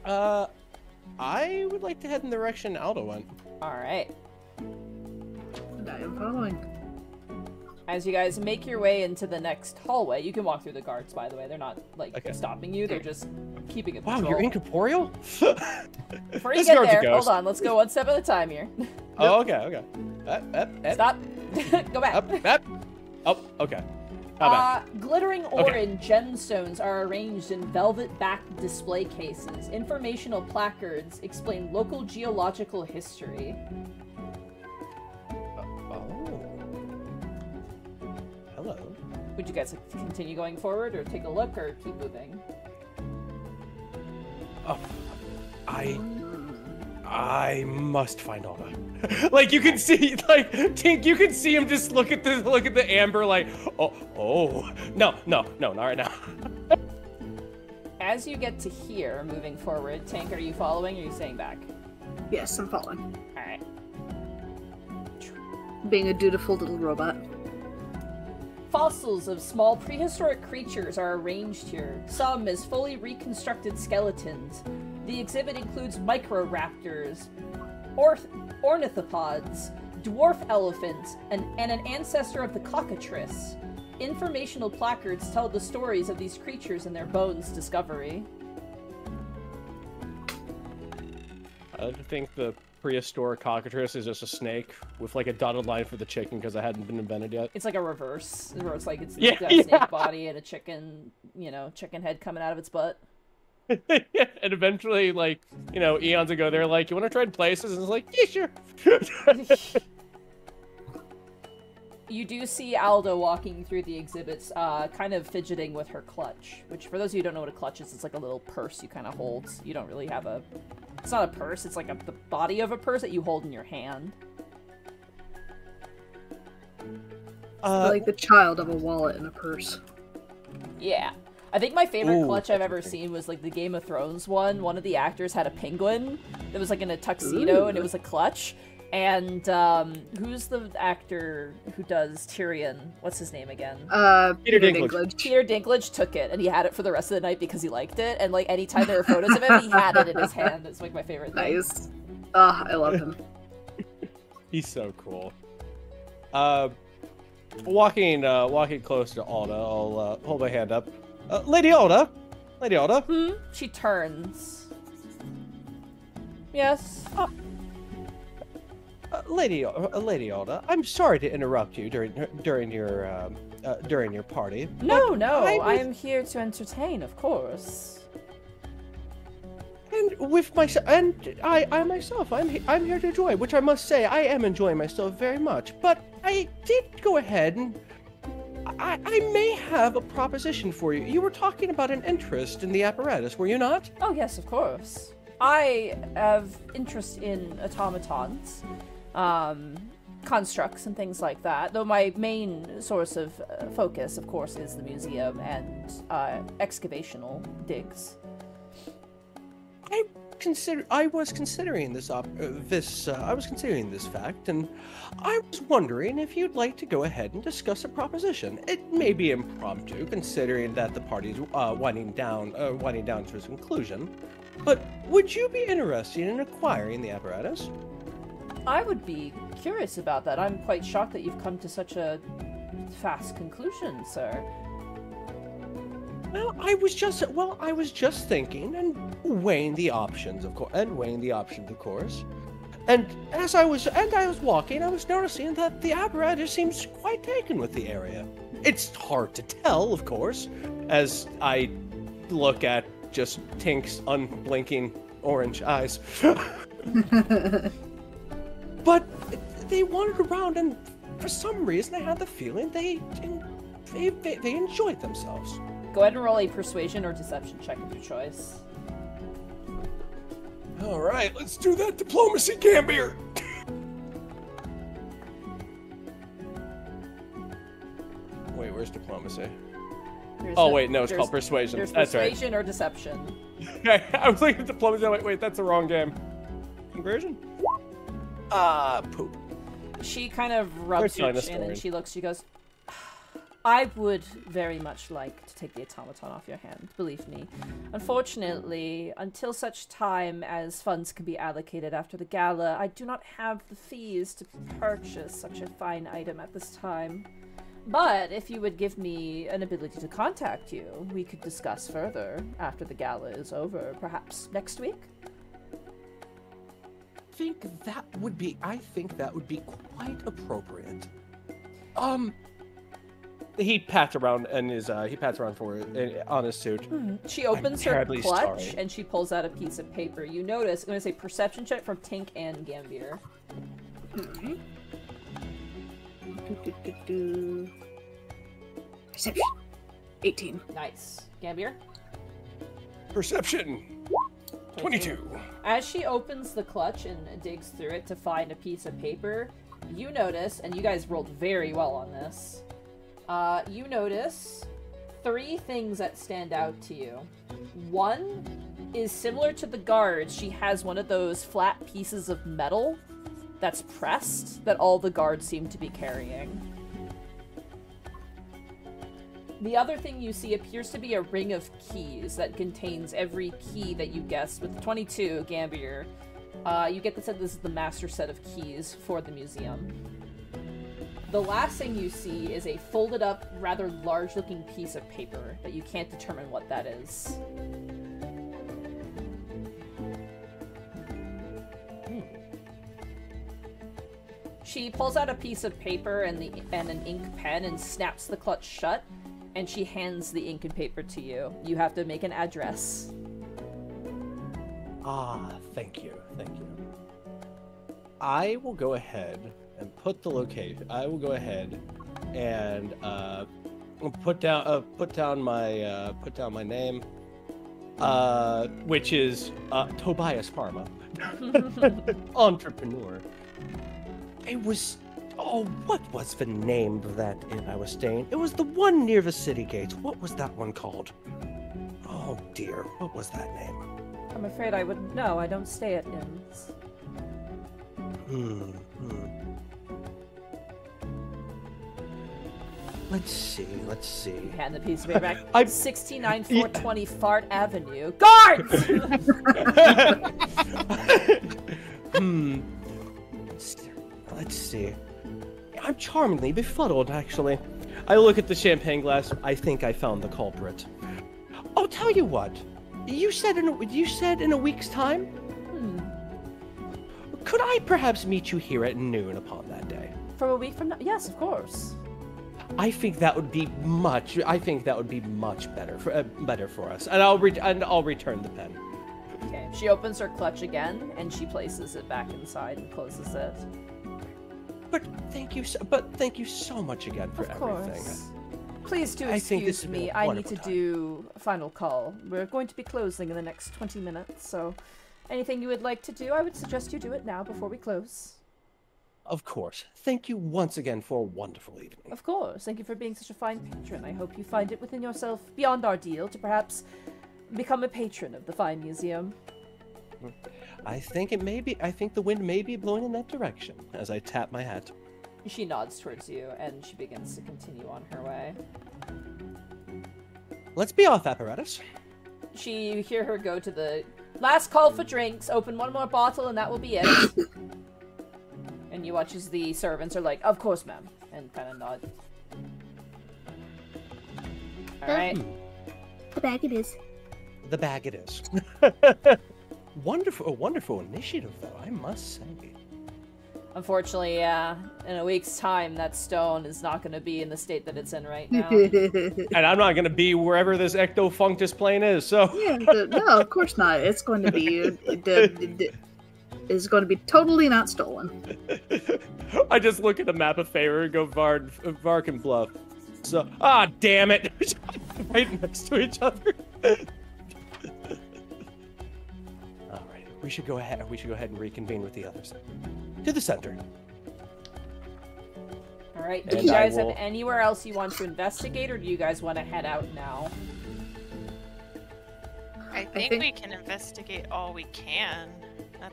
I would like to head in the direction Aldo went. Alright. I am following. As you guys make your way into the next hallway, you can walk through the guards, by the way. They're not, like, stopping you. They're just keeping it patrol. Wow, you're incorporeal? Before you get there, hold on. Let's go one step at a time here. Oh, okay. Stop. Go back. Oh, okay. Back. Glittering orange gemstones are arranged in velvet-backed display cases. Informational placards explain local geological history. Hello. Would you guys like to continue going forward, or take a look, or keep moving? Oh, I must find Alda. Like, you can see, like, Tink, you can see him just look at the amber, like, oh, no, not right now. As you get to here, moving forward, Tank, are you following, or are you staying back? Yes, I'm following. Alright. Being a dutiful little robot. Fossils of small prehistoric creatures are arranged here, some as fully reconstructed skeletons. The exhibit includes microraptors, ornithopods, dwarf elephants, and an ancestor of the cockatrice. Informational placards tell the stories of these creatures and their bones discovery. I think the prehistoric cockatrice is just a snake with like a dotted line for the chicken because it hadn't been invented yet. It's like a reverse, where it's like it's Yeah, got a snake body and a chicken, chicken head coming out of its butt. And eventually, like, you know, eons ago, they're like, "You want to trade places?" And it's like, "Yeah, sure." You do see Alda walking through the exhibits, kind of fidgeting with her clutch, which, for those of you who don't know what a clutch is, it's like a little purse you kind of hold. You don't really have a... It's not a purse, it's like the body of a purse that you hold in your hand. Like the child of a wallet in a purse. Yeah. I think my favorite clutch I've ever seen was like the Game of Thrones one. One of the actors had a penguin that was like in a tuxedo, and it was a clutch. And who's the actor who does Tyrion? What's his name again? Peter Dinklage. Peter Dinklage took it, and he had it for the rest of the night because he liked it. And like anytime there were photos of him, he had it in his hand. It's like my favorite thing. Nice. I love him. He's so cool. Walking close to Alda, I'll hold my hand up. Lady Alda. She turns. Yes. Lady Alda, I'm sorry to interrupt you during your party. No, I am here to entertain, of course. And I myself, I'm here to enjoy, which I must say, I am enjoying myself very much. But I did go ahead and I may have a proposition for you. You were talking about an interest in the apparatus, were you not? Oh yes, of course. I have interest in automatons. Constructs and things like that, though my main source of focus, of course, is the museum and excavational digs. I was considering this fact, and I was wondering if you'd like to go ahead and discuss a proposition. It may be impromptu, considering that the party's winding down to its conclusion. But would you be interested in acquiring the apparatus? I would be curious about that. I'm quite shocked that you've come to such a fast conclusion, sir. Well, I was just thinking and weighing the options, of course. And as I was walking, I was noticing that the apparatus seems quite taken with the area. It's hard to tell, of course, as I look at just Tink's unblinking orange eyes. But they wandered around, and for some reason, I had the feeling they enjoyed themselves. Go ahead and roll a persuasion or deception check of your choice. All right, let's do that diplomacy, Gambier. Wait, where's diplomacy? Wait, no, it's called persuasion. There's That's persuasion right. or deception. I was looking at diplomacy. Wait, that's the wrong game. Conversion? Poop. She kind of rubs her chin and she goes, I would very much like to take the automaton off your hand, believe me. Unfortunately, until such time as funds can be allocated after the gala, I do not have the fees to purchase such a fine item at this time. But if you would give me an ability to contact you, we could discuss further after the gala is over, perhaps next week? I think that would be quite appropriate. He pats around on his suit. She opens her clutch and she pulls out a piece of paper. You notice, I'm going to say perception check from Tink and Gambier. Okay. Perception. 18. Nice. Gambier? Perception. 22. As she opens the clutch and digs through it to find a piece of paper, you notice, and you guys rolled very well on this, you notice 3 things that stand out to you. One is similar to the guards. She has one of those flat pieces of metal that's pressed that all the guards seem to be carrying. The other thing you see appears to be a ring of keys that contains every key that you guessed. With 22, Gambier, you get the sense this is the master set of keys for the museum. The last thing you see is a folded up, rather large looking piece of paper that you can't determine what that is. She pulls out a piece of paper and an ink pen and snaps the clutch shut, and she hands the ink and paper to you. You have to make an address. Thank you. I will go ahead and put the location. I will go ahead and put down my name, which is Tobias Parma, entrepreneur. What was the name of that inn I was staying? It was the one near the city gates. What was that one called? Oh dear, what was that name? I'm afraid I wouldn't know. I don't stay at inns. Let's see. Hand the piece of paper back. 69420 Fart Avenue. Guards! Let's see. I'm charmingly befuddled, actually. I look at the champagne glass. I think I found the culprit. I'll tell you what. You said in a week's time? Could I perhaps meet you here at noon upon that day? From a week from now? Yes, of course. I think that would be much better for us. And I'll return the pen. Okay. She opens her clutch again and she places it back inside and closes it. But thank you so much again for everything. Please do excuse me. I need to do a final call. We're going to be closing in the next 20 minutes, so anything you would like to do, I would suggest you do it now before we close. Of course. Thank you once again for a wonderful evening. Of course. Thank you for being such a fine patron. I hope you find it within yourself, beyond our deal, to perhaps become a patron of the fine museum. I think the wind may be blowing in that direction as I tap my hat. She nods towards you, and she begins to continue on her way. Let's be off, apparatus. You hear her go to the last call for drinks, open one more bottle, and that will be it. And you watch as the servants are like, of course, ma'am, and kind of nod. Alright. The bag it is. The bag it is. Wonderful initiative, though, I must say. Unfortunately, in a week's time, that stone is not going to be in the state that it's in right now. And I'm not going to be wherever this Ecto-Functus plane is, so... Yeah, no, of course not. It's going to be... It's going to be totally not stolen. I just look at the map of Favor and go Varkenbluff. So, damn it! Right next to each other. Alright, we should go ahead and reconvene with the others. To the center. Alright, do you guys have anywhere else you want to investigate, or do you guys want to head out now? I think we can investigate all we can.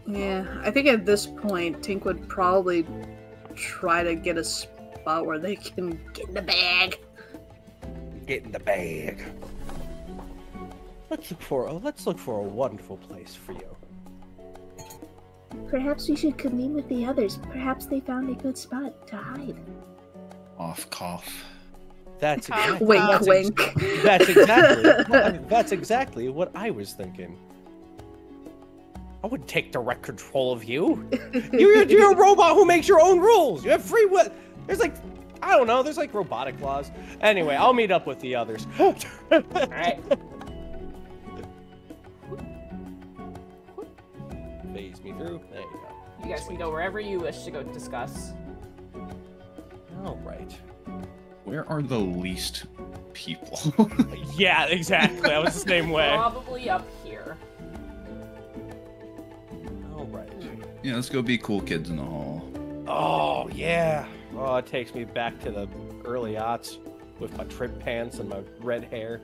Yeah, I think at this point, Tink would probably try to get a spot where they can get in the bag. Get in the bag. Let's look for a wonderful place for you. Perhaps we should convene with the others. Perhaps they found a good spot to hide. Off cough. That's exactly, wink. That's exactly what I was thinking. I wouldn't take direct control of you. You're a robot who makes your own rules. You have free will. There's like robotic laws. Anyway, I'll meet up with the others. All right. Phase me through. There you go. You guys can go wherever you wish to go discuss. All right. Where are the least people? Yeah, exactly. I was the same way. Probably up here. All right. Yeah, let's go be cool kids in the hall. Oh, yeah. Oh, it takes me back to the early aughts with my trip pants and my red hair.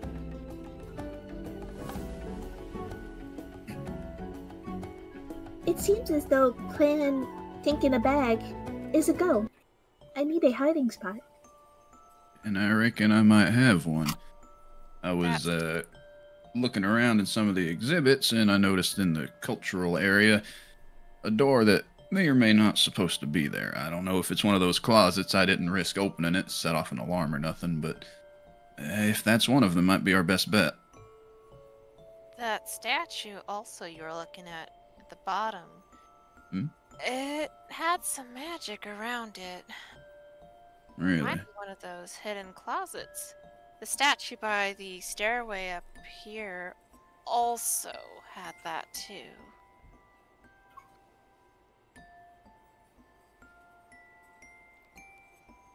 It seems as though planning Tink in a bag is a go. I need a hiding spot. And I reckon I might have one. I was looking around in some of the exhibits, and I noticed in the cultural area a door that may or may not supposed to be there. I don't know if it's one of those closets. I didn't risk opening it, set off an alarm or nothing, but if that's one of them, might be our best bet. That statue also you were looking at the bottom. It had some magic around it. Really? Might be one of those hidden closets. The statue by the stairway up here also had that too.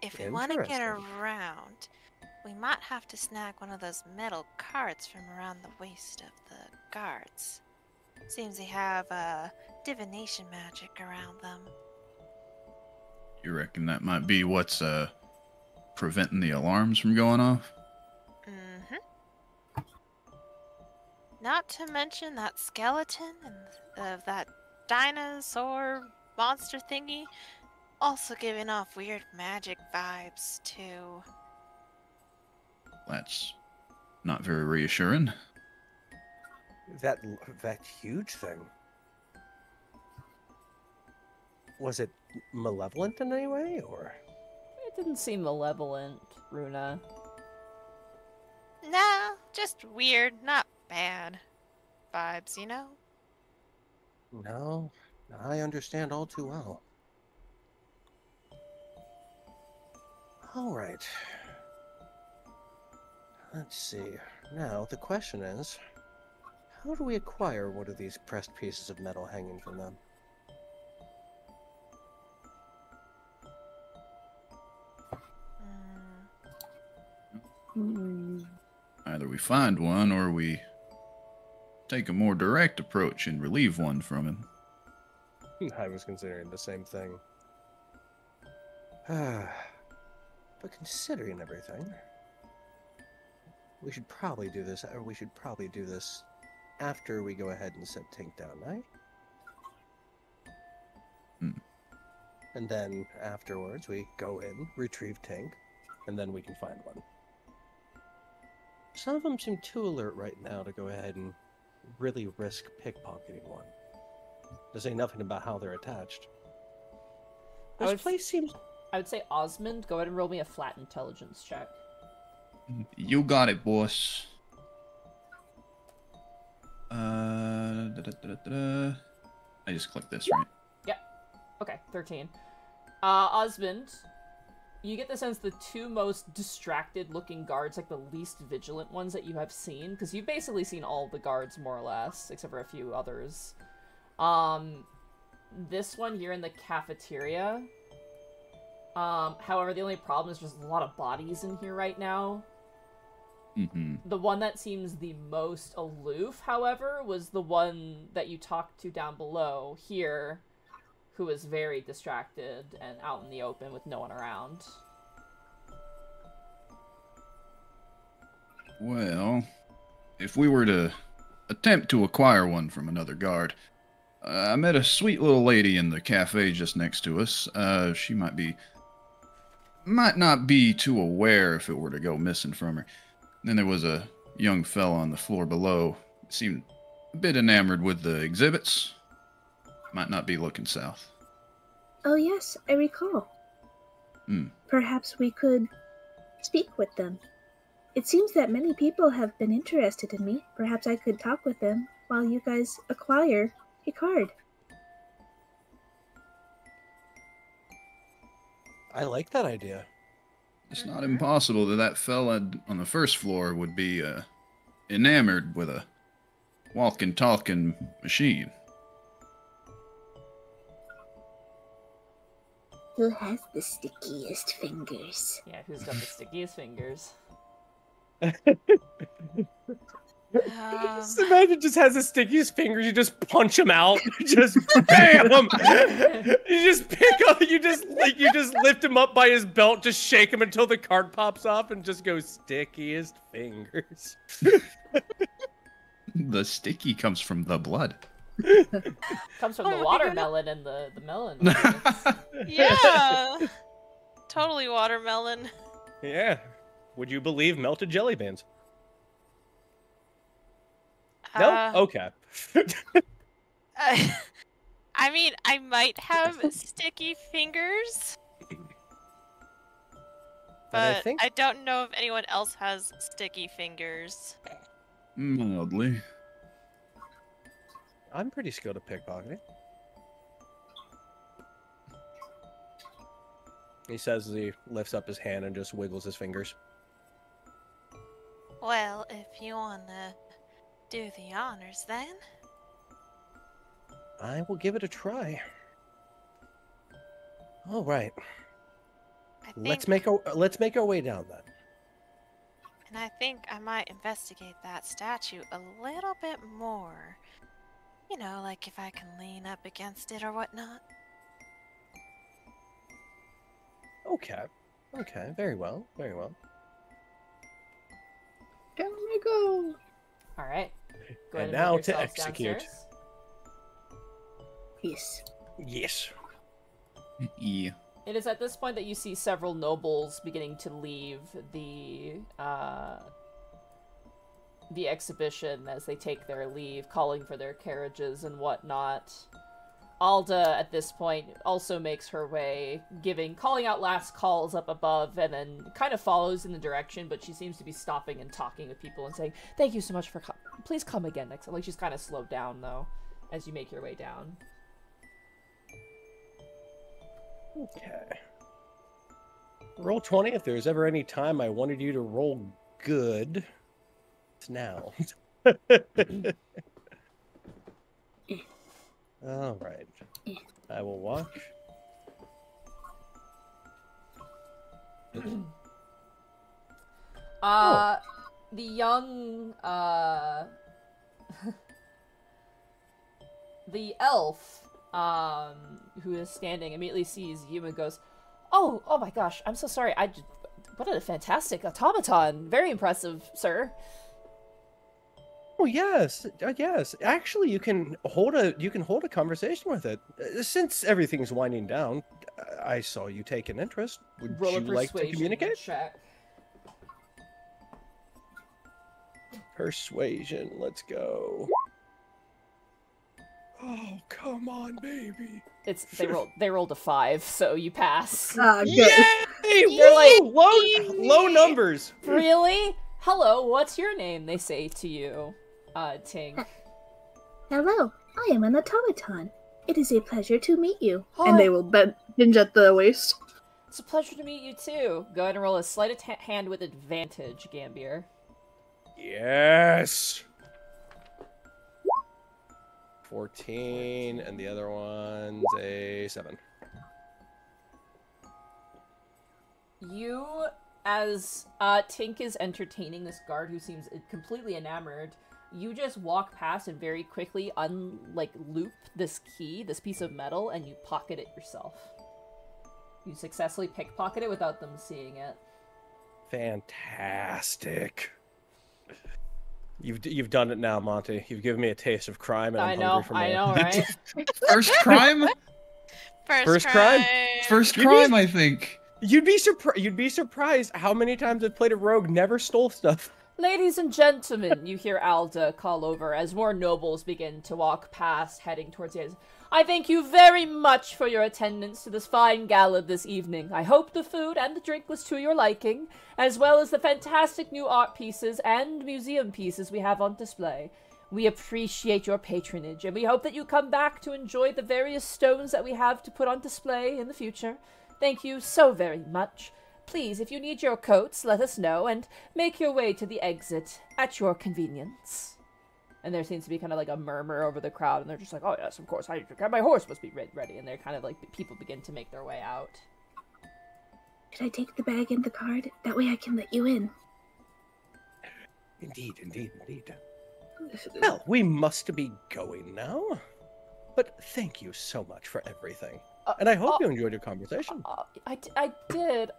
If we want to get around, we might have to snag one of those metal carts from around the waist of the guards. Seems they have divination magic around them. You reckon that might be what's preventing the alarms from going off? Mm-hmm. Not to mention that skeleton and that dinosaur monster thingy also giving off weird magic vibes too. That's not very reassuring. That huge thing. Was it malevolent in any way, or? It didn't seem malevolent, Runa. Nah, just weird, not bad vibes, you know? No, I understand all too well. All right. Let's see. Now, the question is, how do we acquire one of these pressed pieces of metal hanging from them? Either we find one or we take a more direct approach and relieve one from him. I was considering the same thing. But considering everything, we should probably do this, or we should probably do this after we go ahead and set Tink down, right? And then afterwards, we go in, retrieve Tink, and then we can find one. Some of them seem too alert right now to go ahead and really risk pickpocketing one. They say nothing about how they're attached. This place seems... I would say Osmond, go ahead and roll me a flat intelligence check. You got it, boss. I just clicked this, right? Yep. Okay, 13. Osmond, you get the sense the two most distracted-looking guards, like the least vigilant ones that you have seen, because you've basically seen all the guards, more or less, except for a few others. This one here in the cafeteria. However, the only problem is there's a lot of bodies in here right now. The one that seems the most aloof, however, was the one that you talked to down below here, who was very distracted and out in the open with no one around. Well, if we were to attempt to acquire one from another guard, I met a sweet little lady in the cafe just next to us. She might not be too aware if it were to go missing from her. Then there was a young fella on the floor below. Seemed a bit enamored with the exhibits. Might not be looking south. Oh yes, I recall. Perhaps we could speak with them. It seems that many people have been interested in me. Perhaps I could talk with them while you guys acquire a card. I like that idea. It's not impossible that fella on the first floor would be enamored with a walking, talking machine. Who has the stickiest fingers? Yeah, who's got the stickiest fingers? Just imagine just has the stickiest fingers. You just punch him out. Just bam. You just pick up. You just lift him up by his belt. Just shake him until the card pops off, and just go stickiest fingers. The sticky comes from the blood. Comes from the watermelon and the melon. Yeah. Totally watermelon. Yeah. Would you believe melted jelly beans? No? Okay. I mean, I might have sticky fingers, but I don't know if anyone else has sticky fingers. Mildly. I'm pretty skilled at pickpocketing. He says as he lifts up his hand and just wiggles his fingers. Well, if you want to do the honors, then. I will give it a try. All right. let's make our way down then. And I think I might investigate that statue a little bit more. You know, like if I can lean up against it or whatnot. Okay. Okay, very well, very well. Down we go. All right. Go ahead And now make to yourselves execute. downstairs. Yes. Yes. Yeah. It is at this point that you see several nobles beginning to leave the exhibition as they take their leave, calling for their carriages and whatnot. Alda, at this point, also makes her way, calling out last calls up above, and then kind of follows in the direction, but she seems to be stopping and talking with people and saying, "Thank you so much for please come again next time." Like, she's kind of slowed down, though, as you make your way down. Okay. Roll 20 if there's ever any time I wanted you to roll good. It's now. All right. I will walk. The young, the elf, who is standing immediately sees you and goes, oh my gosh, I'm so sorry, what a fantastic automaton, very impressive, sir. Oh yes, yes. Actually, you can hold a conversation with it. Since everything's winding down, I saw you take an interest. Would Roll you a like to persuasion communicate? check. Persuasion. Let's go. Oh, come on, baby. They rolled a 5, so you pass. Good. Yay! They're like, low numbers. Really? Hello, what's your name? They say to you, Tink. Hello, I am an automaton. It is a pleasure to meet you. And they will hinge at the waist. It's a pleasure to meet you too. Go ahead and roll a sleight of hand with advantage, Gambier. Yes. 14, and the other one's a 7. You, as Tink is entertaining this guard who seems completely enamored, you just walk past and very quickly loop this key, this piece of metal, and you pocket it yourself. You successfully pickpocket it without them seeing it. Fantastic. You've done it now, Monty. You've given me a taste of crime, and I'm hungry for more. I know, right? First crime? First crime? First crime, I think. You'd be surprised how many times I've played a rogue never stole stuff. Ladies and gentlemen, you hear Alda call over as more nobles begin to walk past, heading towards the end. I thank you very much for your attendance to this fine gala this evening. I hope the food and the drink was to your liking, as well as the fantastic new art pieces and museum pieces we have on display. We appreciate your patronage, and we hope that you come back to enjoy the various stones that we have to put on display in the future. Thank you so very much. Please, if you need your coats, let us know, and make your way to the exit at your convenience. And there seems to be kind of like a murmur over the crowd, and they're just like, oh yes, of course, my horse must be ready, and they're kind of like, people begin to make their way out. Should I take the bag and the card? That way I can let you in. Indeed. Well, we must be going now. But thank you so much for everything. And I hope you enjoyed your conversation. I did.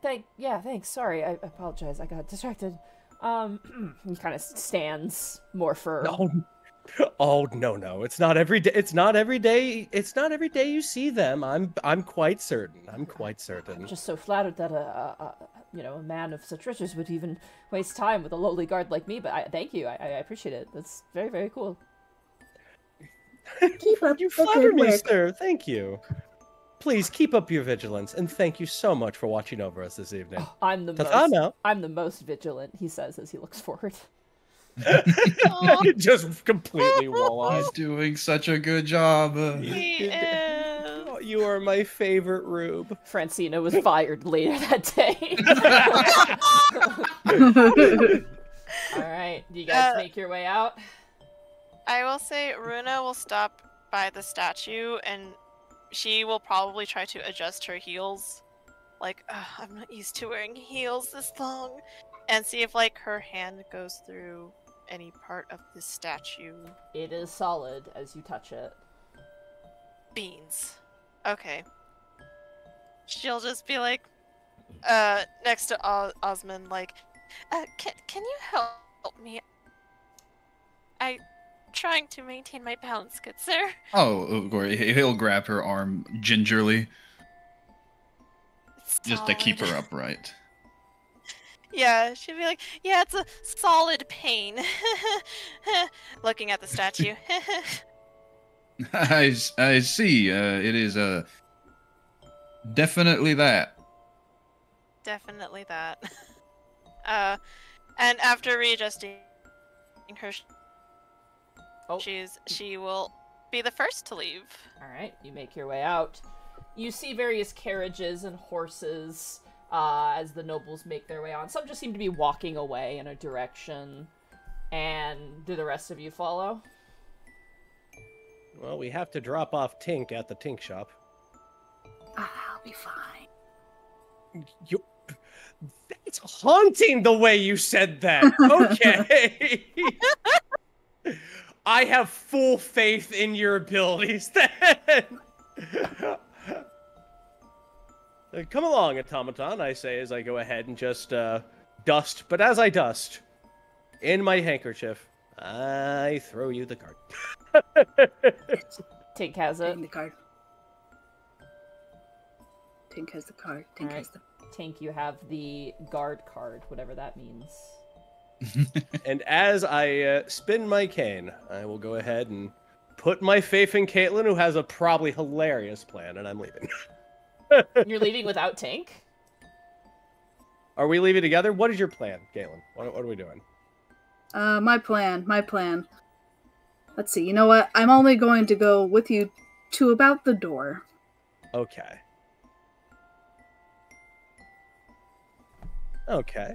Thanks. Sorry, I apologize. I got distracted. He kind of stands more firm. No. It's not every day. It's not every day you see them. I'm quite certain. I'm just so flattered that a man of such riches would even waste time with a lowly guard like me. But thank you. I appreciate it. That's very, very cool. Keep up You the flatter good me, work. sir. Thank you. Please keep up your vigilance, and thank you so much for watching over us this evening. Oh, I'm the most vigilant, he says as he looks forward. Just completely wall-eyed. He's doing such a good job. He is. You are my favorite Rube. Francina was fired later that day. Alright, do you guys make your way out? I will say Runa will stop by the statue and she will probably try to adjust her heels like, I'm not used to wearing heels this long, and see if like her hand goes through any part of the statue. It is solid as you touch it. Beans. Okay. She'll just be like, next to Osmond, like, can you help me? I'm trying to maintain my balance, good sir. Oh, he'll grab her arm gingerly. Just to keep her upright. Yeah, she'd be like, yeah, it's a solid pain. Looking at the statue. I see. It is definitely that. Definitely that. And after readjusting her shoes, she will be the first to leave. Alright, you make your way out. You see various carriages and horses as the nobles make their way on. Some just seem to be walking away in a direction. And do the rest of you follow? Well, we have to drop off Tink at the Tink shop. I'll be fine. It's haunting the way you said that. Okay. I have full faith in your abilities then. Come along, automaton, I say as I go ahead and just dust. But as I dust, in my handkerchief, I throw you the card. Tink has it. The card. Tink has the card. Tink has the... Tink, you have the guard card, whatever that means. And as I spin my cane, I will go ahead and put my faith in Caitlin, who has a probably hilarious plan, and I'm leaving. You're leaving without Tink? Are we leaving together? What is your plan, Caitlin? What are we doing? My plan. Let's see, you know what? I'm only going to go with you to about the door. Okay. Okay.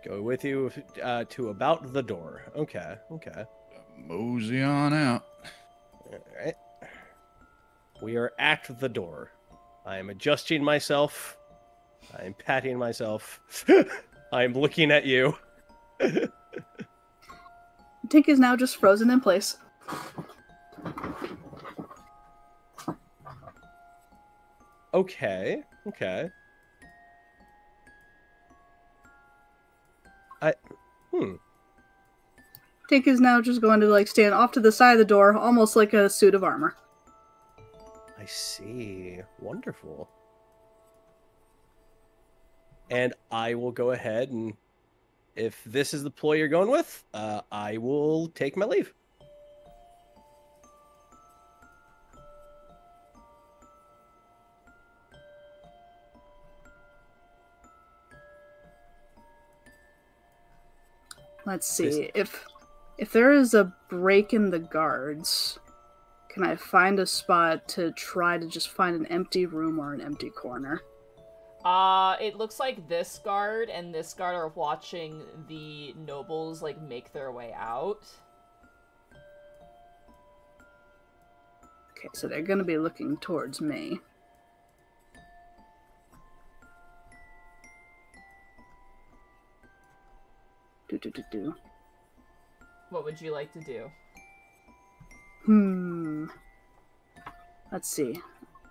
Go with you to about the door. Okay, okay. Mosey on out. Alright. We are at the door. I am adjusting myself. I am patting myself. I am looking at you. Tink is now just frozen in place. Okay, okay. Tink is now just going to like stand off to the side of the door, almost like a suit of armor. I see. Wonderful. And I will go ahead and, if this is the ploy you're going with, I will take my leave. Let's see, if there is a break in the guards, can I find a spot to try to just find an empty room or an empty corner? It looks like this guard and this guard are watching the nobles, like, make their way out. Okay, so they're gonna be looking towards me. What would you like to do? Let's see.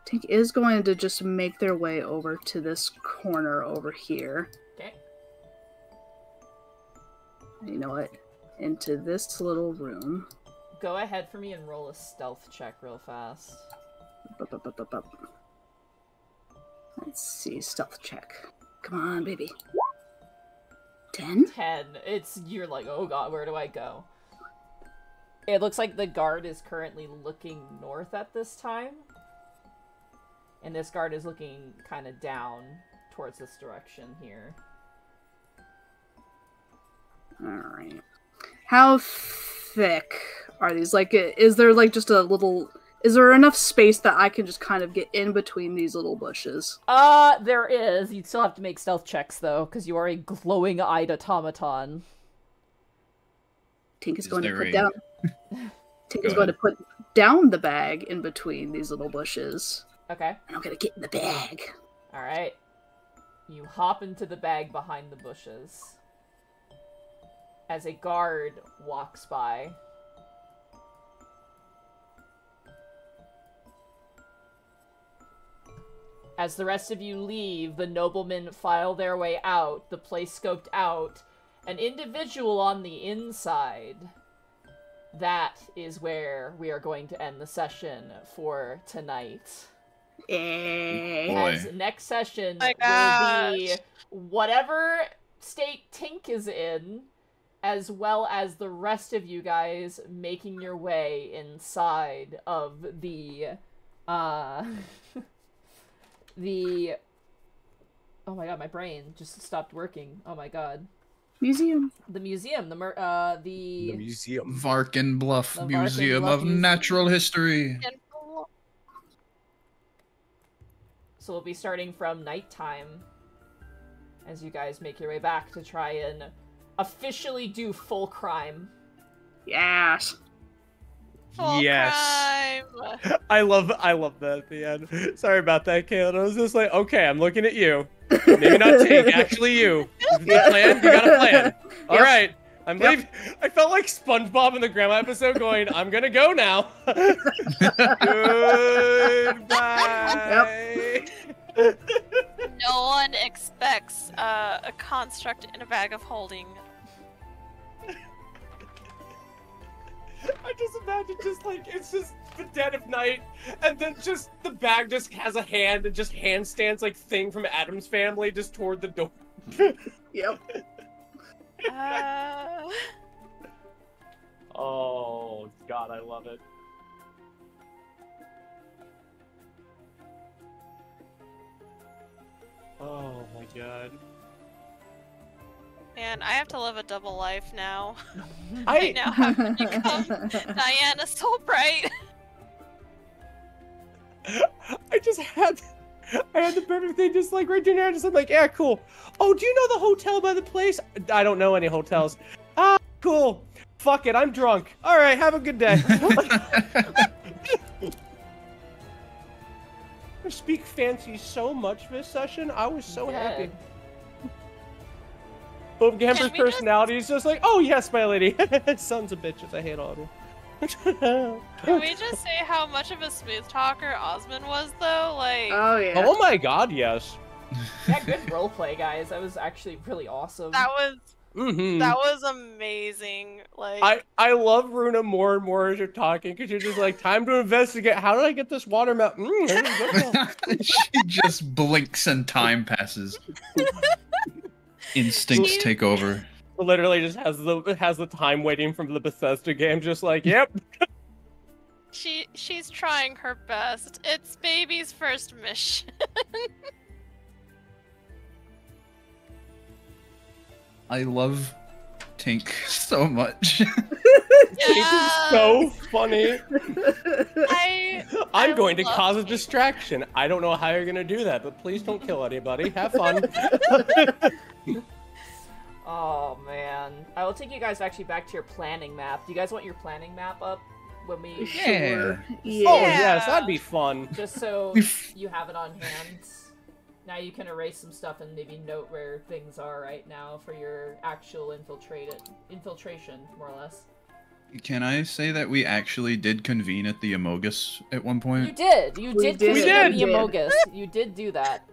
Tink is going to just make their way over to this corner over here. Okay. You know what? Into this little room. Go ahead for me and roll a stealth check real fast. Let's see, stealth check. Come on, baby. 10? 10. You're like, oh god, where do I go? It looks like the guard is currently looking north at this time. And this guard is looking kind of down towards this direction here. Alright. How thick are these? Like, is there like just a little... Is there enough space that I can just kind of get in between these little bushes? There is. You'd still have to make stealth checks, though, because you are a glowing-eyed automaton. Tink is going to put down... Tink is going to put down the bag in between these little bushes. Okay. I'm gonna get in the bag. Alright. You hop into the bag behind the bushes. As a guard walks by. As the rest of you leave, the noblemen file their way out, the place scoped out. An individual on the inside. That is where we are going to end the session for tonight. As next session will be whatever state Tink is in, as well as the rest of you guys making your way inside of the the oh my god, my brain just stopped working. Oh my god. Museum. The museum. The museum. Varkin Bluff The Museum Varkin Bluff of Museum. Natural History. So we'll be starting from nighttime as you guys make your way back to try and officially do full crime. Yes. Full crime. I love that at the end. Sorry about that, Caleb. I was just like, okay, I'm looking at you. Maybe not Tink, actually you. You got a plan. All right. I'm leaving. I felt like SpongeBob in the Grandma episode going, I'm gonna go now. Goodbye. No one expects a construct in a bag of holding. I just imagine it's just the dead of night, and then just the bag just has a hand and just handstands like Thing from Addams Family just toward the door. Yep. Oh god, I love it. Oh my god. Man, I have to live a double life now. I now have to become Diana Soulbright. I had the perfect thing, just like right there. I'm like, yeah, cool. Oh, do you know the hotel by the place? I don't know any hotels. Ah, cool. Fuck it, I'm drunk. All right, have a good day. I speak fancy so much this session. I was so happy. But Gamber's personality is just like, oh yes, my lady. Sons of bitches, I hate all of them. Can we just say how much of a smooth talker Osmond was, though? Like, oh yeah. Oh my god, yes. Yeah, good roleplay, guys. That was actually really awesome. that was amazing. Like, I love Runa more and more as you're talking, because you're just like, time to investigate. How did I get this water map? She just blinks and time passes. Instincts take over. Literally just has the time waiting from the Bethesda game, just like, yep. she's trying her best. It's baby's first mission. I love Tink so much. Tink is so funny. I'm going to cause a Tink. distraction. I don't know how you're gonna do that, but please don't kill anybody. Have fun. Oh man, I will take you guys actually back to your planning map. Do you guys want your planning map up when we? Yeah. Yeah. Oh yes, that'd be fun. Just so you have it on hand. Now you can erase some stuff and maybe note where things are right now for your actual infiltration, more or less. Can I say that we actually did convene at the Amogus at one point? You did. You We did did. convene We at did. the Amogus. You did do that.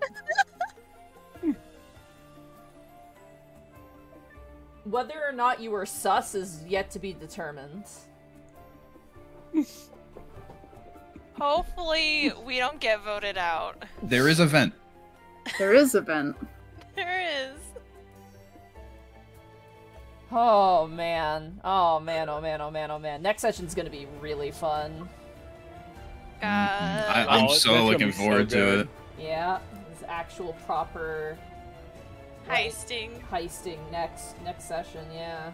Whether or not you were sus is yet to be determined. Hopefully, we don't get voted out. There is a vent. There is a vent. There is. Oh man. Oh man, oh man, oh man, oh man. Next session's gonna be really fun. God. I'm Oh, so that's gonna looking be so forward to good. it. Yeah, this actual proper Heisting. heisting next session, yeah.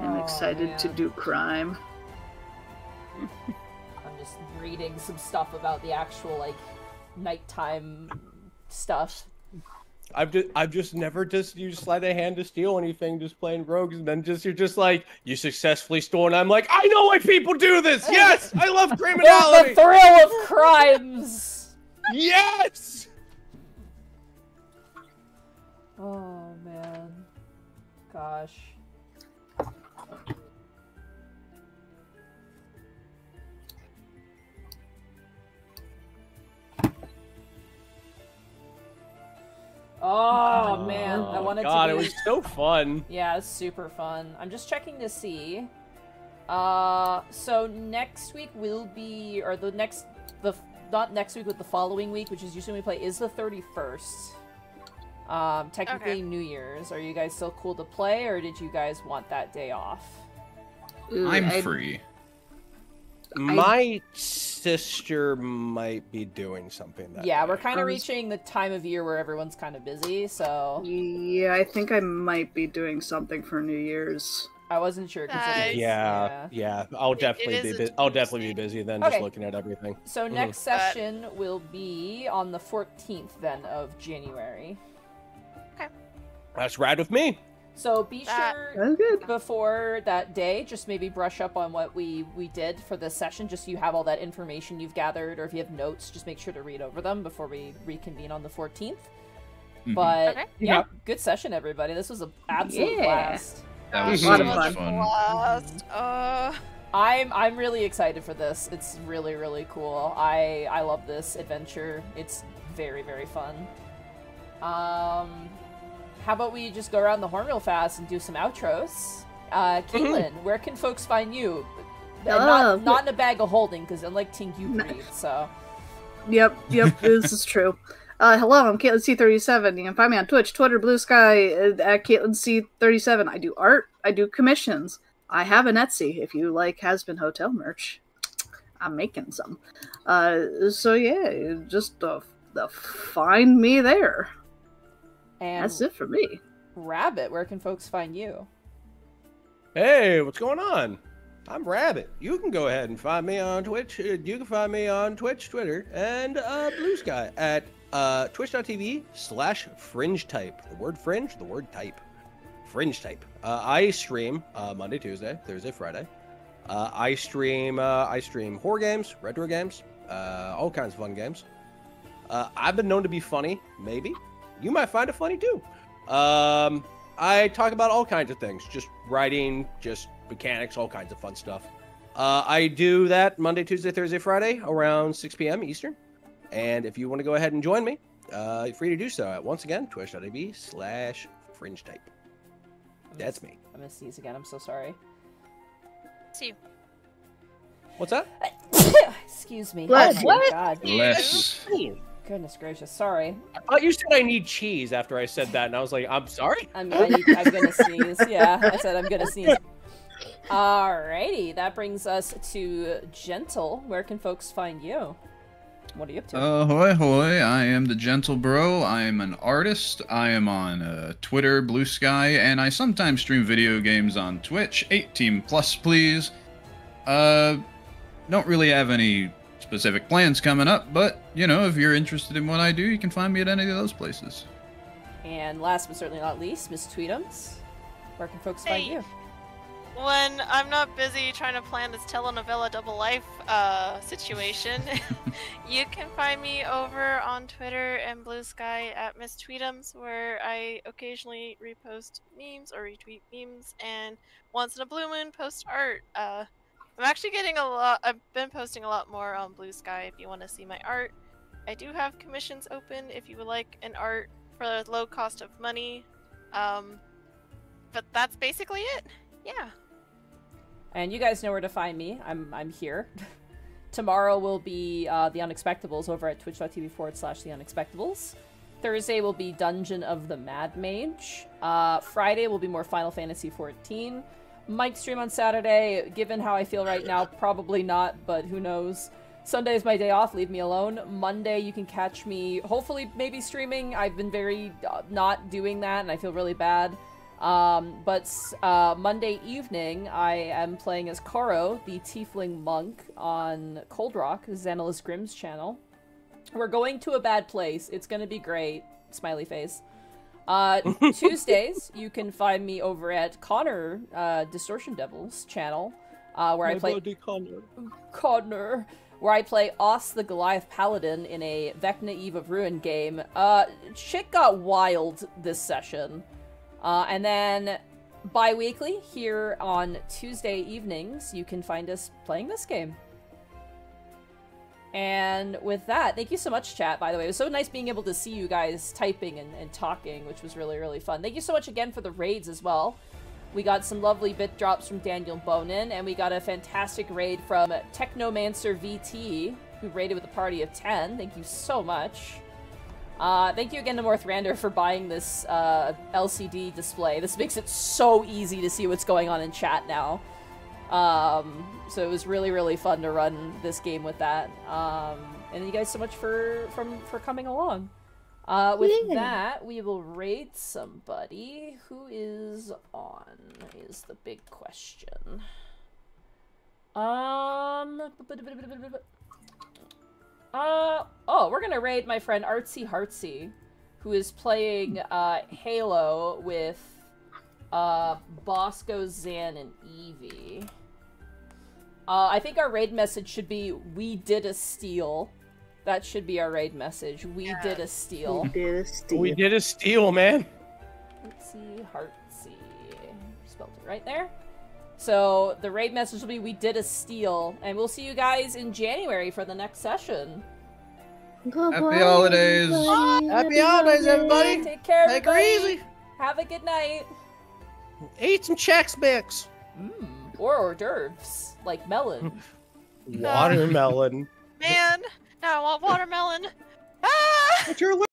I'm Oh, excited to man. do crime. I'm just reading some stuff about the actual, like, nighttime stuff. I've just never just used sleight of hand to steal anything, just playing rogues, and then you're just like, you successfully stole, and I'm like, I know why people do this. Yes, I love criminality. The thrill of crimes. Yes. Oh man, gosh. Oh man, I wanted God, to be... it was so fun. Yeah, it's super fun. I'm just checking to see. So next week will be, or not next week, but the following week, which is usually when we play, is the 31st. Technically Okay. New Year's. Are you guys still cool to play, or did you guys want that day off? Ooh, I'm free. My sister might be doing something that Yeah, day. we're kind of reaching the time of year where everyone's kind of busy, so Yeah, I think I might be doing something for New Year's. I wasn't sure. 'Cause it is- Yeah. I'll definitely is be a busy. I'll definitely be busy then, just Okay. looking at everything. So next session will be on the 14th then of January. That's rad with me. So be That- sure That's good. before that day, just maybe brush up on what we did for this session, just so you have all that information you've gathered, or if you have notes, just make sure to read over them before we reconvene on the 14th. Mhm. But Okay. yeah, good session, everybody. This was an absolute Yeah. blast. That was A so lot of much fun. fun. Blast. I'm really excited for this. It's really, really cool. I love this adventure. It's very, very fun. How about we just go around the horn real fast and do some outros? Caitlin, where can folks find you? Not in a bag of holding, because unlike Tink, you breathe, so... Yep, this is true. Hello, I'm Caitlin C37. You can find me on Twitch, Twitter, Blue Sky, at Caitlin C37. I do art, I do commissions. I have an Etsy, if you like Has-Been Hotel merch. I'm making some. So yeah, just find me there. And That's it for me. Rabbit, where can folks find you? Hey, what's going on? I'm Rabbit. You can go ahead and find me on Twitch. You can find me on Twitch, Twitter, and Blue Sky at twitch.tv/fringe-type. The word fringe, the word type. Fringe type. I stream Monday, Tuesday, Thursday, Friday. I stream horror games, retro games, all kinds of fun games. I've been known to be funny, maybe. You might find it funny too. I talk about all kinds of things, just writing, just mechanics, all kinds of fun stuff. I do that Monday, Tuesday, Thursday, Friday around 6 p.m. Eastern. And if you want to go ahead and join me, you're free to do so at, once again, twitch.tv/fringe-type. That's me. I'm gonna sneeze again, I'm so sorry. See you. What's that? Excuse me. Bless. Oh my What? God. Bless. Goodness gracious, sorry. I thought you said I need cheese after I said that, and I was like, I'm sorry? I'm gonna sneeze. Yeah, I said I'm gonna sneeze. Alrighty, that brings us to Gentle. Where can folks find you? What are you up to? Ahoy, hoy. I am the Gentle Bro. I am an artist. I am on Twitter, Blue Sky, and I sometimes stream video games on Twitch. 18+, please. Don't really have any specific plans coming up, but, you know, if you're interested in what I do, you can find me at any of those places. And last but certainly not least, Miss Tweetums. Where can folks find Hey. you? When I'm not busy trying to plan this telenovela double life situation, you can find me over on Twitter and Blue Sky at Miss Tweetums, where I occasionally repost memes or retweet memes, and once in a blue moon post art. I'm actually getting I've been posting a lot more on Blue Sky if you want to see my art. I do have commissions open if you would like an art for a low cost of money. But that's basically it. Yeah. And you guys know where to find me. I'm here. Tomorrow will be The Unexpectables over at twitch.tv/The Unexpectables. Thursday will be Dungeon of the Mad Mage. Friday will be more Final Fantasy XIV. Might stream on Saturday. Given how I feel right now, probably not, but who knows. Sunday is my day off, leave me alone. Monday you can catch me, hopefully maybe streaming. I've been very not doing that and I feel really bad. But Monday evening I am playing as Koro, the Tiefling Monk, on Cold Rock, Xanalis Grimm's channel. We're going to a bad place. It's gonna be great. smiley face. Tuesdays, you can find me over at Connor, Distortion Devils channel, where I play Connor, where I play Os the Goliath Paladin in a Vecna Eve of Ruin game. Shit got wild this session. And then bi-weekly, here on Tuesday evenings, you can find us playing this game. And with that, thank you so much, chat, by the way. It was so nice being able to see you guys typing and talking, which was really, really fun. Thank you so much again for the raids as well. We got some lovely bit drops from Daniel Bonin, and we got a fantastic raid from Technomancer VT, who raided with a party of 10. Thank you so much. Thank you again to Morthrander for buying this LCD display. This makes it so easy to see what's going on in chat now. So it was really, really fun to run this game with that. And you guys so much for coming along. With that, we will raid somebody. Who is on is the big question. Oh, we're gonna raid my friend Artsy Heartsy, who is playing Halo with Bosco, Zan, and Evie. I think our raid message should be, "We did a steal." That should be our raid message. We did a steal. We did a steal. We did a steal, man. Artsy Heartsy. Spelled it right there. So the raid message will be, "We did a steal," and we'll see you guys in January for the next session. Happy holidays! Happy holidays, everybody! Take care, Take everybody. her easy! Have a good night. Eat some Chex Mix! Or hors d'oeuvres, like melon. Watermelon. Man, now I want watermelon. Ah! But you're